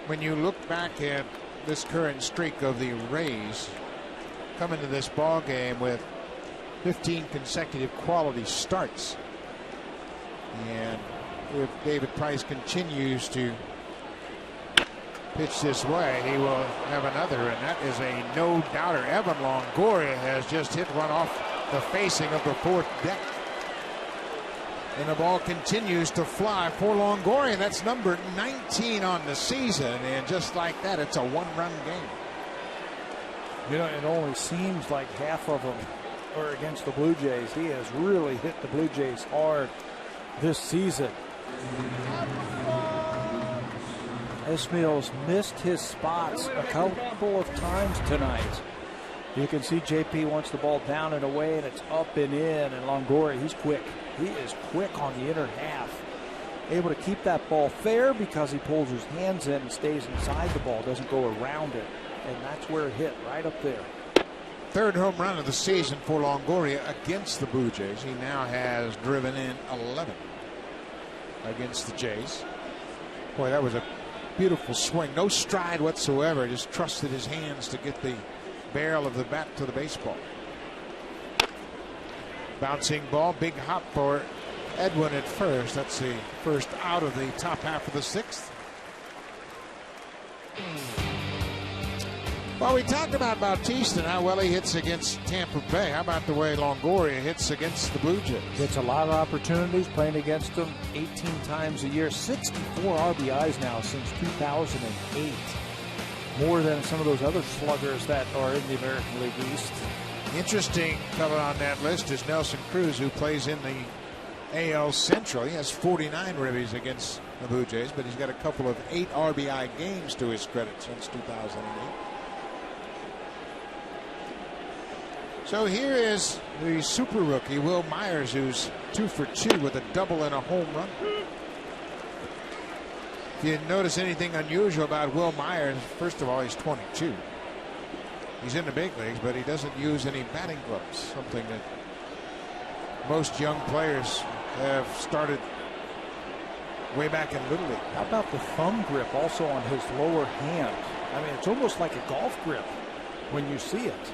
When you look back at this current streak of the Rays, coming to this ball game with 15 consecutive quality starts, and if David Price continues to pitch this way, he will have another, and that is a no-doubter. Evan Longoria has just hit one off the facing of the fourth deck, and the ball continues to fly for Longoria. That's number 19 on the season, and just like that, it's a one-run game.
You know, it only seems like half of them are against the Blue Jays. He has really hit the Blue Jays hard this season. Esmil's missed his spots a couple of times tonight. You can see JP wants the ball down and away, and it's up and in, and Longoria, he's quick. He is quick on the inner half. Able to keep that ball fair because he pulls his hands in and stays inside the ball, doesn't go around it. And that's where it hit, right up there.
Third home run of the season for Longoria against the Blue Jays. He now has driven in 11 against the Jays. Boy, that was a beautiful swing. No stride whatsoever. Just trusted his hands to get the barrel of the bat to the baseball. Bouncing ball. Big hop for Edwin at first. That's the first out of the top half of the sixth. Well, we talked about Bautista and how well he hits against Tampa Bay. How about the way Longoria hits against the Blue Jays?
Gets a lot of opportunities playing against them 18 times a year. 64 RBIs now since 2008. More than some of those other sluggers that are in the American League East.
Interesting fellow on that list is Nelson Cruz, who plays in the AL Central. He has 49 ribbies against the Blue Jays, but he's got a couple of 8 RBI games to his credit since 2008. So here is the super rookie, Will Myers, who's 2 for 2 with a double and a home run. If you notice anything unusual about Will Myers, first of all, he's 22. He's in the big leagues, but he doesn't use any batting gloves, something that most young players have started way back in Little League.
How about the thumb grip also on his lower hand? I mean, it's almost like a golf grip when you see it.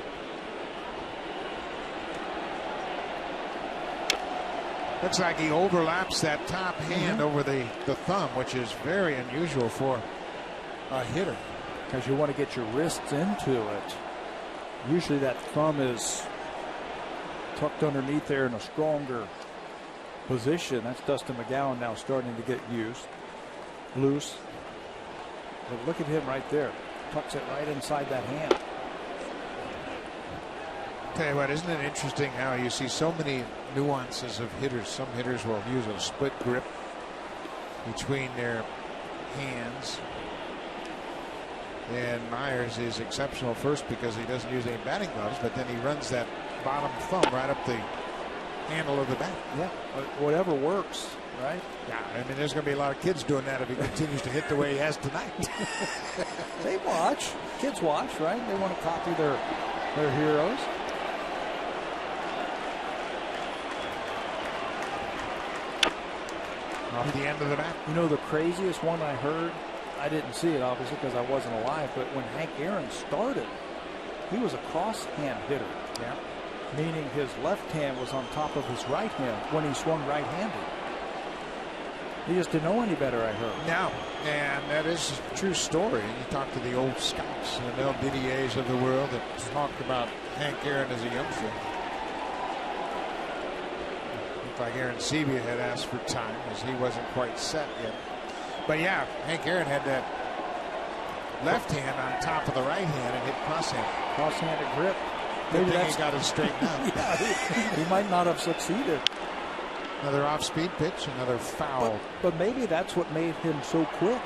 Looks like he overlaps that top hand over the thumb, which is very unusual for a hitter.
Because you want to get your wrists into it. Usually that thumb is tucked underneath there in a stronger position. That's Dustin McGowan now starting to get used. Loose. But look at him right there. Tucks it right inside that hand.
Tell you what, isn't it interesting how you see so many nuances of hitters? Some hitters will use a split grip between their hands. And Myers is exceptional first because he doesn't use any batting gloves, but then he runs that bottom thumb right up the handle of the bat.
Yeah, whatever works, right?
Yeah, I mean, there's going to be a lot of kids doing that if he continues to hit the way he has tonight.
They watch. Kids watch, right? They want to copy their heroes.
Off the end of the bat.
You know, the craziest one I heard, I didn't see it obviously because I wasn't alive, but when Hank Aaron started, he was a cross-hand hitter.
Yeah.
Meaning his left hand was on top of his right hand when he swung right-handed. He just didn't know any better, I heard.
No, and that is a true story. You talk to the old scouts and the Mel Didiers of the world that talked about Hank Aaron as a youngster. Like Aaron Sebia had asked for time as he wasn't quite set yet. But yeah, Hank Aaron had that left hand on top of the right hand and hit cross-handed.
Cross-handed grip.
Maybe he got it straightened out.
Yeah, he might not have succeeded.
Another off-speed pitch, another foul.
But maybe that's what made him so quick,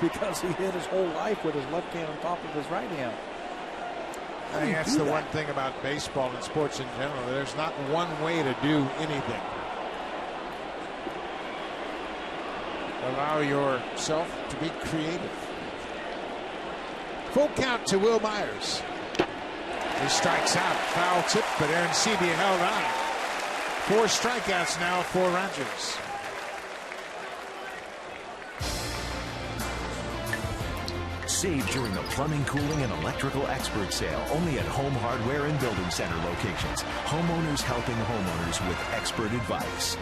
because he hit his whole life with his left hand on top of his right hand.
I think that's the one thing about baseball and sports in general. There's not one way to do anything. Allow yourself to be creative. Full count to Will Myers. He strikes out. Foul tip, but Aaron Seavey held on. 4 strikeouts now for Rogers.
Save during the plumbing, cooling, and electrical expert sale only at Home Hardware and Building Center locations. Homeowners helping homeowners with expert advice.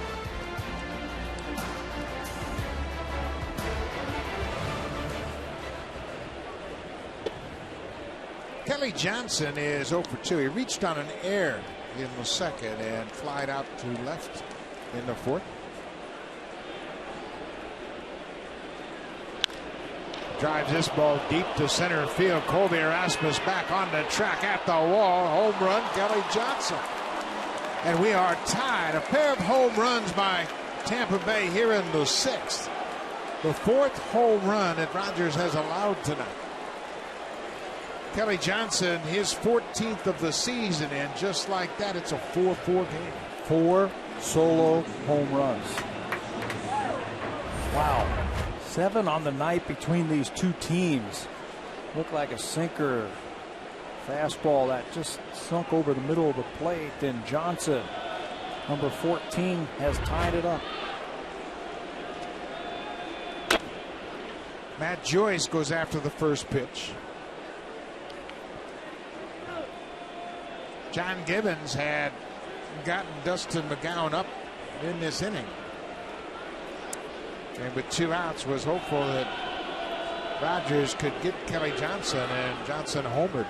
Kelly Johnson is 0 for 2. He reached on an error in the second and flied out to left in the fourth. Drives this ball deep to center field. Colby Erasmus back on the track at the wall. Home run, Kelly Johnson. And we are tied. A pair of home runs by Tampa Bay here in the 6th. The 4th home run that Rogers has allowed tonight. Kelly Johnson, his 14th of the season, and just like that, it's a 4-4 game.
4 solo home runs. Wow. 7 on the night between these two teams. Looked like a sinker fastball that just sunk over the middle of the plate. Then Johnson, number 14, has tied it up.
Matt Joyce goes after the first pitch. John Gibbons had gotten Dustin McGowan up in this inning. And with 2 outs was hopeful that Rogers could get Kelly Johnson, and Johnson homered.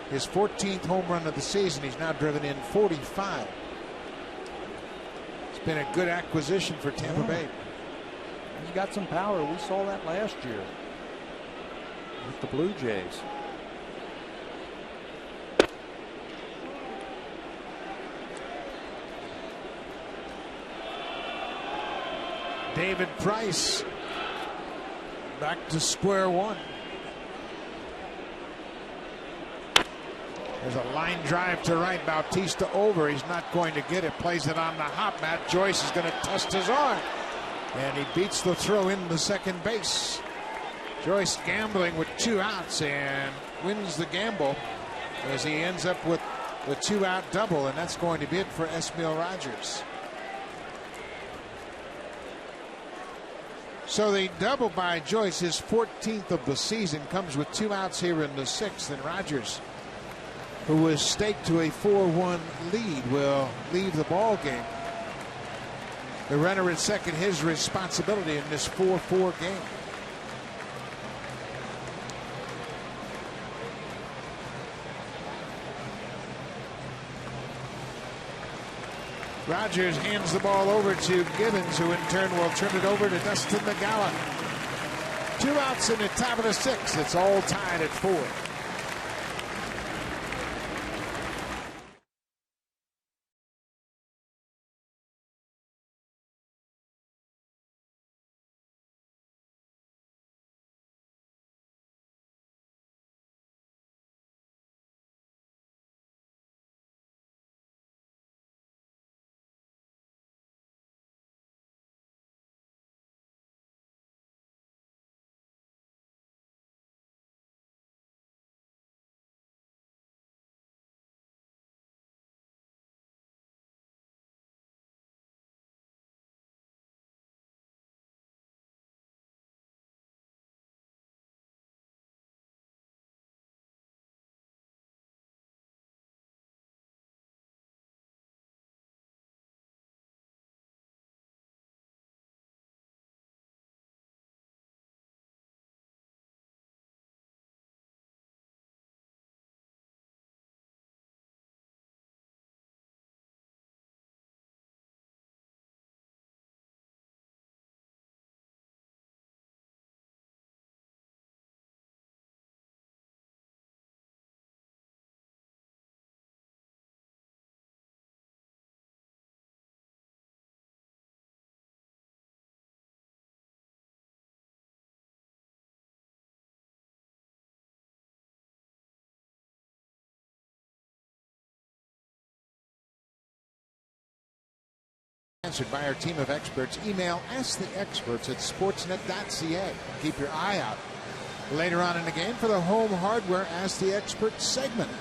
His 14th home run of the season. He's now driven in 45. It's been a good acquisition for Tampa Bay.
He's got some power. We saw that last year with the Blue Jays.
David Price back to square one. There's a line drive to right. Bautista over. He's not going to get it. Plays it on the hop. Matt Joyce is going to test his arm. And he beats the throw into second base. Joyce gambling with 2 outs and wins the gamble as he ends up with the 2-out double. And that's going to be it for Esmil Rogers. So the double by Joyce, his 14th of the season, comes with 2 outs here in the 6th. And Rogers, who was staked to a 4-1 lead, will leave the ball game. The runner at second, his responsibility in this 4-4 game. Rogers hands the ball over to Gibbons, who in turn will turn it over to Dustin McGowan. 2 outs in the top of the 6th. It's all tied at 4. Answered by our team of experts. Email asktheexperts@sportsnet.ca. Keep your eye out later on in the game for the Home Hardware Ask the Expert segment.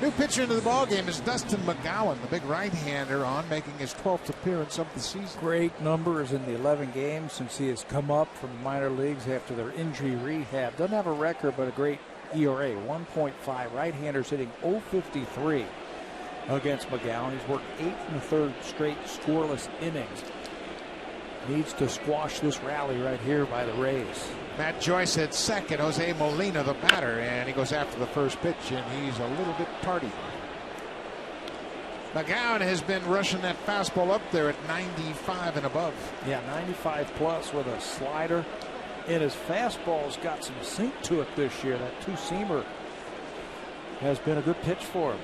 New pitcher into the ball game is Dustin McGowan, the big right-hander, on making his 12th appearance of the season.
Great numbers in the 11 games since he has come up from the minor leagues after their injury rehab. Doesn't have a record, but a great ERA, 1.5. Right-handers hitting .053 against McGowan. He's worked 8 1/3 straight scoreless innings. Needs to squash this rally right here by the Rays.
Matt Joyce at second. Jose Molina the batter, and he goes after the first pitch, and he's a little bit tardy. McGowan has been rushing that fastball up there at 95 and above.
Yeah, 95 plus with a slider, and his fastball's got some sink to it this year. That two-seamer has been a good pitch for him.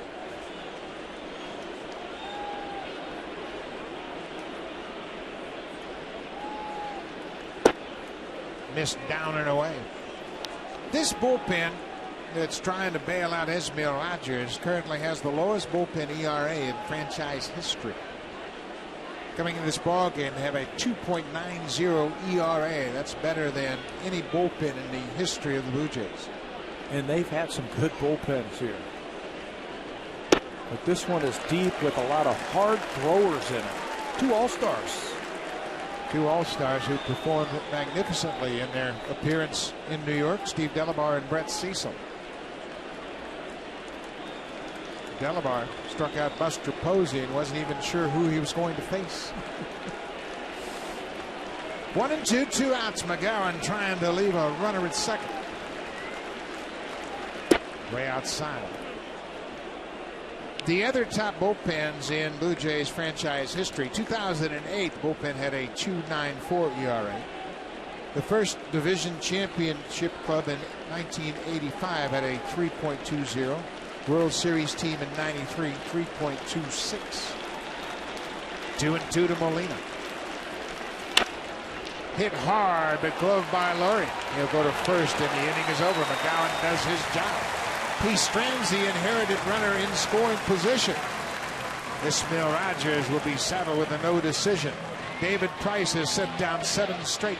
Missed down and away. This bullpen that's trying to bail out Esmil Rogers currently has the lowest bullpen ERA in franchise history. Coming into this ball game, they have a 2.90 ERA. That's better than any bullpen in the history of the Blue Jays.
And they've had some good bullpens here. But this one is deep with a lot of hard throwers in it. 2 All-Stars.
2 All-Stars who performed magnificently in their appearance in New York, Steve Delabar and Brett Cecil. Delabar struck out Buster Posey and wasn't even sure who he was going to face. 1-2, 2 outs. McGowan trying to leave a runner at second. Way outside. The other top bullpens in Blue Jays franchise history. 2008, the bullpen had a 2.94 ERA. The first division championship club in 1985 had a 3.20. World Series team in 93, 3.26. 2-2 to Molina. Hit hard, but gloved by Lurie. He'll go to first, and the inning is over. McGowan does his job. He strands the inherited runner in scoring position. Esmil Rogers will be saddled with a no decision. David Price has set down 7 straight.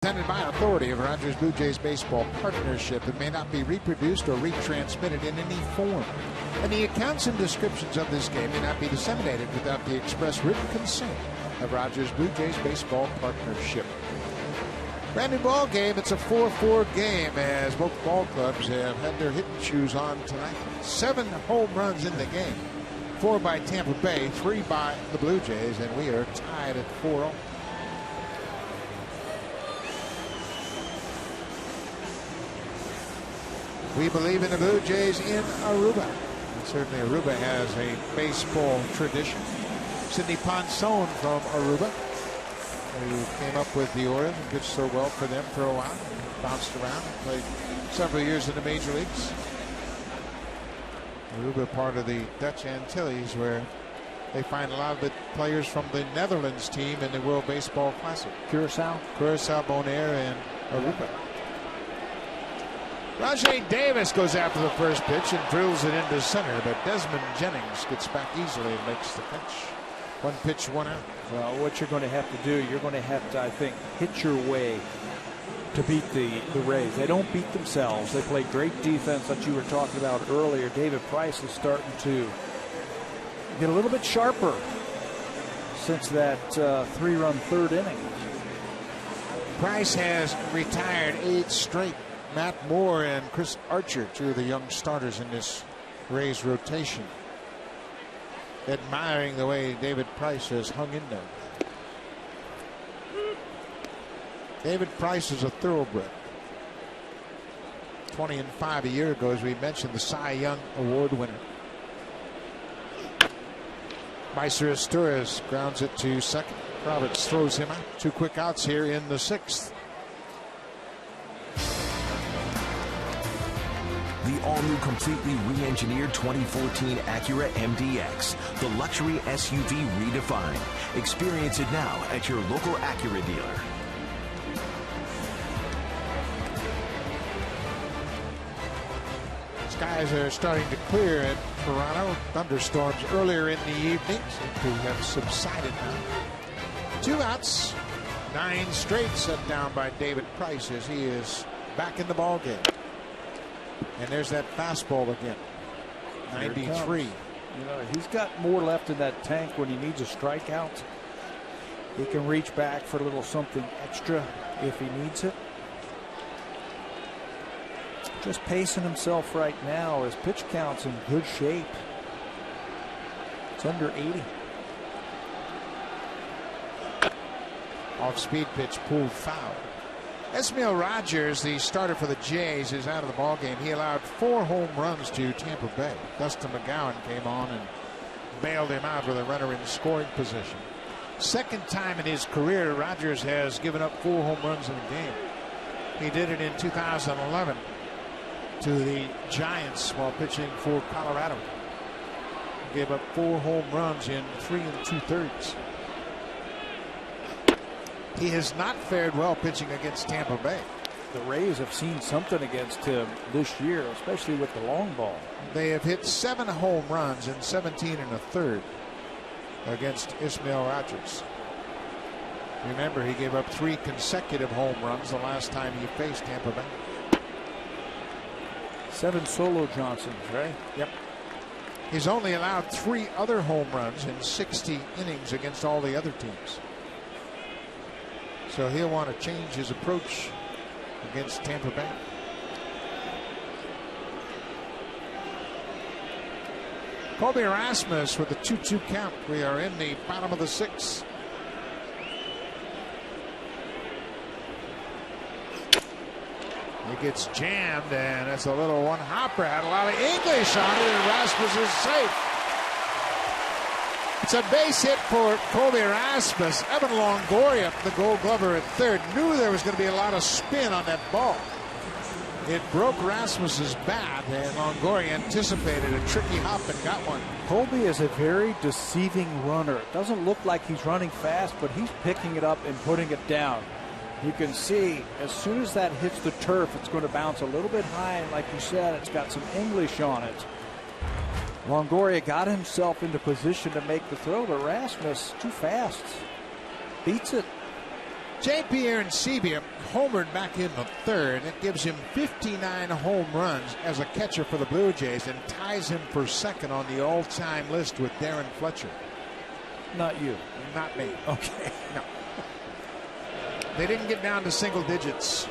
Presented by authority of Rogers Blue Jays Baseball Partnership. It may not be reproduced or retransmitted in any form. And the accounts and descriptions of this game may not be disseminated without the express written consent of Rogers Blue Jays Baseball Partnership. Brand new ball game. It's a 4-4 game as both ball clubs have had their hitting shoes on tonight. 7 home runs in the game. 4 by Tampa Bay, 3 by the Blue Jays, and we are tied at 4-0. We believe in the Blue Jays in Aruba. And certainly Aruba has a baseball tradition. Sidney Ponson from Aruba, who came up with the Orioles and did so well for them for a while. bounced around, played several years in the major leagues. Aruba, part of the Dutch Antilles, where they find a lot of the players from the Netherlands team in the World Baseball Classic.
Curaçao,
Bonaire, and Aruba. Rajay Davis goes after the first pitch and drills it into center, but Desmond Jennings gets back easily and makes the catch. 1 pitch, 1 out.
well, what you're going to have to do, you're going to have to, I think, hit your way to beat the Rays. They don't beat themselves. They play great defense that you were talking about earlier. David Price is starting to get a little bit sharper since that 3-run third inning.
Price has retired 8 straight. Matt Moore and Chris Archer, 2 of the young starters in this Rays rotation, admiring the way David Price has hung in there. David Price is a thoroughbred. 20-5 a year ago, as we mentioned, the Cy Young Award winner. Meister Asturias grounds it to second. Roberts throws him out. 2 quick outs here in the 6th.
The all-new, completely re-engineered 2014 Acura MDX, the luxury SUV redefined. Experience it now at your local Acura dealer.
Skies are starting to clear in Toronto. Thunderstorms earlier in the evening seem to have subsided now. 2 outs, 9 straight set down by David Price as he is back in the ball game. And there's that fastball again. 93.
You know, he's got more left in that tank when he needs a strikeout. He can reach back for a little something extra if he needs it. Just pacing himself right now. His pitch count's in good shape. It's under 80.
Off-speed pitch pulled foul. Esmail Rogers, the starter for the Jays, is out of the ballgame. He allowed 4 home runs to Tampa Bay. Dustin McGowan came on and bailed him out with a runner in scoring position. Second time in his career, Rogers has given up 4 home runs in a game. He did it in 2011 to the Giants while pitching for Colorado. He gave up 4 home runs in 3 2/3. He has not fared well pitching against Tampa Bay.
The Rays have seen something against him this year, especially with the long ball.
They have hit 7 home runs in 17 1/3 against Esmail Rogers. Remember, he gave up 3 consecutive home runs the last time he faced Tampa Bay.
7 solo Johnsons, right?
Yep. He's only allowed 3 other home runs in 60 innings against all the other teams. So he'll want to change his approach against Tampa Bay. Colby Erasmus with the 2-2 count. We are in the bottom of the 6th. He gets jammed, and that's a little one-hopper. Had a lot of English on it, and Erasmus is safe. It's a base hit for Colby Erasmus. Evan Longoria, the Gold Glover at third, knew there was going to be a lot of spin on that ball. It broke Rasmus's bat, and Longoria anticipated a tricky hop and got one.
Colby is a very deceiving runner. It doesn't look like he's running fast, but he's picking it up and putting it down. You can see as soon as that hits the turf, it's going to bounce a little bit high, and like you said, it's got some English on it. Longoria got himself into position to make the throw, but Rasmus too fast. Beats it.
J.P. Arancibia homered back in the third. It gives him 59 home runs as a catcher for the Blue Jays and ties him for second on the all-time list with Darren Fletcher.
Not you.
Not me.
Okay.
No. They didn't get down to single digits.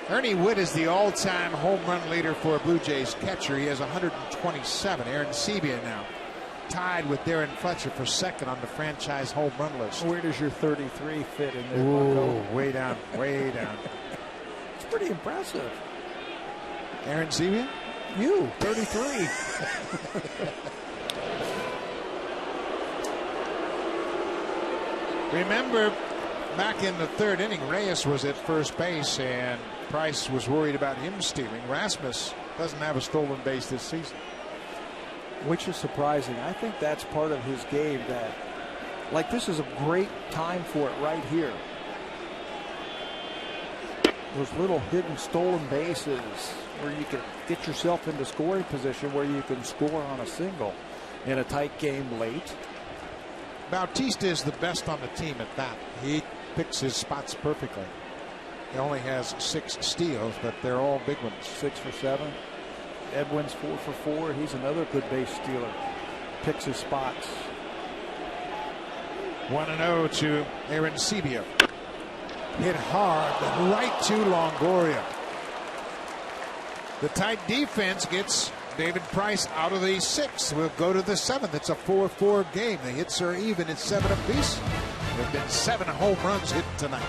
Ernie Witt is the all-time home run leader for a Blue Jays catcher. He has 127. Arancibia now tied with Darren Fletcher for second on the franchise home run list.
Where does your 33 fit in there?
Ooh, way down, way down.
It's pretty impressive.
Arancibia?
You, 33.
Remember, back in the third inning, Reyes was at first base, and Price was worried about him stealing. Rasmus doesn't have a stolen base this season,
which is surprising. I think that's part of his game, that like this is a great time for it right here. Those little hidden stolen bases where you can get yourself into scoring position where you can score on a single in a tight game late.
Bautista is the best on the team at that. He picks his spots perfectly. He only has 6 steals, but they're all big ones.
6 for 7. Edwin's 4 for 4. He's another good base stealer. Picks his spots.
1-0 to Aaron Sebia. Hit hard right to Longoria. The tight defense gets David Price out of the 6th. We'll go to the 7th. It's a 4-4 game. The hits are even at 7 apiece. There have been 7 home runs hit tonight.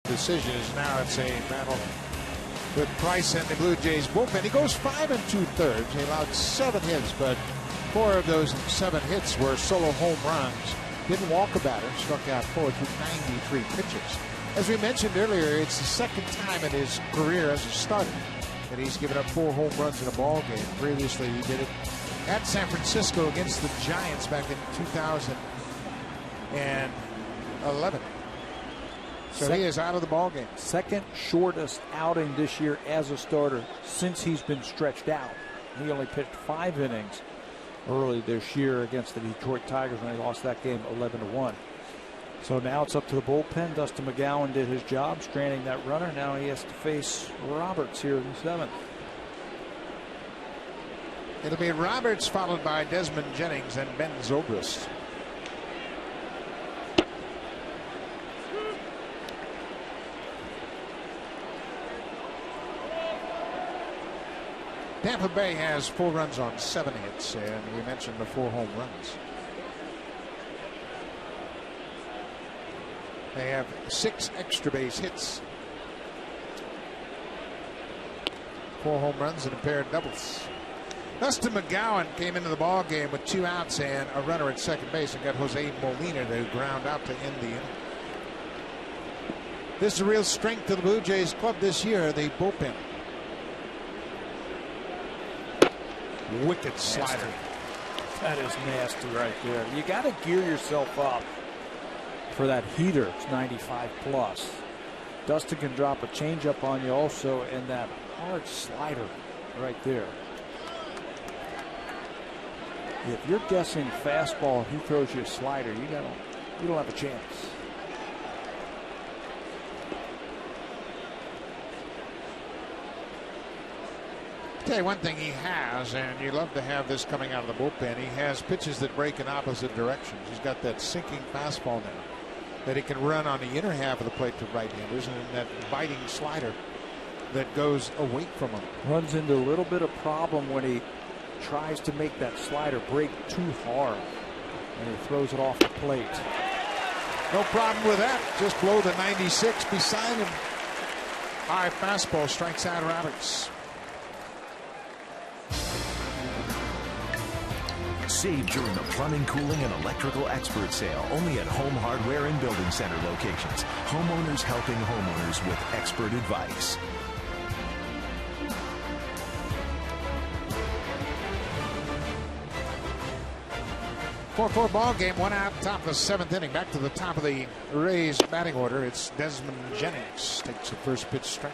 Decision is now it's a battle with Price and the Blue Jays bullpen. He goes 5 2/3. He allowed 7 hits, but 4 of those 7 hits were solo home runs. Didn't walk a batter, struck out 4 through 93 pitches. As we mentioned earlier, it's the second time in his career as a starter that he's given up 4 home runs in a ball game. Previously, he did it at San Francisco against the Giants back in 2011. So he is out of the ball game.
Second shortest outing this year as a starter since he's been stretched out. He only pitched 5 innings early this year against the Detroit Tigers when he lost that game 11-1. So now it's up to the bullpen. Dustin McGowan did his job, stranding that runner. Now he has to face Roberts here in the 7th.
It'll be Roberts followed by Desmond Jennings and Ben Zobrist. Tampa Bay has 4 runs on 7 hits, and we mentioned the 4 home runs. They have 6 extra base hits, 4 home runs and a pair of doubles. Dustin McGowan came into the ball game with 2 outs and a runner at second base, and got Jose Molina to ground out to end the inning. This is a real strength of the Blue Jays club this year, the bullpen. Wicked slider.
That is nasty right there. You got to gear yourself up for that heater. It's 95 plus. Dustin can drop a changeup on you also, and that hard slider right there. If you're guessing fastball and he throws you a slider, you don't have a chance.
Tell you one thing he has, and you love to have this coming out of the bullpen, he has pitches that break in opposite directions. He's got that sinking fastball now that he can run on the inner half of the plate to right-handers, and that biting slider that goes away from him.
Runs into a little bit of problem when he tries to make that slider break too hard, and he throws it off the plate.
No problem with that. Just below the 96 beside him. High fastball strikes out Alex.
Save during the plumbing, cooling, and electrical expert sale only at Home Hardware and Building Center locations. Homeowners helping homeowners with expert advice.
4-4 ball game, 1 out, top of the 7th inning. Back to the top of the Rays batting order. It's Desmond Jennings. Takes the first pitch strike.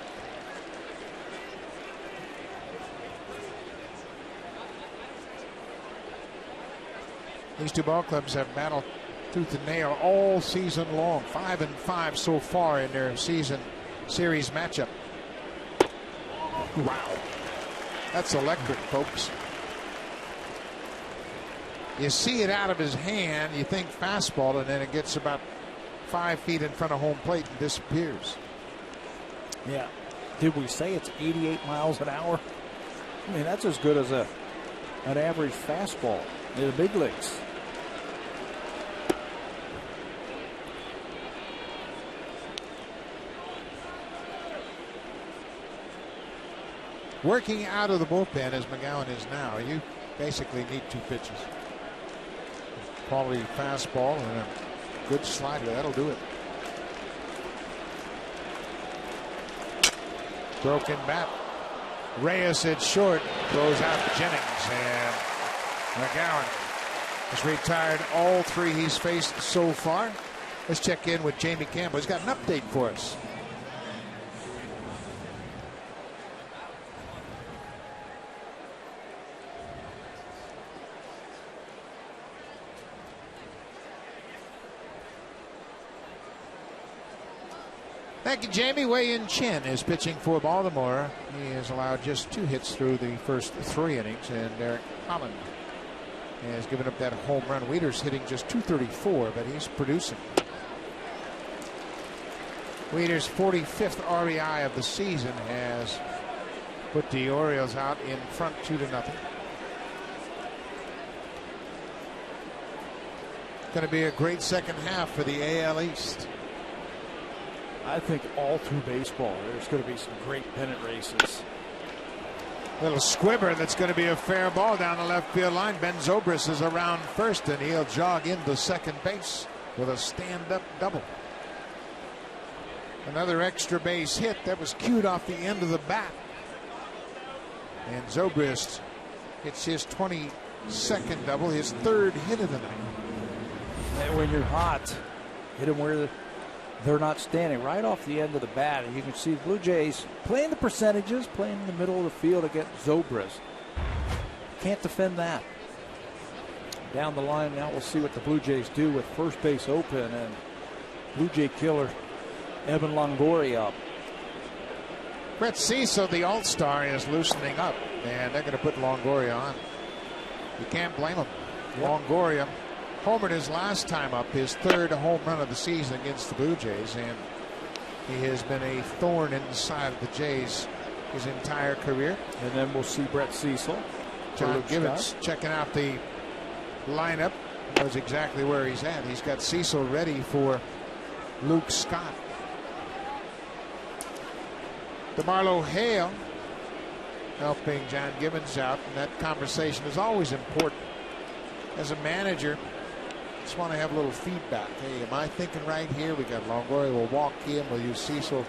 These two ball clubs have battled tooth and nail all season long. 5-5 so far in their season series matchup. Wow. That's electric, folks. You see it out of his hand, you think fastball, and then it gets about 5 feet in front of home plate and disappears.
Yeah. Did we say it's 88 miles an hour? I mean, that's as good as an average fastball in the big leagues.
Working out of the bullpen as McGowan is now, you basically need 2 pitches. Quality fastball and a good slider. That'll do it. Broken bat. Reyes at short. Throws out Jennings. And McGowan has retired all 3 he's faced so far. Let's check in with Jamie Campbell. He's got an update for us. Thank you, Jamie. Wei-Yin Chen is pitching for Baltimore. He has allowed just 2 hits through the first 3 innings, and Derek Holland has given up that home run. Wieters hitting just .234, but he's producing. Wieters' 45th RBI of the season has put the Orioles out in front 2-0. Going to be a great second half for the AL East.
I think all through baseball, there's going to be some great pennant races.
Little squibber that's going to be a fair ball down the left field line. Ben Zobrist is around first, and he'll jog into second base with a stand-up double. Another extra base hit that was cued off the end of the bat. And Zobrist hits his 22nd double, his 3rd hit of the night.
And when you're hot, hit him where they're not standing, right off the end of the bat. And you can see the Blue Jays playing the percentages, playing in the middle of the field against Zobrist. Can't defend that. Down the line now, we'll see what the Blue Jays do with first base open, and Blue Jay killer Evan Longoria up.
Brett Cecil, the All-Star, is loosening up, and they're going to put Longoria on. You can't blame him. Yep. Longoria homered his last time up, his 3rd home run of the season against the Blue Jays, and he has been a thorn in the side of the Jays his entire career.
And then we'll see Brett Cecil.
John Gibbons checking out the lineup, knows exactly where he's at. He's got Cecil ready for Luke Scott. DeMarlo Hale helping John Gibbons out, and that conversation is always important. As a manager, just want to have a little feedback. Hey, am I thinking right here? We got Longoria. We'll walk him. We'll use Cecil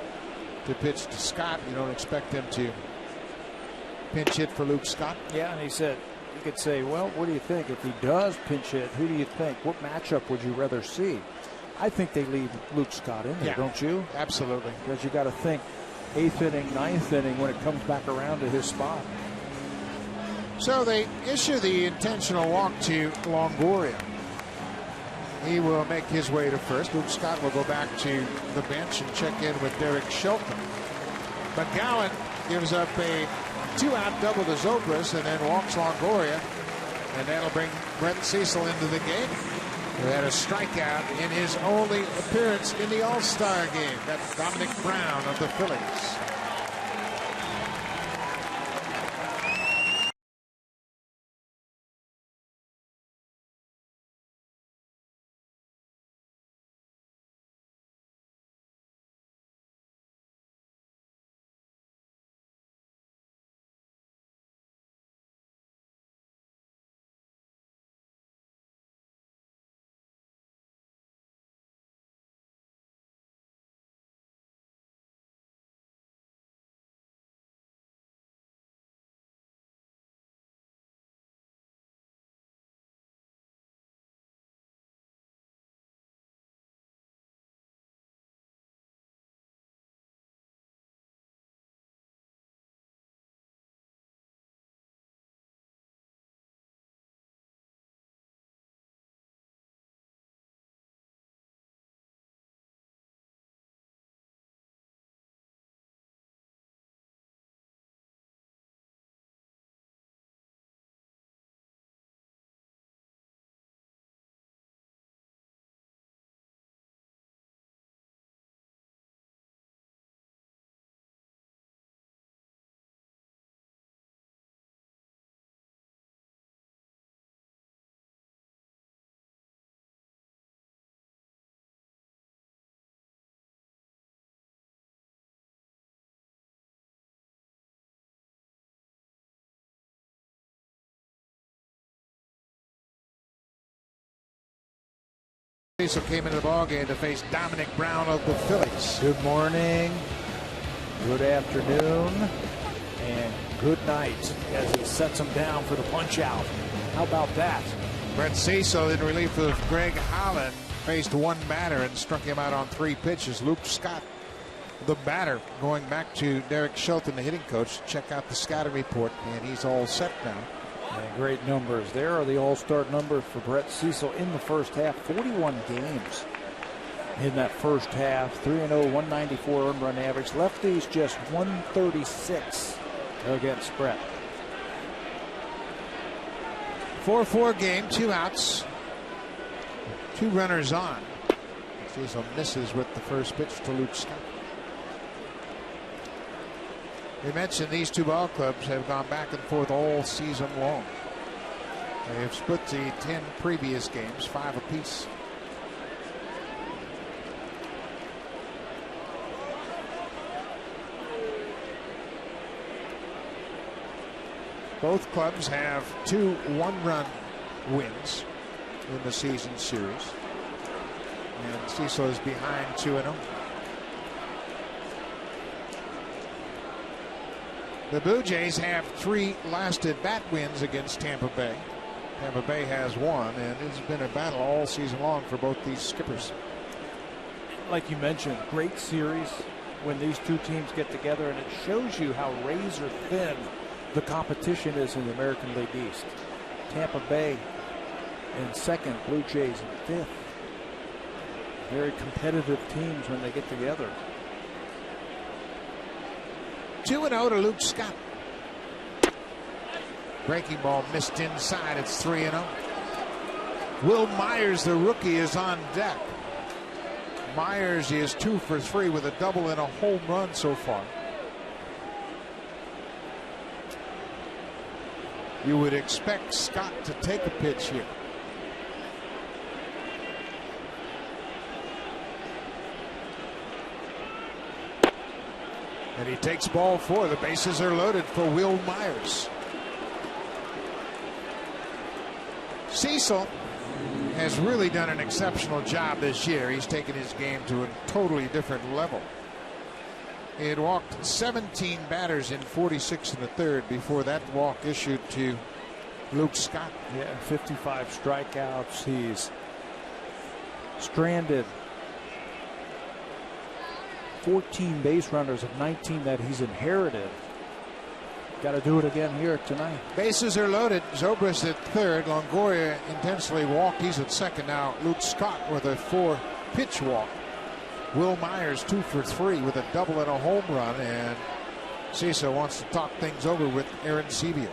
to pitch to Scott. You don't expect him to pinch hit for Luke Scott.
Yeah, and he said, you could say, well, what do you think? If he does pinch hit, who do you think? What matchup would you rather see? I think they leave Luke Scott in there, don't you?
Absolutely.
Because you got to think 8th inning, 9th inning when it comes back around to his spot.
So they issue the intentional walk to Longoria. He will make his way to first. Luke Scott will go back to the bench and check in with Derek Shelton. McGowan gives up a 2-out double to Zobrist and then walks Longoria. And that'll bring Brett Cecil into the game, who had a strikeout in his only appearance in the All-Star game. That's Dominic Brown of the Phillies. Cecil came into the ballgame to face Dominic Brown of the Phillies.
Good morning, good afternoon, and good night as he sets him down for the punch out. How about that?
Brett Cecil in relief of Greg Holland faced one batter and struck him out on 3 pitches. Luke Scott, the batter, going back to Derek Shelton, the hitting coach. Check out the scouting report, and he's all set now.
And great numbers. There are the all-star numbers for Brett Cecil in the first half. 41 games in that first half. 3-0, 194 earned run average. Lefties just 136 against Brett.
4-4 game, 2 outs, 2 runners on. Cecil misses with the first pitch to Luke Scott. We mentioned these 2 ball clubs have gone back and forth all season long. They have split the 10 previous games, 5 apiece. Both clubs have 2 one-run wins in the season series. And Cecil is behind 2-0. The Blue Jays have 3 last at-bat wins against Tampa Bay. Tampa Bay has 1, and it's been a battle all season long for both these skippers.
Like you mentioned, great series when these 2 teams get together, and it shows you how razor thin the competition is in the American League East. Tampa Bay in 2nd, Blue Jays in 5th. Very competitive teams when they get together.
2-0 to Luke Scott. Breaking ball missed inside. It's 3-0. Will Myers, the rookie, is on deck. Myers is 2 for 3 with a double and a home run so far. You would expect Scott to take a pitch here. And he takes ball 4. The bases are loaded for Will Myers. Cecil has really done an exceptional job this year. He's taken his game to a totally different level. He had walked 17 batters in 46 in the 3rd before that walk issued to Luke Scott.
Yeah, 55 strikeouts. He's stranded 14 base runners of 19 that he's inherited. Got to do it again here tonight.
Bases are loaded. Zobrist at 3rd. Longoria intensely walked. He's at 2nd now. Luke Scott with a 4-pitch walk. Will Myers 2 for 3 with a double and a home run. And Cecil wants to talk things over with Aaron Sevilla.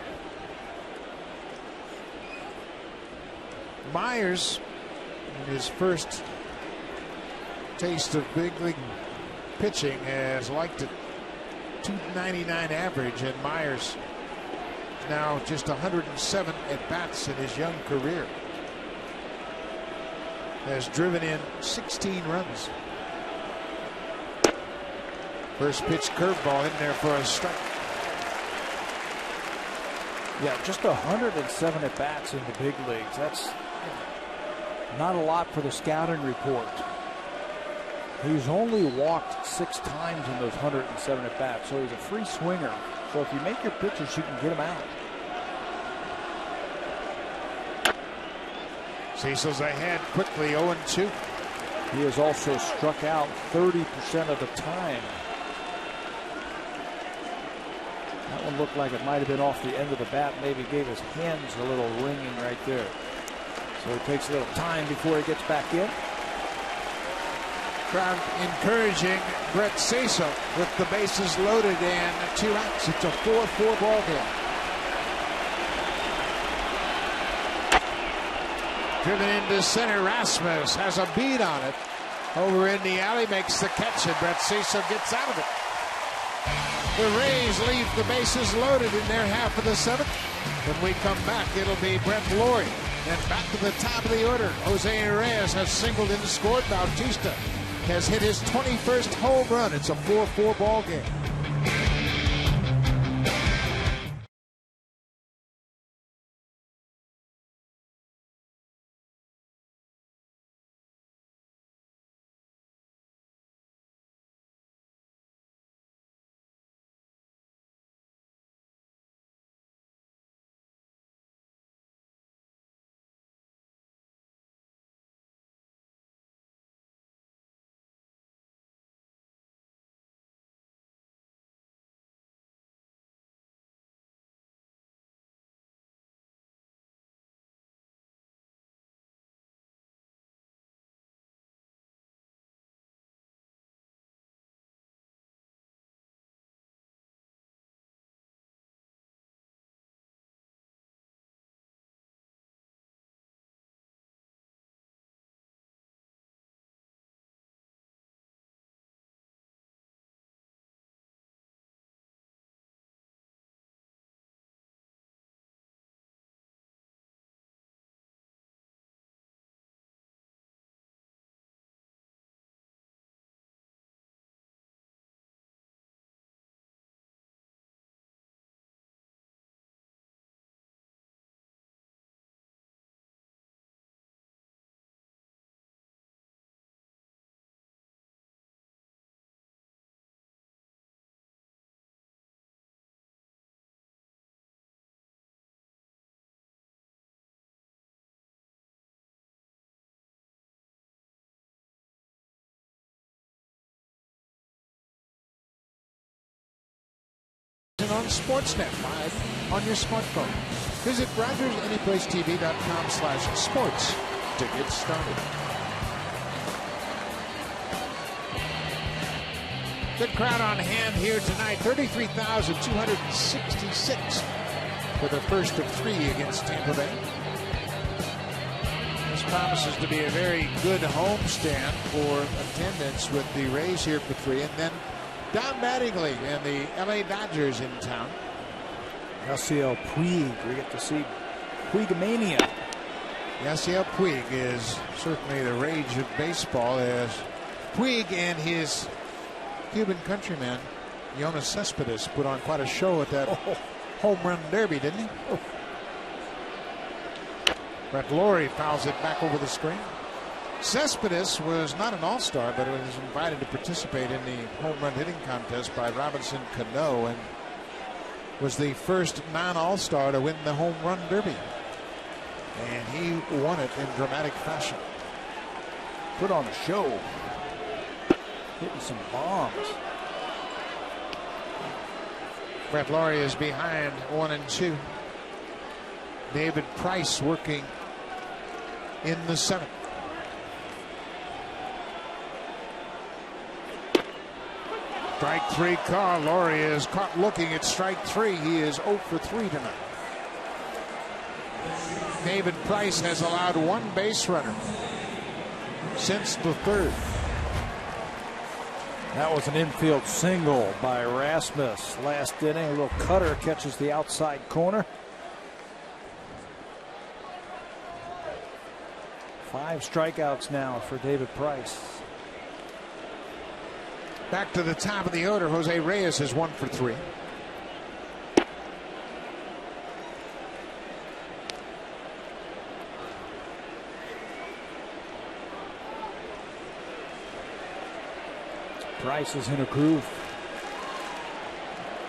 Myers, in his first taste of big league pitching, has liked it. 299 average, and Myers now just 107 at bats in his young career. Has driven in 16 runs. First pitch curveball in there for a strike.
Yeah, just 107 at bats in the big leagues. That's not a lot for the scouting report. He's only walked 6 times in those 107 at bats, so he's a free swinger. So if you make your pitches, you can get him out.
Cecil's ahead quickly, 0-2.
He has also struck out 30% of the time. That one looked like it might have been off the end of the bat, maybe gave his hands a little ringing right there. So it takes a little time before he gets back in.
Crowd encouraging Brett Cecil with the bases loaded and 2 outs. It's a 4-4 ball game. Driven into center, Rasmus has a beat on it. Over in the alley, makes the catch, and Brett Cecil gets out of it. The Rays leave the bases loaded in their half of the 7th. When we come back, it'll be Brent Laurie. And back to the top of the order, Jose Reyes has singled and scored. Bautista has hit his 21st home run. It's a 4-4 ball game. Sportsnet live on your smartphone. Visit RogersAnyplaceTV.com/sports to get started. Good crowd on hand here tonight. 33,266 for the first of three against Tampa Bay. This promises to be a very good homestand for attendance with the Rays here for three. And then Don Mattingly and the LA Dodgers in town.
Yasiel Puig. We get to see Puigmania.
Yasiel Puig is certainly the rage of baseball, as Puig and his Cuban countryman Yoenis Cespedes put on quite a show at that home run derby, didn't he? Brett Laurie fouls it back over the screen. Cespedes was not an all-star, but was invited to participate in the home run hitting contest by Robinson Cano, and was the first non-all-star to win the home run derby. And he won it in dramatic fashion.
Put on a show. Hitting some bombs.
Brett Laurie is behind 1-2. David Price working in the seventh. Strike three call. Laurie is caught looking at strike three. He is 0 for 3 tonight. David Price has allowed one base runner since the third.
That was an infield single by Rasmus last inning. A little cutter catches the outside corner. 5 strikeouts now for David Price.
Back to the top of the order. Jose Reyes is 1 for 3.
Price is in a groove.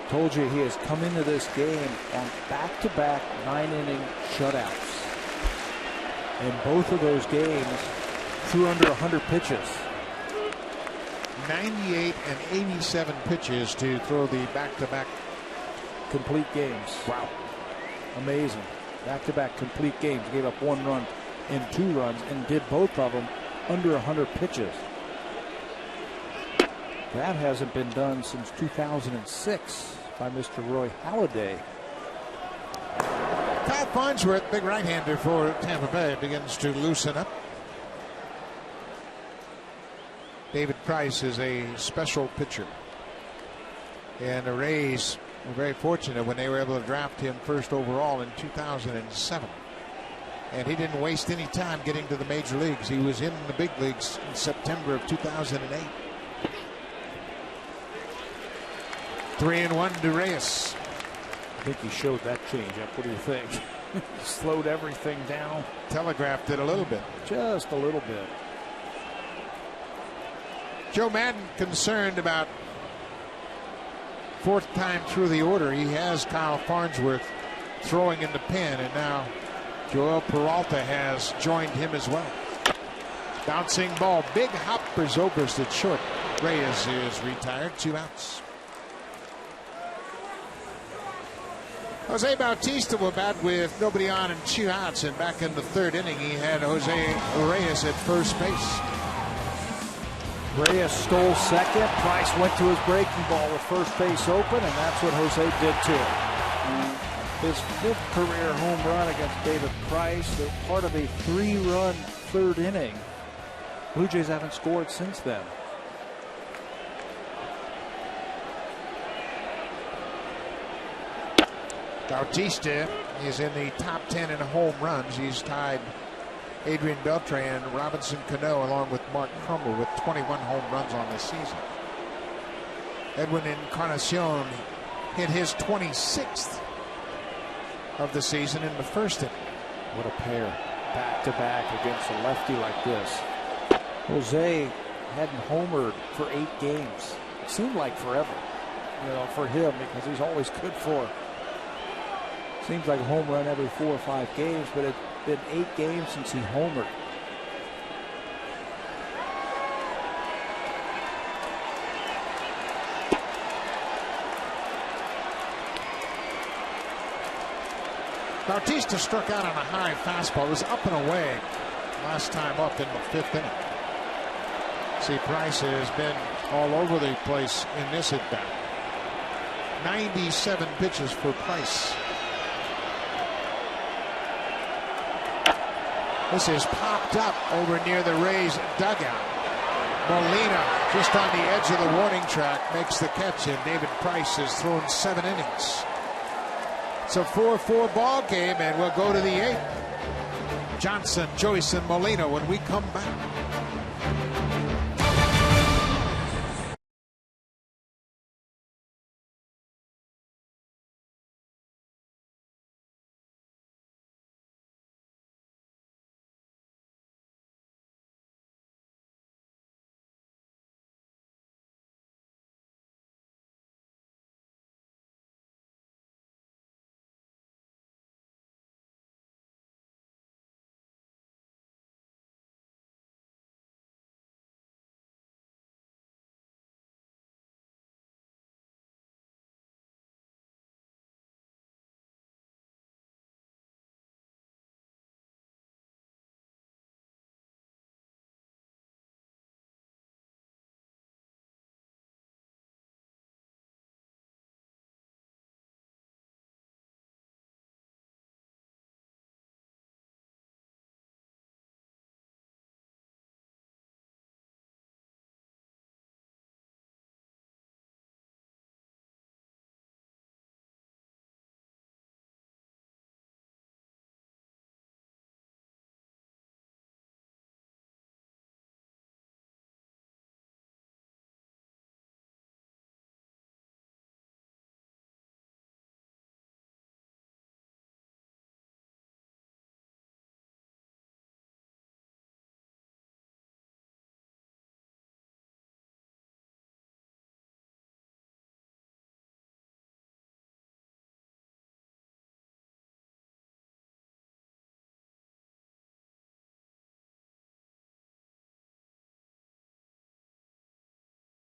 Told you he has come into this game on back-to-back 9-inning shutouts. In both of those games, threw under 100 pitches.
98 and 87 pitches to throw the back-to-back
complete games. Wow. Amazing. Back-to-back complete games. Gave up 1 run and 2 runs and did both of them under 100 pitches. That hasn't been done since 2006 by Mr. Roy Halladay.
Kyle Farnsworth, big right-hander for Tampa Bay, begins to loosen up. David Price is a special pitcher. And the Rays were very fortunate when they were able to draft him first overall in 2007. And he didn't waste any time getting to the major leagues. He was in the big leagues in September of 2008. 3-1 to Reyes.
I think he showed that changeup. What do you think? Slowed everything down.
Telegraphed it a little bit.
Just a little bit.
Joe Madden concerned about 4th time through the order. He has Kyle Farnsworth throwing in the pen, and now Joel Peralta has joined him as well. Bouncing ball. Big hop for Zobrist at short. Reyes is retired. 2 outs. Jose Bautista will bat with nobody on and 2 outs, and back in the 3rd inning he had Jose Reyes at first base.
Reyes stole second. Price went to his breaking ball with first base open, and that's what Jose did to him. His 5th career home run against David Price. They're part of a 3-run 3rd inning. Blue Jays haven't scored since then.
Bautista is in the top 10 in home runs. He's tied Adrian Beltre and Robinson Cano along with Mark Crumble with 21 home runs on the season. Edwin Encarnacion hit his 26th of the season in the 1st inning.
What a pair. Back-to-back against a lefty like this. Jose hadn't homered for 8 games. It seemed like forever, for him, because he's always good for. Seems like a home run every 4 or 5 games, but it's been 8 games since he homered.
Bautista struck out on a high fastball. It was up and away last time up in the 5th inning. See, Price has been all over the place in this at bat. 97 pitches for Price. This is popped up over near the Rays dugout. Molina just on the edge of the warning track makes the catch, and David Price has thrown 7 innings. It's a 4-4 ball game, and we'll go to the 8th. Johnson, Joyce, and Molina when we come back.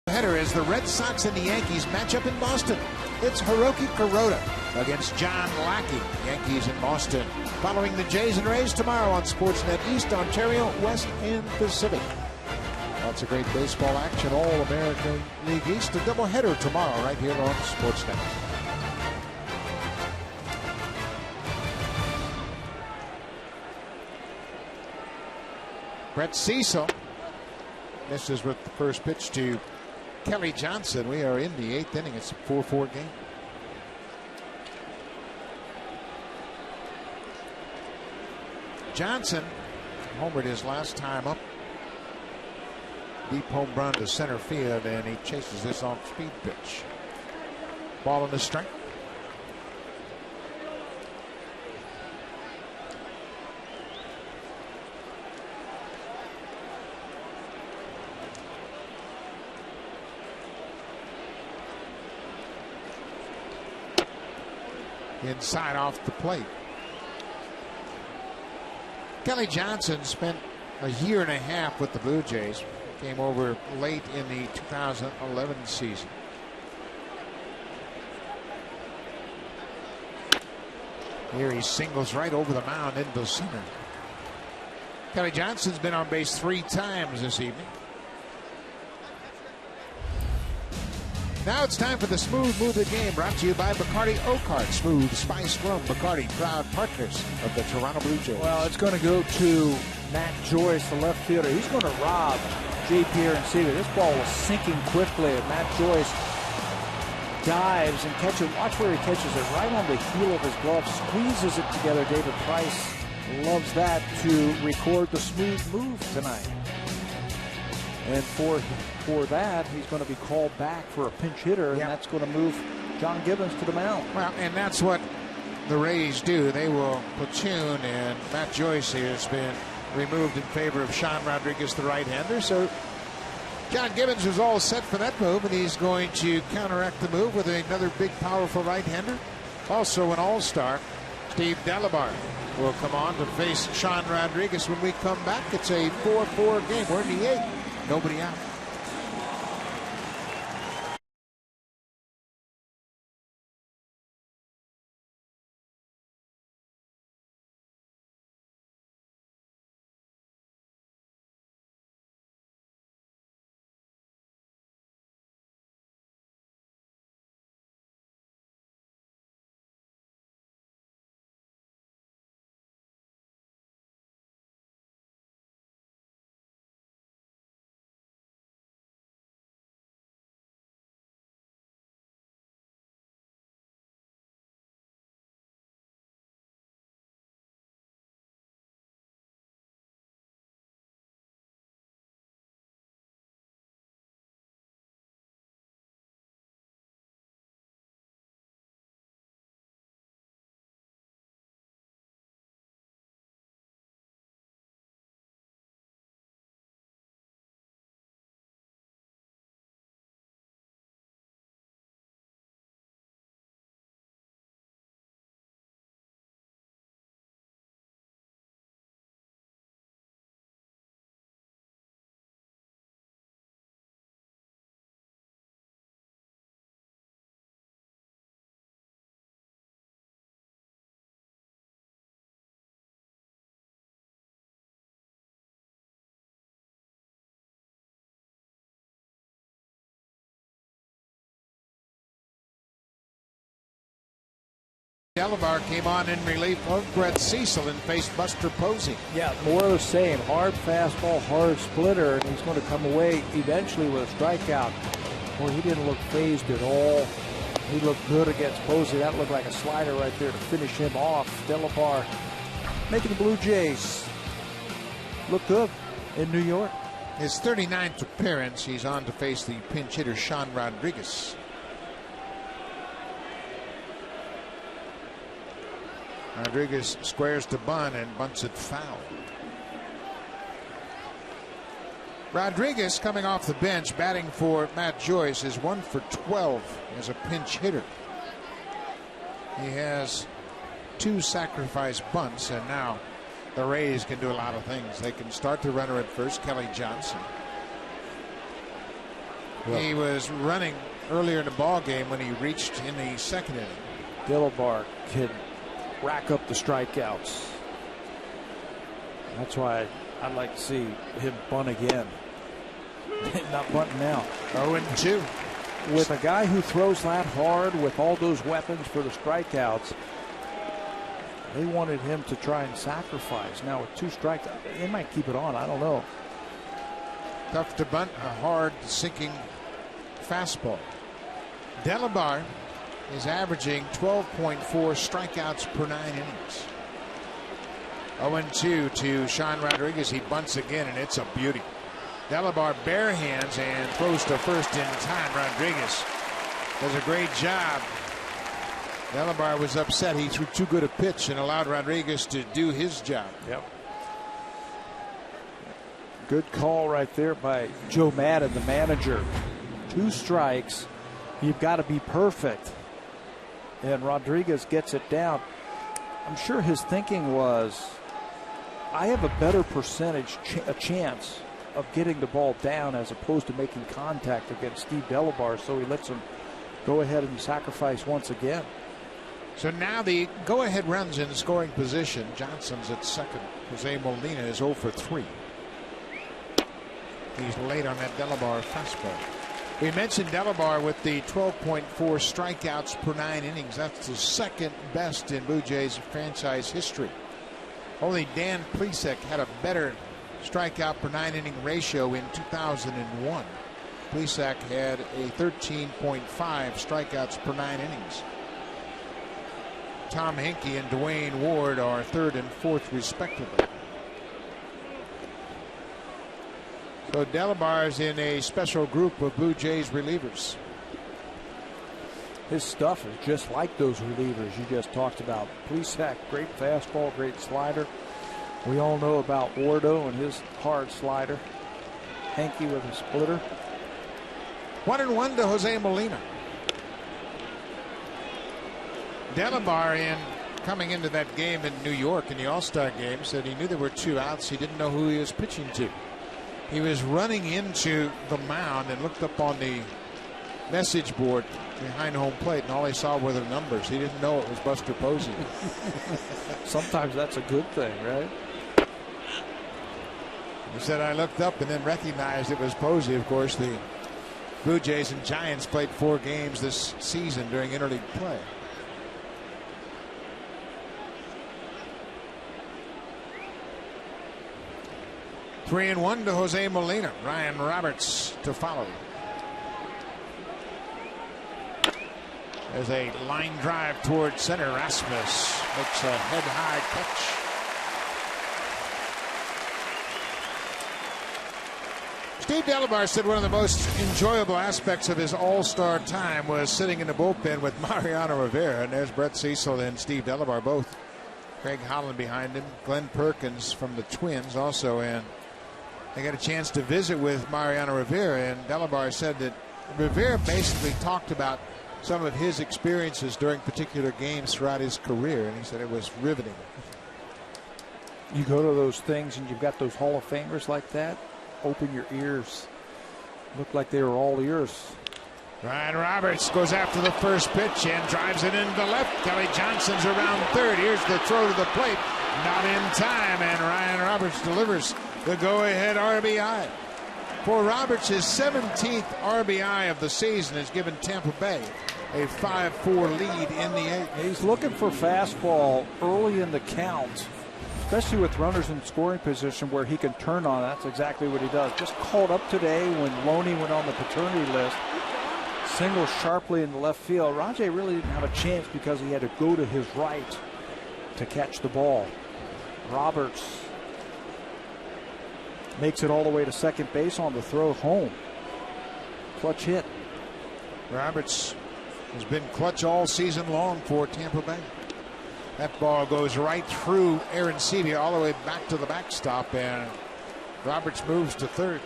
Header as the Red Sox and the Yankees match up in Boston. It's Hiroki Kuroda against John Lackey. Yankees in Boston. Following the Jays and Rays tomorrow on Sportsnet East, Ontario, West, and Pacific. Lots of great baseball action. All American League East. A doubleheader tomorrow right here on Sportsnet. Brett Cecil misses with the first pitch to Kelly Johnson. We are in the 8th inning. It's a 4-4 game. Johnson homered his last time up. Deep home run to center field, and he chases this off-speed pitch. Ball in the strike. Inside off the plate. Kelly Johnson spent a year and a half with the Blue Jays. Came over late in the 2011 season. Here he singles right over the mound into center. Kelly Johnson's been on base 3 times this evening. Now it's time for the Smooth Move of the Game, brought to you by Bacardi Oakard. Smooth, spiced rum. Bacardi, proud partners of the Toronto Blue Jays.
Well, it's going to go to Matt Joyce, the left fielder. He's going to rob J.P. Arencibia. This ball was sinking quickly. Matt Joyce dives and catches it. Watch where he catches it, right on the heel of his glove. Squeezes it together. David Price loves that to record the smooth move tonight. And for that, he's going to be called back for a pinch hitter, and that's going to move John Gibbons to the mound.
Well, and that's what the Rays do. They will platoon, and Matt Joyce has been removed in favor of Sean Rodriguez, the right-hander. So John Gibbons was all set for that move, and he's going to counteract the move with another big, powerful right-hander. Also an all-star, Steve Delabar, will come on to face Sean Rodriguez when we come back. It's a 4-4 game. We're in the 8th. Nobody out. Delabar came on in relief of Brett Cecil and faced Buster Posey.
Yeah, more of the same. Hard fastball, hard splitter, and he's going to come away eventually with a strikeout. Boy, he didn't look phased at all. He looked good against Posey. That looked like a slider right there to finish him off. Delabar making the Blue Jays look good in New York.
His 39th appearance, he's on to face the pinch hitter Sean Rodriguez. Rodriguez squares to bunt and bunts it foul. Rodriguez, coming off the bench, batting for Matt Joyce, is 1 for 12 as a pinch hitter. He has 2 sacrifice bunts, and now the Rays can do a lot of things. They can start the runner at first, Kelly Johnson. Well, he was running earlier in the ball game when he reached in the second inning.
Delabar can rack up the strikeouts. That's why I'd like to see him bunt again. Not bunting now.
0-2.
With a guy who throws that hard with all those weapons for the strikeouts, they wanted him to try and sacrifice. Now with 2 strikeouts, they might keep it on. I don't know.
Tough to bunt a hard sinking fastball. Delabar is averaging 12.4 strikeouts per 9 innings. 0-2 to Sean Rodriguez. He bunts again, and it's a beauty. Delabar bare hands and throws to first in time. Rodriguez does a great job. Delabar was upset. He threw too good a pitch and allowed Rodriguez to do his job.
Yep. Good call right there by Joe Madden, the manager. 2 strikes. You've got to be perfect. And Rodriguez gets it down. I'm sure his thinking was, I have a better percentage, a chance of getting the ball down as opposed to making contact against Steve Delabar, so he lets him go ahead and sacrifice once again.
So now the go-ahead runs in scoring position. Johnson's at second. Jose Molina is 0 for 3. He's late on that Delabar fastball. We mentioned Delabar with the 12.4 strikeouts per 9 innings. That's the second best in Blue Jays franchise history. Only Dan Plesac had a better strikeout per 9 inning ratio in 2001. Plesac had a 13.5 strikeouts per 9 innings. Tom Henke and Dwayne Ward are 3rd and 4th respectively. So Delabar is in a special group of Blue Jays relievers.
His stuff is just like those relievers you just talked about. Plesac, great fastball, great slider. We all know about Wardo and his hard slider. Henke with a splitter.
1-1 to Jose Molina. Delabar, coming into that game in New York in the All-Star game, said he knew there were 2 outs. He didn't know who he was pitching to. He was running into the mound and looked up on the message board behind home plate, and all he saw were the numbers. He didn't know it was Buster Posey.
Sometimes that's a good thing, right?
He said, I looked up and then recognized it was Posey. Of course, the Blue Jays and Giants played 4 games this season during interleague play. Three and 1 to Jose Molina. Ryan Roberts to follow. There's a line drive toward center. Rasmus makes a head-high catch. Steve Delabar said one of the most enjoyable aspects of his all-star time was sitting in the bullpen with Mariano Rivera. And there's Brett Cecil and Steve Delabar both. Craig Holland behind him. Glenn Perkins from the Twins also. And they got a chance to visit with Mariano Rivera, and Delabar said that Rivera basically talked about some of his experiences during particular games throughout his career, and he said it was riveting.
You go to those things and you've got those Hall of Famers like that, open your ears. Looked like they were all ears.
Ryan Roberts goes after the first pitch and drives it into left. Kelly Johnson's around third. Here's the throw to the plate. Not in time, and Ryan Roberts delivers the go-ahead RBI. For Roberts, his 17th RBI of the season has given Tampa Bay a 5-4 lead in the 8th.
He's looking for fastball early in the count, especially with runners in scoring position where he can turn on. That's exactly what he does. Just called up today when Loney went on the paternity list. Single sharply in the left field. Rajay really didn't have a chance because he had to go to his right to catch the ball. Roberts makes it all the way to second base on the throw home. Clutch hit.
Roberts has been clutch all season long for Tampa Bay. That ball goes right through Aaron Sebia all the way back to the backstop, and Roberts moves to third.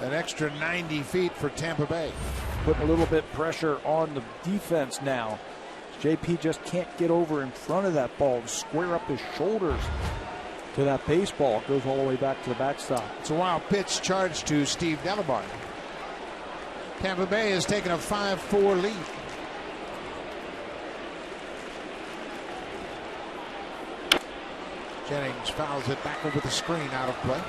An extra 90 feet for Tampa Bay.
Putting a little bit pressure on the defense now. JP just can't get over in front of that ball to square up his shoulders to that baseball. It goes all the way back to the backstop.
It's a wild pitch charged to Steve Delabar. Tampa Bay has taken a 5-4 lead. Jennings fouls it back over the screen, out of play.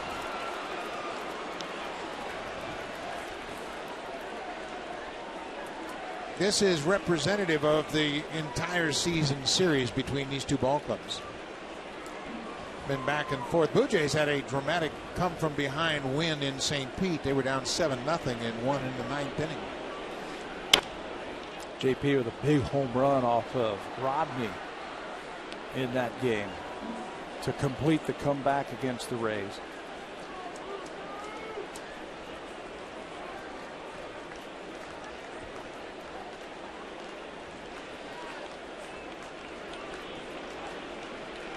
This is representative of the entire season series between these two ball clubs. Been back and forth. Blue Jays had a dramatic come from behind win in St. Pete. They were down 7-0 and won in the 9th inning.
JP with a big home run off of Rodney in that game to complete the comeback against the Rays.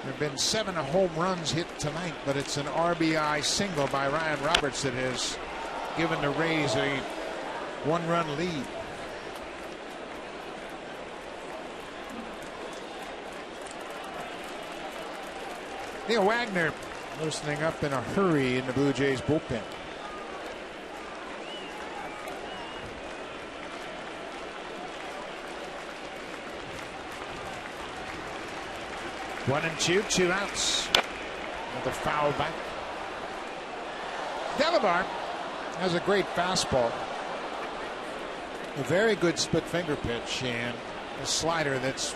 There have been 7 home runs hit tonight, but it's an RBI single by Ryan Roberts that has given the Rays a 1-run lead. Neil Wagner loosening up in a hurry in the Blue Jays bullpen. One and two, 2 outs. Another foul back. Delabar has a great fastball, a very good split finger pitch, and a slider that's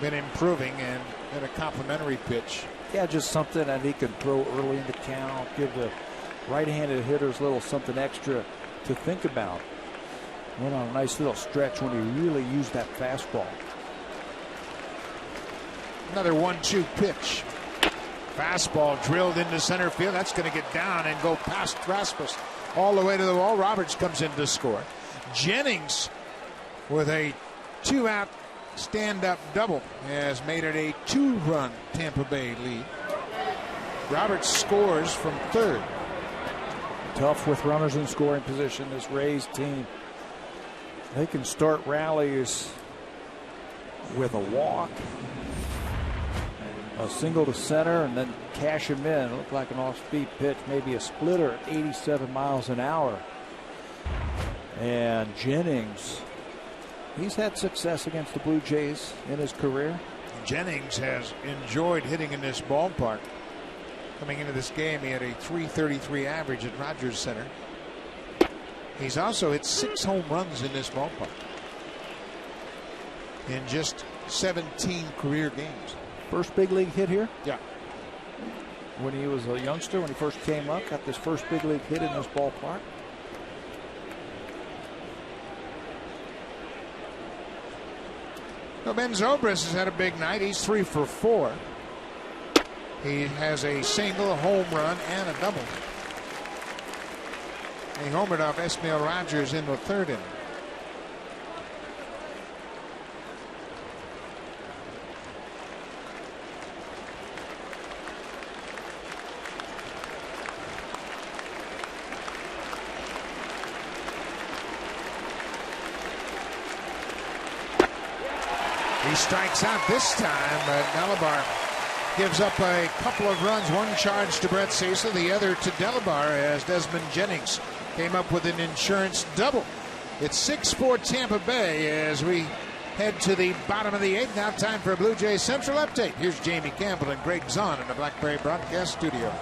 been improving, and a complimentary pitch.
Yeah, just something that he can throw early in the count, give the right-handed hitters a little something extra to think about. Went on a nice little stretch when he really used that fastball.
Another 1-2 pitch. Fastball drilled into center field. That's going to get down and go past Rasmus all the way to the wall. Roberts comes in to score. Jennings with a 2-out stand-up double has made it a 2-run Tampa Bay lead. Roberts scores from third.
Tough with runners in scoring position. This Rays team, they can start rallies with a walk, a single to center, and then cash him in. It looked like an off-speed pitch, maybe a splitter at 87 miles an hour. And Jennings, he's had success against the Blue Jays in his career.
Jennings has enjoyed hitting in this ballpark. Coming into this game, he had a .333 average at Rogers Center. He's also hit 6 home runs in this ballpark in just 17 career games.
First big league hit here?
Yeah.
When he was a youngster, when he first came up, got this first big league hit in this ballpark.
Well, Ben Zobrist has had a big night. He's 3 for 4. He has a single, a home run, and a double. He homered off Esmail Rogers in the 3rd inning. He strikes out this time, but Delabar gives up a couple of runs. One charge to Brett Cecil, the other to Delabar, as Desmond Jennings came up with an insurance double. It's 6-4 Tampa Bay as we head to the bottom of the 8th. Now time for a Blue Jays Central Update. Here's Jamie Campbell and Greg Zahn in the Blackberry Broadcast Studio.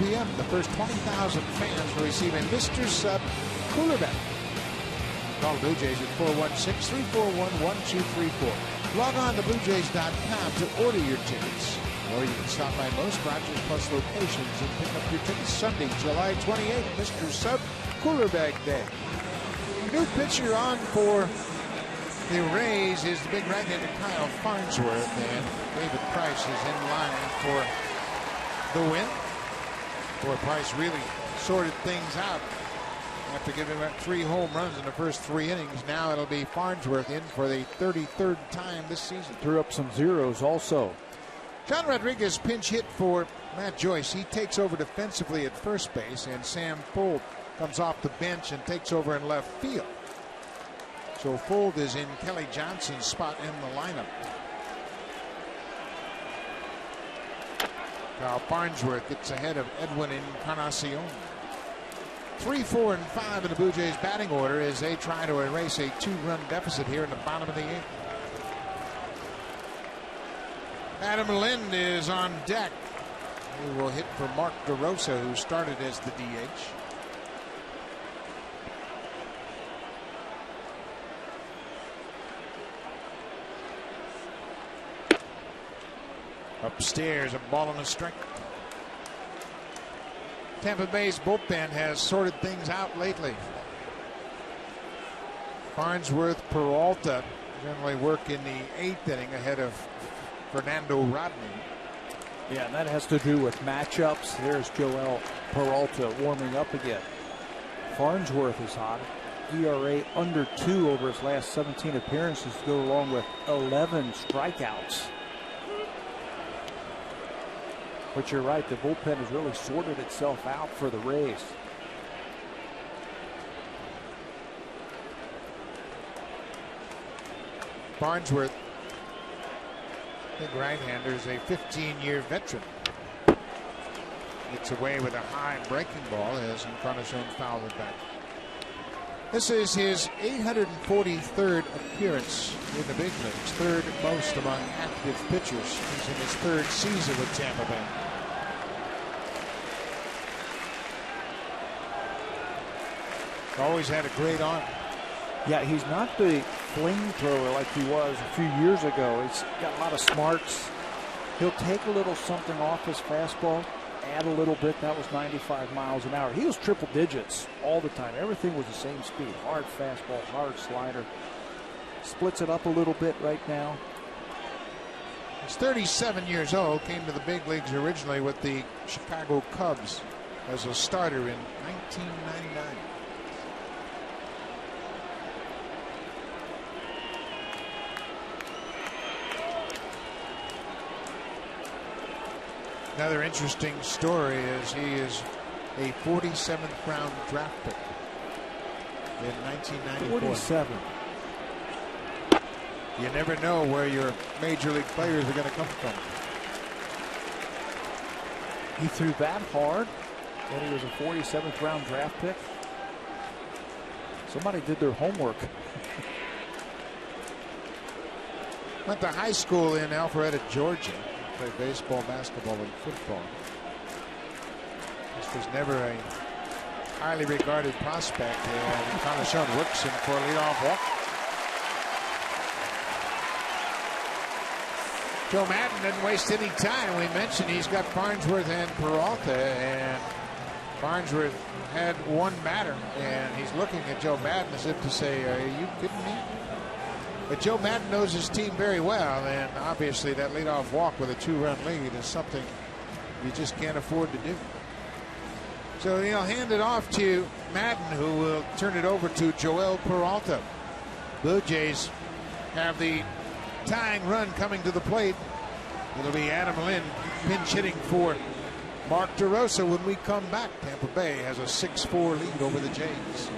p.m. The first 20,000 fans will receive a Mr. Sub cooler bag. Call Blue Jays at 416-341-1234. Log on to BlueJays.com to order your tickets. Or you can stop by most Rogers Plus locations and pick up your tickets Sunday, July 28th, Mr. Sub Cooler Bag Day. New pitcher on for the Rays is the big right-hander Kyle Farnsworth, and David Price is in line for the win. Boy, Price really sorted things out after giving up 3 home runs in the first 3 innings. Now it'll be Farnsworth in for the 33rd time this season.
Threw up some zeros also.
John Rodriguez pinch hit for Matt Joyce. He takes over defensively at first base, and Sam Fuld comes off the bench and takes over in left field. So Fuld is in Kelly Johnson's spot in the lineup. Kyle Farnsworth gets ahead of Edwin Encarnacion. 3, 4, and 5 in the Blue Jays batting order as they try to erase a 2-run deficit here in the bottom of the 8th. Adam Lind is on deck. He will hit for Mark DeRosa, who started as the DH. Upstairs, a ball and a strike. Tampa Bay's bullpen has sorted things out lately. Farnsworth, Peralta generally work in the 8th inning ahead of Fernando Rodney.
Yeah, and that has to do with matchups. There's Joel Peralta warming up again. Farnsworth is hot. ERA under 2 over his last 17 appearances to go along with 11 strikeouts. But you're right, the bullpen has really sorted itself out for the Rays.
Farnsworth, big right-hander, is a 15-year veteran. Gets away with a high breaking ball as Encarnacion fouled it back. This is his 843rd appearance in the big leagues, 3rd most among active pitchers. He's in his 3rd season with Tampa Bay. Always had a great arm.
Yeah, he's not the flamethrower like he was a few years ago. He's got a lot of smarts. He'll take a little something off his fastball, add a little bit. That was 95 miles an hour. He was triple digits all the time. Everything was the same speed. Hard fastball, hard slider. Splits it up a little bit right now.
He's 37 years old. Came to the big leagues originally with the Chicago Cubs as a starter in 1999. Another interesting story is he is a 47th round draft pick in 1994.
47.
You never know where your major league players are going to come from.
He threw that hard, and he was a 47th round draft pick. Somebody did their homework.
Went to high school in Alpharetta, Georgia. Played baseball, basketball, and football. This was never a highly regarded prospect, and Encarnacion works him for a leadoff walk. Joe Madden didn't waste any time. We mentioned he's got Farnsworth and Peralta, and Farnsworth had one batter, and he's looking at Joe Madden as if to say, "Are you kidding me?" But Joe Madden knows his team very well, and obviously that leadoff walk with a 2-run lead is something you just can't afford to do. So he'll hand it off to Madden, who will turn it over to Joel Peralta. Blue Jays have the tying run coming to the plate. It'll be Adam Lind pinch hitting for Mark DeRosa when we come back. Tampa Bay has a 6-4 lead over the Jays.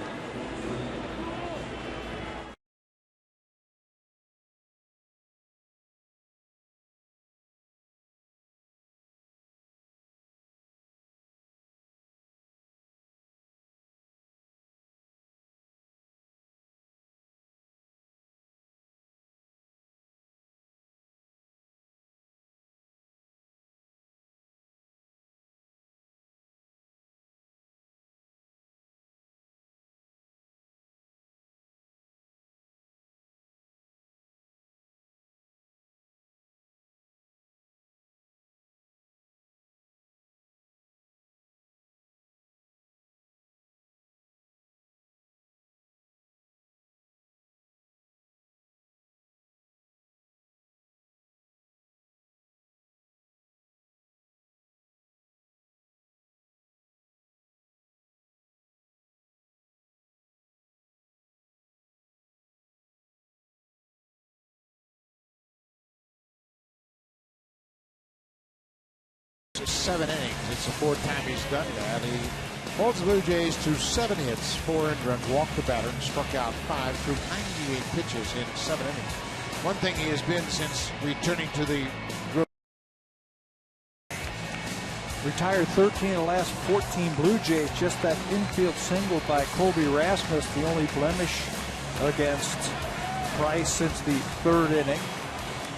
7 innings. It's the 4th time he's done that. He holds the Blue Jays to 7 hits, 4 earned runs, walked the batter, and struck out 5 through 98 pitches in 7 innings. One thing he has been since returning to the
retired 13 of the last 14 Blue Jays. Just that infield single by Colby Rasmus, the only blemish against Price since the 3rd inning.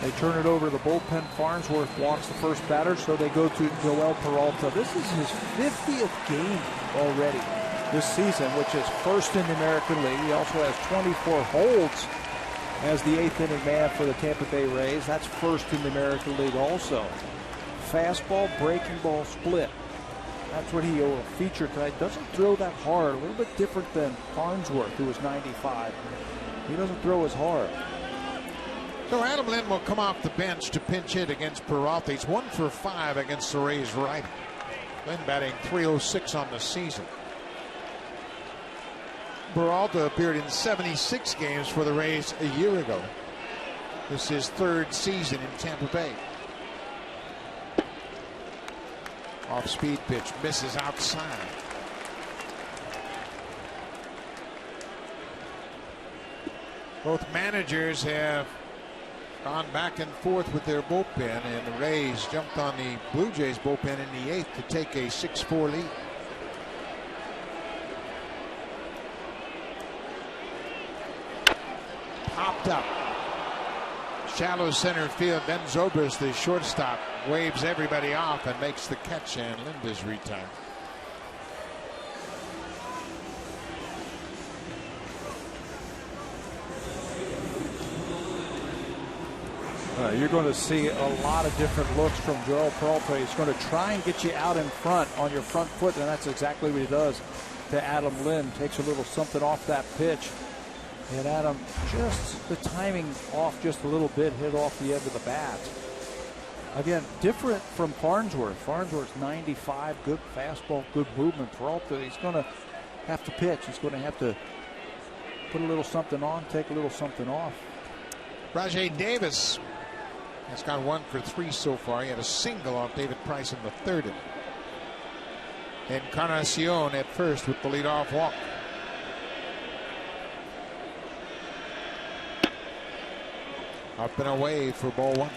They turn it over to the bullpen. Farnsworth walks the first batter, so they go to Joel Peralta. This is his 50th game already this season, which is first in the American League. He also has 24 holds as the 8th inning man for the Tampa Bay Rays. That's first in the American League also. Fastball, breaking ball, split. That's what he will feature tonight. Doesn't throw that hard. A little bit different than Farnsworth, who was 95. He doesn't throw as hard.
So Adam Lynn will come off the bench to pinch hit against Peralta. He's 1 for 5 against the Rays righty. Lynn batting .306 on the season. Peralta appeared in 76 games for the Rays a year ago. This is his 3rd season in Tampa Bay. Off-speed pitch, misses outside. Both managers have gone back and forth with their bullpen, and the Rays jumped on the Blue Jays bullpen in the 8th to take a 6-4 lead. Popped up. Shallow center field. Ben Zobrist, the shortstop, waves everybody off and makes the catch, and Linda's retired.
You're going to see a lot of different looks from Joel Peralta. He's going to try and get you out in front on your front foot, and that's exactly what he does to Adam Lynn. Takes a little something off that pitch. And Adam, just the timing off just a little bit, hit off the end of the bat. Again, different from Farnsworth. Farnsworth's 95, good fastball, good movement. Peralta, he's going to have to pitch. He's going to have to put a little something on, take a little something off.
Rajay Davis has gone 1 for 3 so far. He had a single off David Price in the 3rd inning. Encarnacion at first with the leadoff walk. Up and away for ball 1.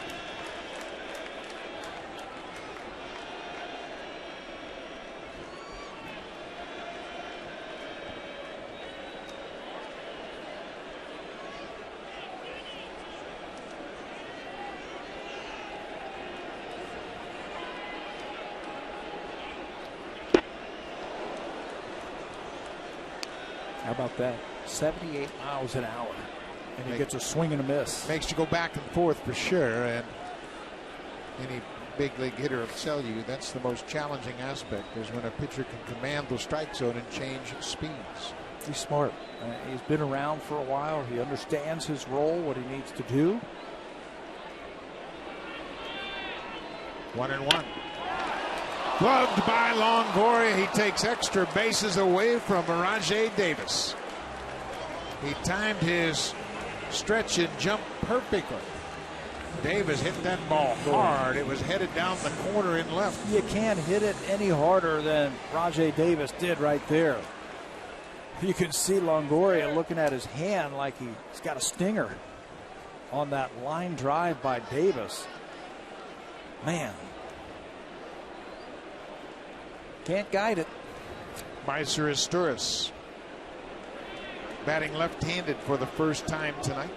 How about that? 78 miles an hour. And he gets a swing and a miss.
Makes you go back and forth for sure. And any big league hitter will tell you that's the most challenging aspect, is when a pitcher can command the strike zone and change speeds.
He's smart. He's been around for a while. He understands his role, what he needs to do.
1-1. Gloved by Longoria. He takes extra bases away from Rajay Davis. He timed his stretch and jump perfectly. Davis hit that ball hard. It was headed down the corner in left.
You can't hit it any harder than Rajay Davis did right there. You can see Longoria looking at his hand like he's got a stinger on that line drive by Davis. Man. Can't guide it.
Meiser Asturias batting left-handed for the first time tonight.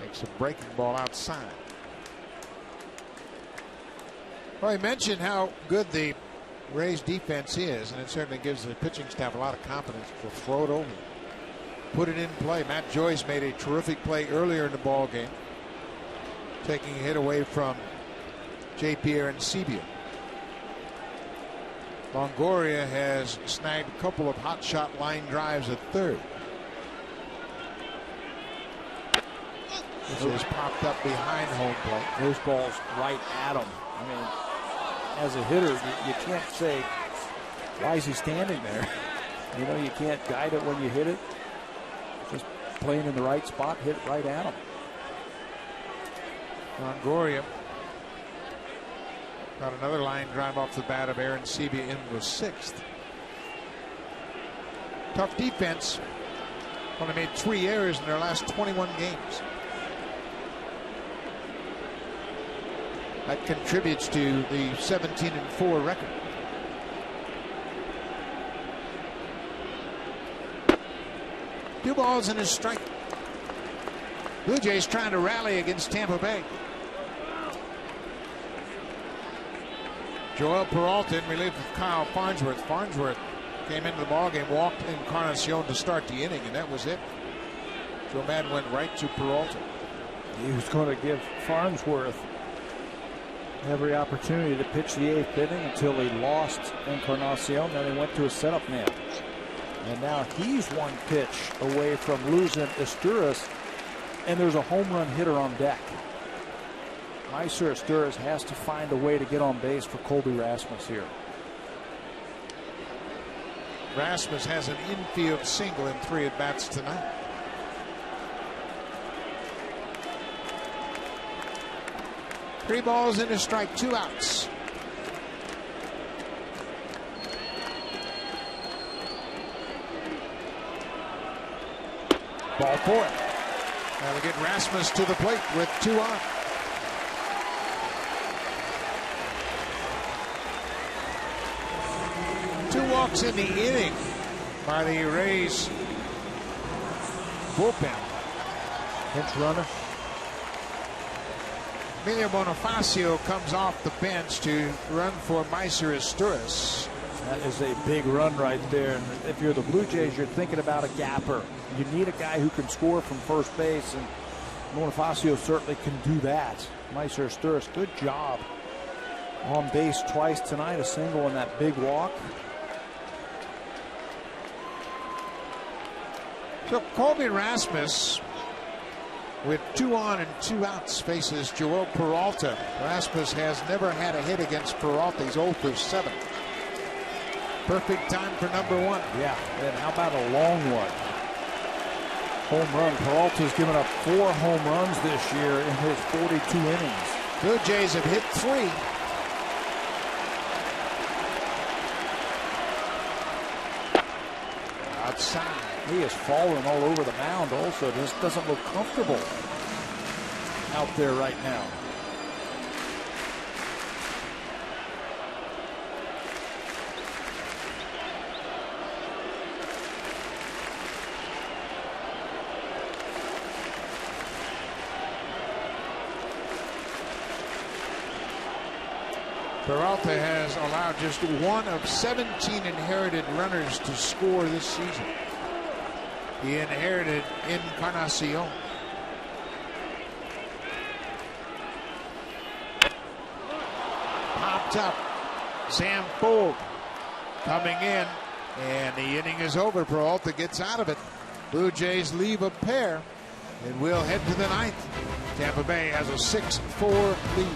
Makes a breaking ball outside. Well, I mentioned how good the Rays defense is, and it certainly gives the pitching staff a lot of confidence to throw it over, put it in play. Matt Joyce made a terrific play earlier in the ball game, taking a hit away from J.P. Arancibia. Longoria has snagged a couple of hot shot line drives at third. This is popped up behind home plate.
Those balls right at him. I mean, as a hitter, you can't say, why is he standing there? You know, you can't guide it when you hit it. Just playing in the right spot, hit it right at him.
Longoria Got another line drive off the bat of Aaron Sebia in the 6th. Tough defense. Only made 3 errors in their last 21 games. That contributes to the 17-4 record. Two balls and a strike. Blue Jays trying to rally against Tampa Bay. Joel Peralta in relief of Kyle Farnsworth. Farnsworth came into the ballgame, walked Encarnacion to start the inning, and that was it. Joe Madden went right to Peralta.
He was going to give Farnsworth every opportunity to pitch the 8th inning until he lost Encarnacion. Then he went to a setup man. And now he's one pitch away from losing Asturias, and there's a home run hitter on deck. Meiser Asturias has to find a way to get on base for Colby Rasmus here.
Rasmus has an infield single in 3 at-bats tonight. Three balls and a strike, 2 outs. Ball 4. That'll get Rasmus to the plate with 2 on. Two walks in the inning by the Rays bullpen.
Pinch runner.
Emilio Bonifacio comes off the bench to run for Meiser Asturias.
That is a big run right there. And if you're the Blue Jays, you're thinking about a gapper. You need a guy who can score from first base, and Bonifacio certainly can do that. Meiser Asturias, good job on base twice tonight, a single and that big walk.
So Colby Rasmus, with 2 on and 2 outs, faces Joel Peralta. Rasmus has never had a hit against Peralta. He's 0 for 7. Perfect time for number 1.
Yeah, and how about a long one? Home run. Peralta's given up 4 home runs this year in his 42 innings.
Blue Jays have hit 3. Outside.
He is falling all over the mound also. Just doesn't look comfortable out there right now.
Peralta has allowed just 1 of 17 inherited runners to score this season. He inherited Encarnacion. Popped up. Sam Fuld coming in, and the inning is over. Peralta gets out of it. Blue Jays leave a pair and will head to the 9th. Tampa Bay has a 6-4 lead.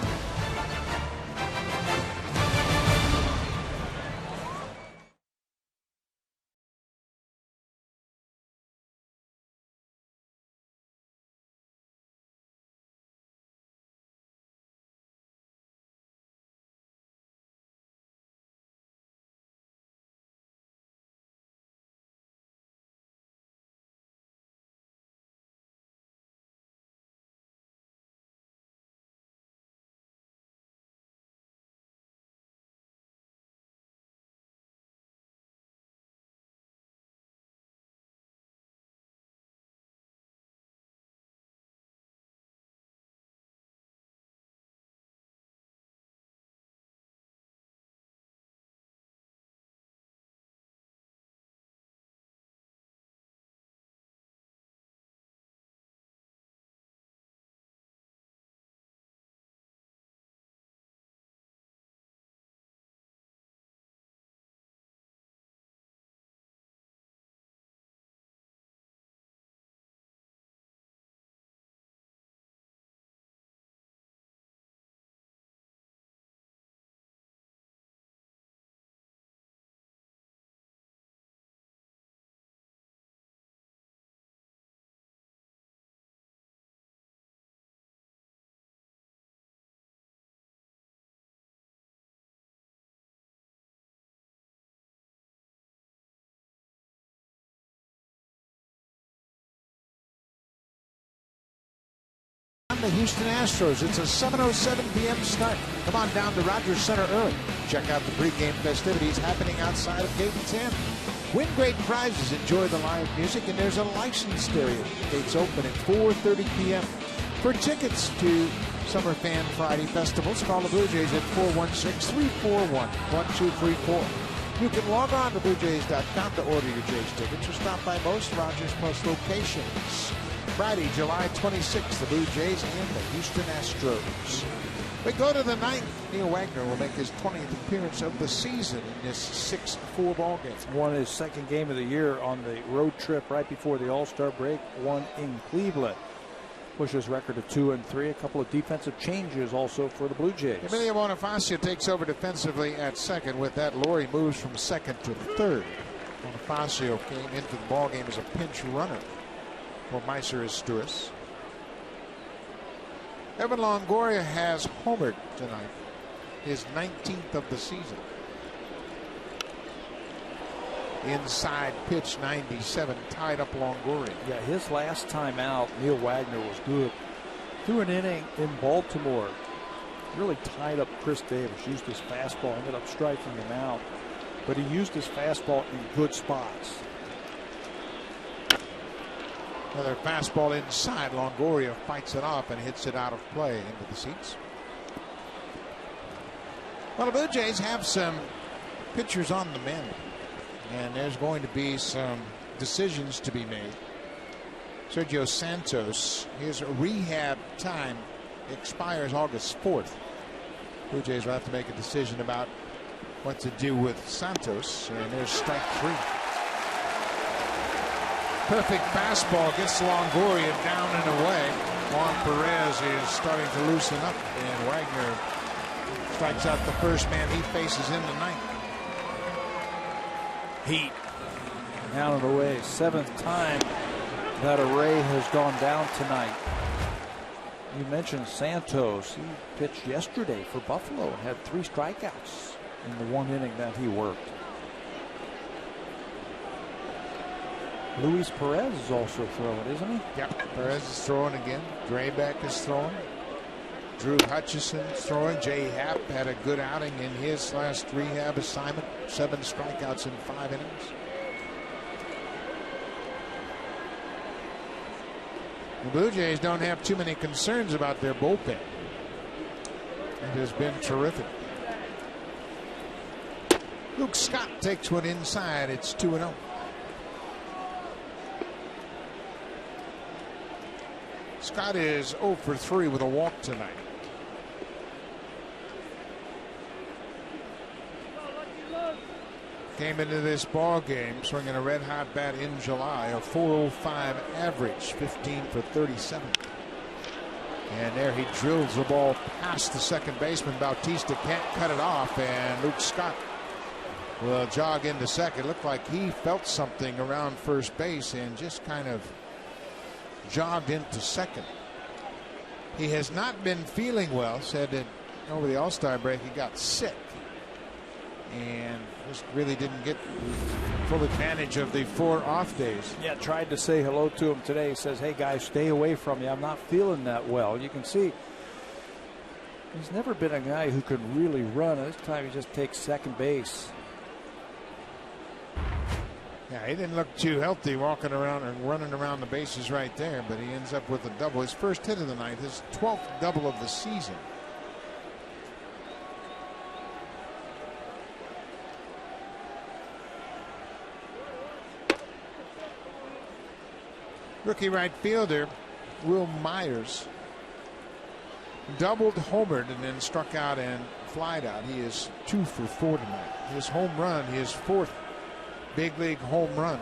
on the Houston Astros. It's a 7:07 p.m. start. Come on down to Rogers Center early. Check out the pregame festivities happening outside of Gate 10. Win great prizes, enjoy the live music, and there's a licensed stereo. Gates open at 4:30 p.m. For tickets to Summer Fan Friday festivals, call the Blue Jays at 416-341-1234. You can log on to BlueJays.com to order your Jays tickets or stop by most Rogers Plus locations. Friday, July 26th, the Blue Jays and the Houston Astros. We go to the ninth. Neil Wagner will make his 20th appearance of the season in this 6-4 ball game.
Won his second game of the year on the road trip right before the All-Star break. Won in Cleveland. Pushes record to 2-3. A couple of defensive changes also for the Blue Jays.
Emilio Bonifacio takes over defensively at second. With that, Laurie moves from second to third. Bonifacio came into the ball game as a pinch runner for Meiser Estouris. Evan Longoria has homered tonight, his 19th of the season. Inside pitch 97, tied up Longoria.
Yeah, his last time out, Neil Wagner was good. Threw an inning in Baltimore. Really tied up Chris Davis. Used his fastball, ended up striking him out. But he used his fastball in good spots.
Another fastball inside. Longoria fights it off and hits it out of play into the seats. Well, the Blue Jays have some pitchers on the mend, and there's going to be some decisions to be made. Sergio Santos, his rehab time expires August 4th. Blue Jays will have to make a decision about what to do with Santos, and there's strike three. Perfect fastball gets Longoria down and away. Juan Perez is starting to loosen up, and Wagner strikes out the first man he faces in the ninth.
Heat down and away. Seventh time that a Ray has gone down tonight. You mentioned Santos. He pitched yesterday for Buffalo and had 3 strikeouts in the one inning that he worked. Luis Perez is also throwing, isn't he?
Yep, Perez is throwing again. Draybeck is throwing. Drew Hutchison is throwing. Jay Happ had a good outing in his last rehab assignment. 7 strikeouts in 5 innings. The Blue Jays don't have too many concerns about their bullpen. It has been terrific. Luke Scott takes one inside. It's 2-0. Scott is 0 for 3 with a walk tonight. Came into this ball game swinging a red hot bat in July, a 4.05 average, 15 for 37. And there he drills the ball past the second baseman. Bautista can't cut it off, and Luke Scott will jog into second. Looked like he felt something around first base and just kind of jogged into second. He has not been feeling well. Said that over the All-Star break he got sick and just really didn't get full advantage of the 4 off days.
Yeah, tried to say hello to him today. He says, hey guys, stay away from me. I'm not feeling that well. You can see he's never been a guy who can really run. This time he just takes second base.
Yeah, he didn't look too healthy walking around and running around the bases right there, but he ends up with a double. His first hit of the night, his 12th double of the season. Rookie right fielder Will Myers doubled, homered, and then struck out and flied out. He is 2 for 4 tonight. His home run, his 4th big league home run.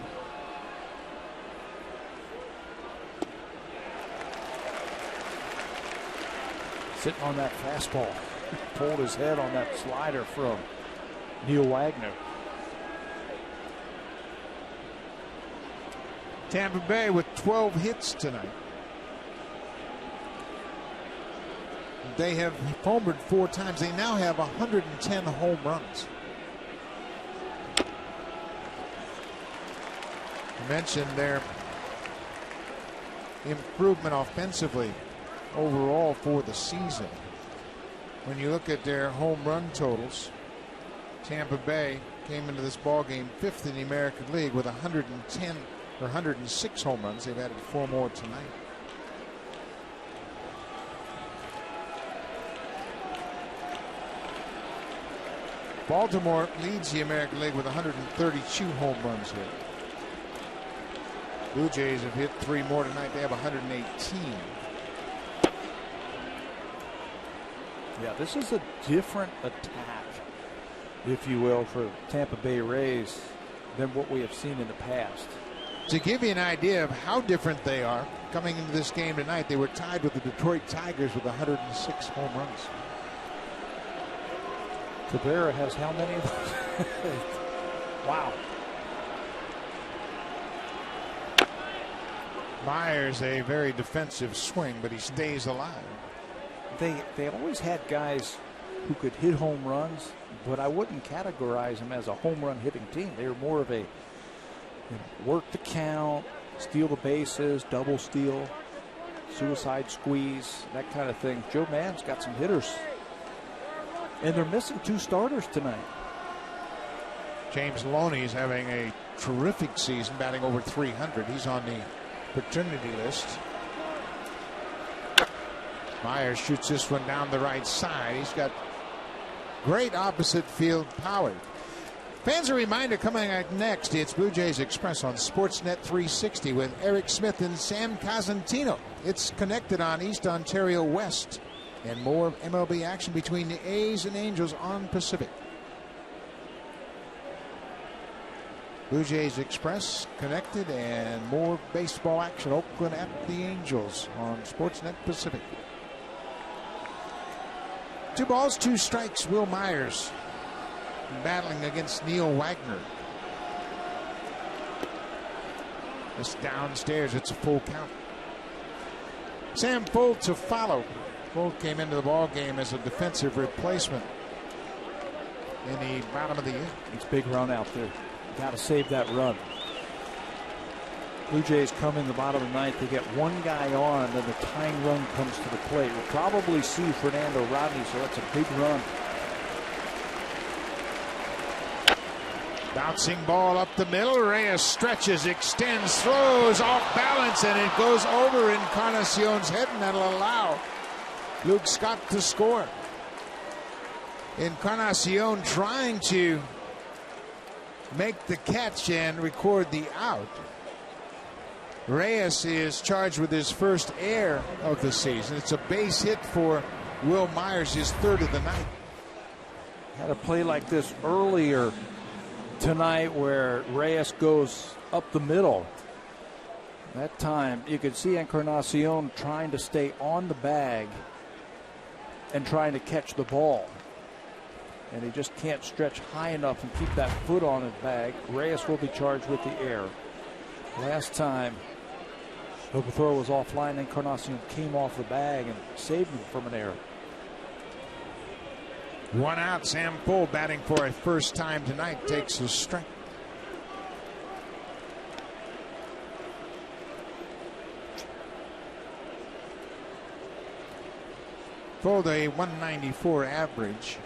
Sitting on that fastball. Pulled his head on that slider from Neil Wagner.
Tampa Bay with 12 hits tonight. They have homered 4 times. They now have 110 home runs. I mentioned their improvement offensively overall for the season. When you look at their home run totals, Tampa Bay came into this ball game 5th in the American League with 110 or 106 home runs. They've added 4 more tonight. Baltimore leads the American League with 132 home runs here. Blue Jays have hit 3 more tonight. They have 118.
Yeah, this is a different attack, if you will, for Tampa Bay Rays than what we have seen in the past.
To give you an idea of how different they are, coming into this game tonight, they were tied with the Detroit Tigers with 106 home runs.
Cabrera has how many of those? Wow.
Myers, a very defensive swing, but he stays alive.
They always had guys who could hit home runs, but I wouldn't categorize them as a home run hitting team. They were more of a work the count, steal the bases, double steal, suicide squeeze, that kind of thing. Joe Maddon's got some hitters. And they're missing 2 starters tonight.
James Loney's having a terrific season, batting over 300. He's on the paternity list. Myers shoots this one down the right side. He's got great opposite field power. Fans, a reminder coming up next, it's Blue Jays Express on Sportsnet 360 with Eric Smith and Sam Cosentino. It's connected on East Ontario West. And more MLB action between the A's and Angels on Pacific. Blue Jays Express connected and more baseball action. Oakland at the Angels on Sportsnet Pacific. 2 balls, 2 strikes. Will Myers battling against Neil Wagner. This downstairs, it's a full count. Sam Fuld to follow. Fuld came into the ball game as a defensive replacement in the bottom of the 8th.
It's a big run out there. Got to save that run. Blue Jays come in the bottom of the 9th. They get 1 guy on, then the tying run comes to the plate. We'll probably see Fernando Rodney, so that's a big run.
Bouncing ball up the middle. Reyes stretches, extends, throws off balance, and it goes over Encarnacion's head, and that'll allow Luke Scott to score. Encarnacion trying to make the catch and record the out. Reyes is charged with his first error of the season. It's a base hit for Will Myers, his 3rd of the night.
Had a play like this earlier tonight where Reyes goes up the middle. That time you could see Encarnacion trying to stay on the bag and trying to catch the ball. And he just can't stretch high enough and keep that foot on his bag. Reyes will be charged with the error. Last time the throw was offline, Encarnacion came off the bag and saved him from an error.
1 out. Sam Fuld batting for a first time tonight takes a strike. Fuld, a 194 average,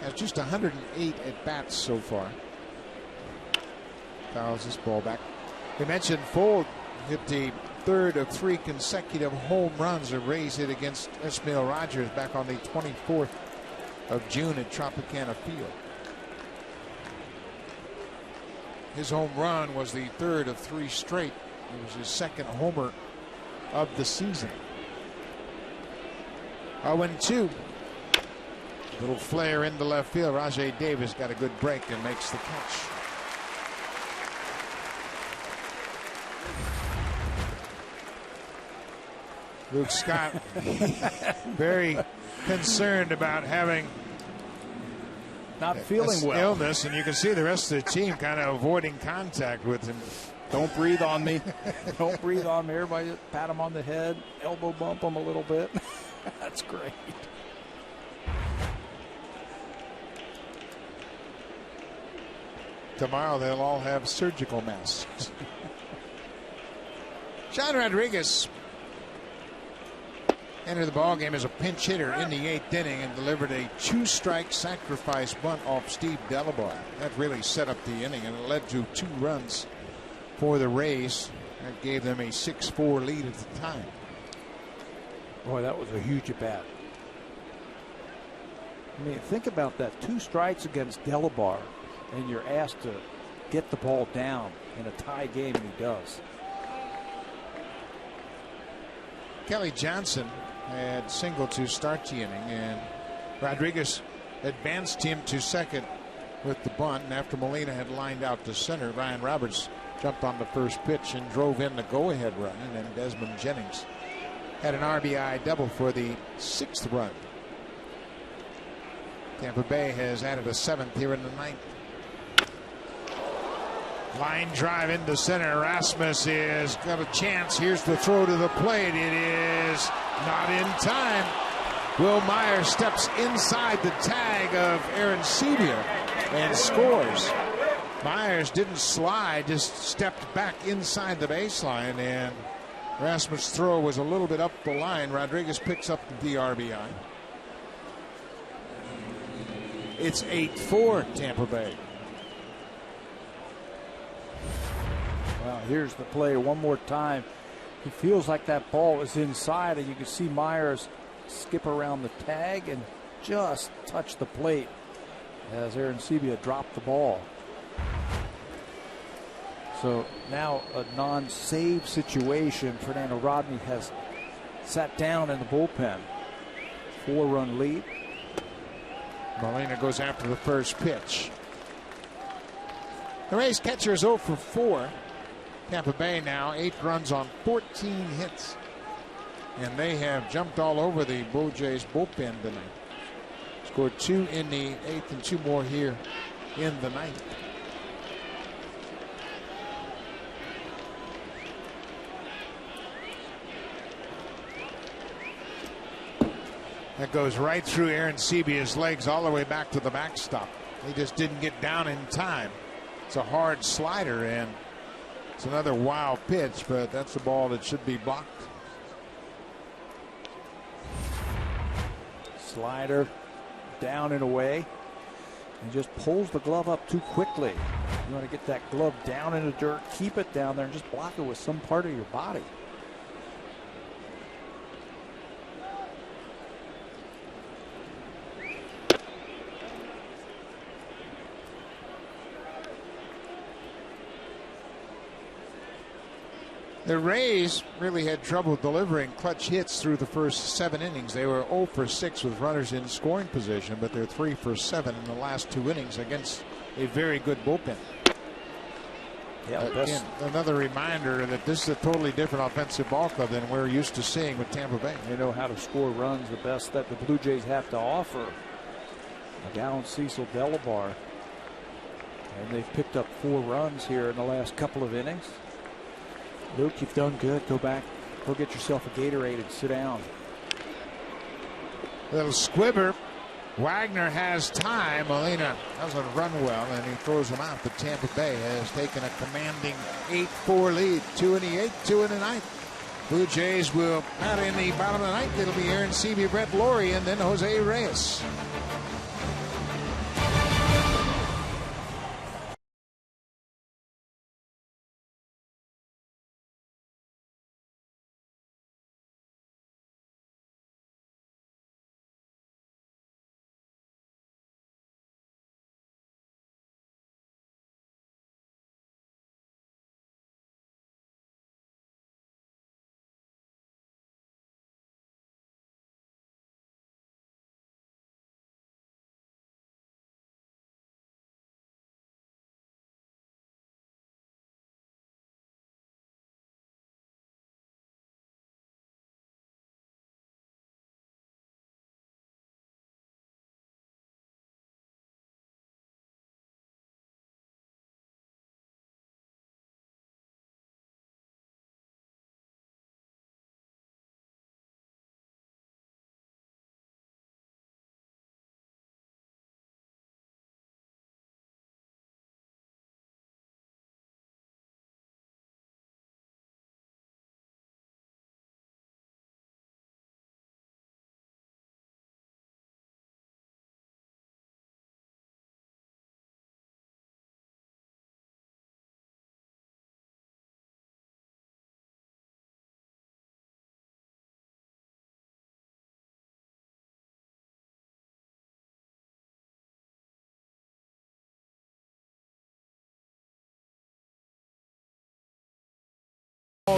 has just 108 at bats so far. Fouls this ball back. We mentioned Fuld hit the 3rd of 3 consecutive home runs. A Rays hit against Esmail Rogers back on the 24th of June at Tropicana Field. His home run was the 3rd of 3 straight. It was his 2nd homer of the season. 0-2. Little flare into left field. Rajay Davis got a good break and makes the catch. Luke Scott very concerned about having
not feeling well,
illness, and you can see the rest of the team kind of avoiding contact with him.
Don't breathe on me. Don't breathe on me. Everybody just pat him on the head, elbow bump him a little bit. That's great.
Tomorrow they'll all have surgical masks. Sean Rodriguez entered the ball game as a pinch hitter in the 8th inning and delivered a 2-strike sacrifice bunt off Steve Delabar. That really set up the inning, and it led to 2 runs for the Rays. That gave them a 6-4 lead at the time.
Boy, that was a huge at bat. I mean, think about that. 2 strikes against Delabar, and you're asked to get the ball down in a tie game, and he does.
Kelly Johnson had singled to start the inning, and Rodriguez advanced him to second with the bunt. And after Molina had lined out to center, Ryan Roberts jumped on the first pitch and drove in the go-ahead run. And then Desmond Jennings had an RBI double for the 6th run. Tampa Bay has added a 7th here in the 9th. Line drive into center. Rasmus is got a chance. Here's the throw to the plate. It is not in time. Will Myers steps inside the tag of Aaron Sebia and scores. Myers didn't slide, just stepped back inside the baseline, and Rasmus' throw was a little bit up the line. Rodriguez picks up the RBI. It's 8-4 Tampa Bay.
Well, here's the play one more time. He feels like that ball is inside, and you can see Myers skip around the tag and just touch the plate as Aaron Sebia dropped the ball. So now a non-save situation. Fernando Rodney has sat down in the bullpen. 4-run lead.
Molina goes after the first pitch. The Rays catcher is 0 for 4. Tampa Bay now 8 runs on 14 hits. And they have jumped all over the Blue Jays bullpen tonight. Scored 2 in the 8th and 2 more here in the 9th. That goes right through Aaron Sebia's legs all the way back to the backstop. He just didn't get down in time. It's a hard slider, and it's another wild pitch, but that's a ball that should be blocked.
Slider down and away. He just pulls the glove up too quickly. You want to get that glove down in the dirt, keep it down there, and just block it with some part of your body.
The Rays really had trouble delivering clutch hits through the first 7 innings. They were 0 for 6 with runners in scoring position, but they're 3 for 7 in the last 2 innings against a very good bullpen.
Yeah,
again, another reminder that this is a totally different offensive ball club than we're used to seeing with Tampa Bay.
They know how to score runs, the best that the Blue Jays have to offer. Down Cecil Delabar. And they've picked up 4 runs here in the last couple of innings. Luke, you've done good. Go back, go get yourself a Gatorade and sit down.
Little squibber. Wagner has time. Molina doesn't run well, and he throws him out. But Tampa Bay has taken a commanding 8-4 lead. 2 in the 8th, 2 in the 9th. Blue Jays will out in the bottom of the 9th. It'll be Aaron Sebia, Brett Laurie, and then Jose Reyes.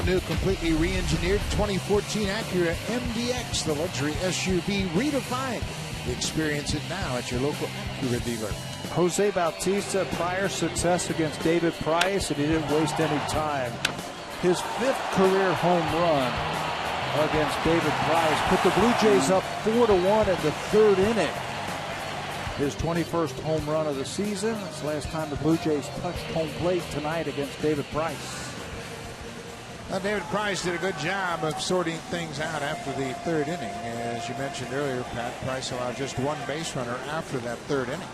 all-new, completely re-engineered 2014 Acura MDX, the luxury SUV redefined. Experience it now at your local Acura dealer.
Jose Bautista, prior success against David Price, and he didn't waste any time. His 5th career home run against David Price put the Blue Jays up 4-1 in the 3rd inning. His 21st home run of the season. It's the last time the Blue Jays touched home plate tonight against David Price.
Well, David Price did a good job of sorting things out after the 3rd inning. As you mentioned earlier, Pat, Price allowed just 1 base runner after that 3rd inning.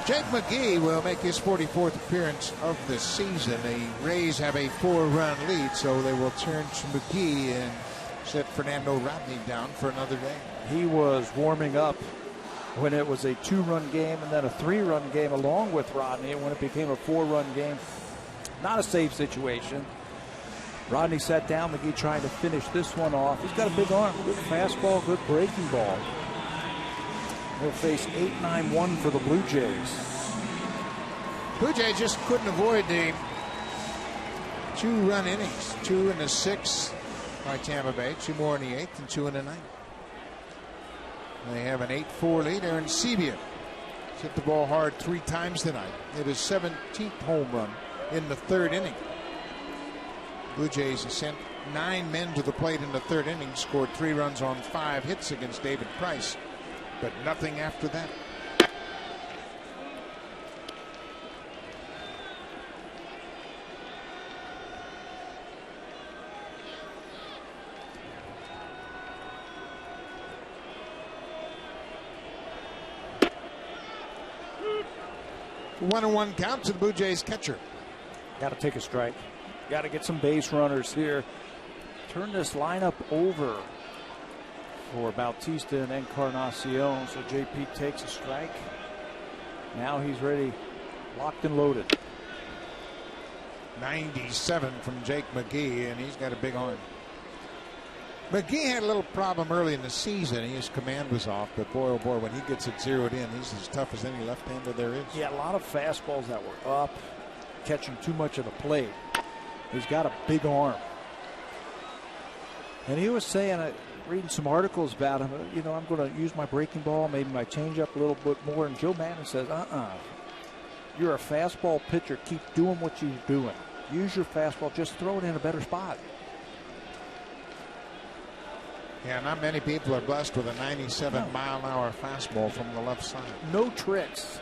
Jake McGee will make his 44th appearance of the season. The Rays have a 4-run lead, so they will turn to McGee and set Fernando Rodney down for another day.
He was warming up when it was a 2-run game and then a 3-run game along with Rodney, and when it became a 4-run game, not a safe situation. Rodney sat down, McGee trying to finish this one off. He's got a big arm, good fastball, good breaking ball. He'll face 8-9-1 for the Blue Jays.
Blue Jays just couldn't avoid the 2-run innings. 2 in the 6th by Tampa Bay, 2 more in the 8th and 2 in the 9th. They have an 8-4 lead. Aaron Sebia hit the ball hard 3 times tonight. It is 17th home run in the 3rd inning. Blue Jays sent 9 men to the plate in the 3rd inning, scored 3 runs on 5 hits against David Price, but nothing after that. One and 1 count to the Blue Jays catcher.
Got to take a strike. Got to get some base runners here. Turn this lineup over for Bautista and Encarnacion. So JP takes a strike. Now he's ready, locked and loaded.
97 from Jake McGee, and he's got a big arm. McGee had a little problem early in the season. His command was off, but boy, oh boy, when he gets it zeroed in, he's as tough as any left-hander there is.
Yeah, a lot of fastballs that were up, catching too much of the plate. He's got a big arm. And he was saying, reading some articles about him, you know, I'm going to use my breaking ball, maybe my changeup a little bit more. And Joe Maddon says, you're a fastball pitcher. Keep doing what you're doing. Use your fastball. Just throw it in a better spot.
Yeah, not many people are blessed with a 97-mile-an-hour fastball from the left side.
No tricks.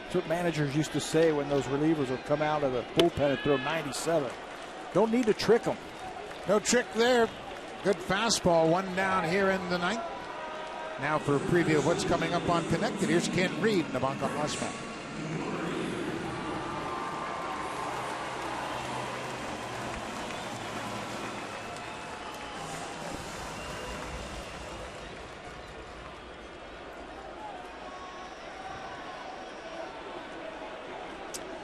That's what managers used to say when those relievers would come out of the bullpen and throw 97. Don't need to trick them.
No trick there. Good fastball. 1 down here in the 9th. Now for a preview of what's coming up on Connected. Here's Ken Reed and Ivanka Osman.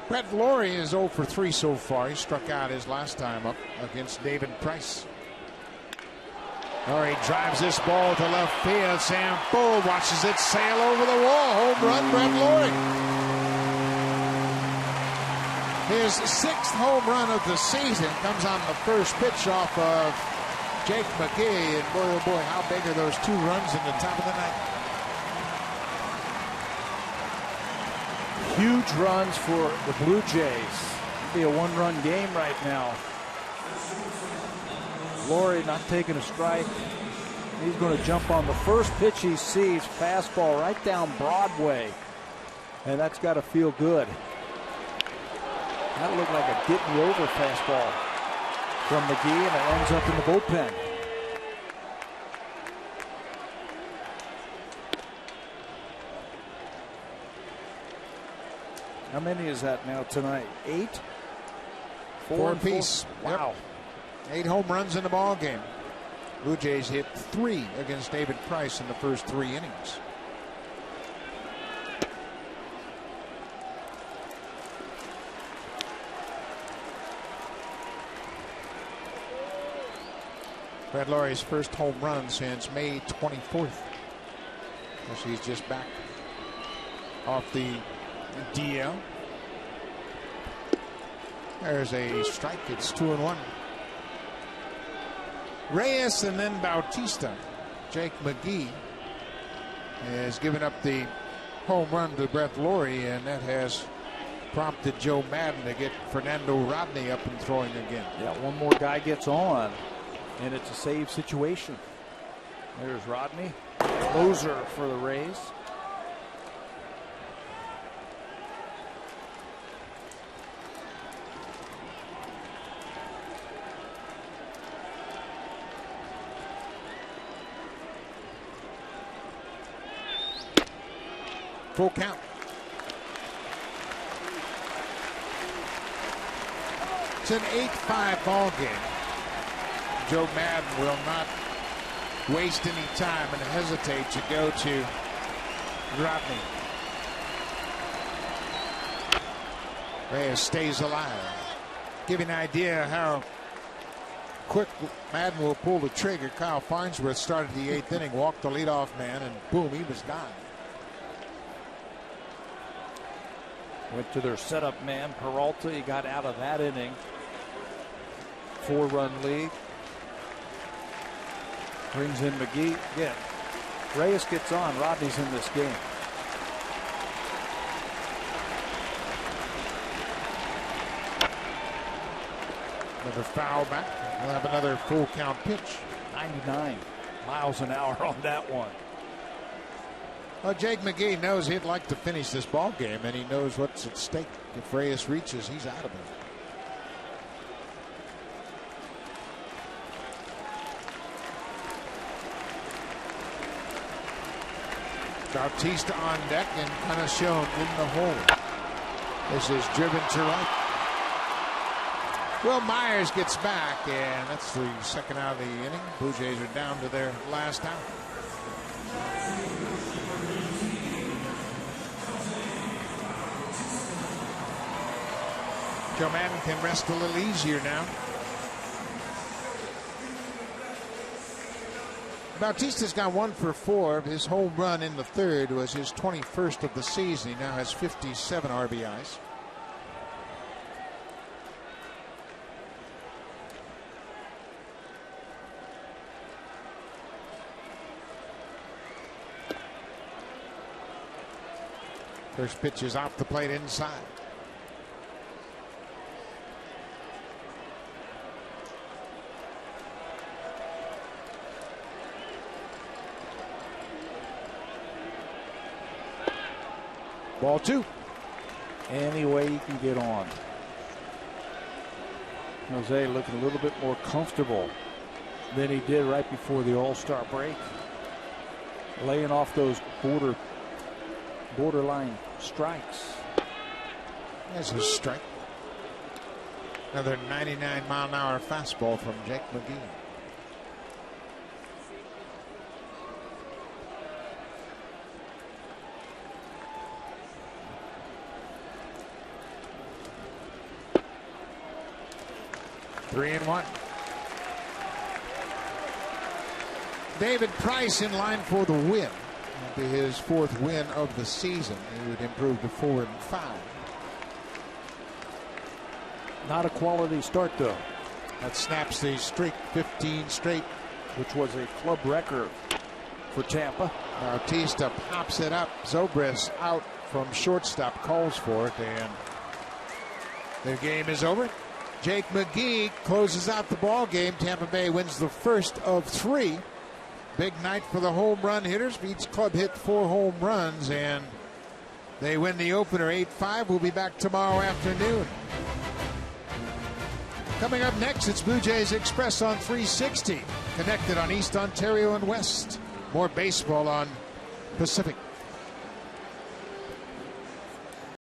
Brett Laurie is 0 for 3 so far. He struck out his last time up against David Price. Laurie drives this ball to left field. Sam Bull watches it sail over the wall. Home run, Brett Laurie. His 6th home run of the season comes on the first pitch off of Jake McGee. And boy, oh boy, how big are those 2 runs in the top of the 9th.
Huge runs for the Blue Jays. It'll be a 1-run game right now. Laurie not taking a strike. He's going to jump on the first pitch he sees. Fastball right down Broadway. And that's got to feel good. That looked like a get-me-over fastball from McGee, and it ends up in the bullpen. How many is that now tonight? 8?
4 apiece.
Wow.
Yep. 8 home runs in the ball game. Blue Jays hit 3 against David Price in the first 3 innings. Brett Laurie's first home run since May 24th. He's just back off the DL. There's a strike. It's 2-1. Reyes and then Bautista. Jake McGee has given up the home run to Brett Laurie, and that has prompted Joe Madden to get Fernando Rodney up and throwing again.
Yeah, one more guy gets on, and it's a save situation. There's Rodney, closer for the Rays.
Full count. It's an 8-5 ball game. Joe Madden will not waste any time and hesitate to go to Rodney. Reyes stays alive. Give you an idea how quick Madden will pull the trigger. Kyle Farnsworth started the 8th inning, walked the leadoff man, and boom, he was gone.
Went to their setup man, Peralta. He got out of that inning. 4-run lead. Brings in McGee again. Reyes gets on. Rodney's in this game.
Another foul back. We'll have another full count pitch.
99 miles an hour on that one.
Well, Jake McGee knows he'd like to finish this ball game, and he knows what's at stake. If Reyes reaches, he's out of it. Bautista on deck and kind of shown in the hole. This is driven to right. Well, Myers gets back, and that's the second out of the inning. Blue Jays are down to their last out. Joe Madden can rest a little easier now. Bautista's got 1 for 4. His home run in the 3rd was his 21st of the season. He now has 57 RBIs. First pitch is off the plate inside. Ball 2.
Any way you can get on. Jose looking a little bit more comfortable than he did right before the All-Star break. Laying off those borderline strikes.
There's a strike. Another 99-mile-an-hour fastball from Jake McGee. Three and 1. David Price in line for the win. It'll be his 4th win of the season. He would improve to 4 and 5.
Not a quality start, though.
That snaps the streak, 15 straight,
which was a club record for Tampa.
Bautista pops it up. Zobrist out from shortstop, calls for it, and the game is over. Jake McGee closes out the ball game. Tampa Bay wins the first of 3. Big night for the home run hitters. Each club hit 4 home runs, and they win the opener 8-5. We'll be back tomorrow afternoon. Coming up next, it's Blue Jays Express on 360. Connected on East Ontario and West. More baseball on Pacific.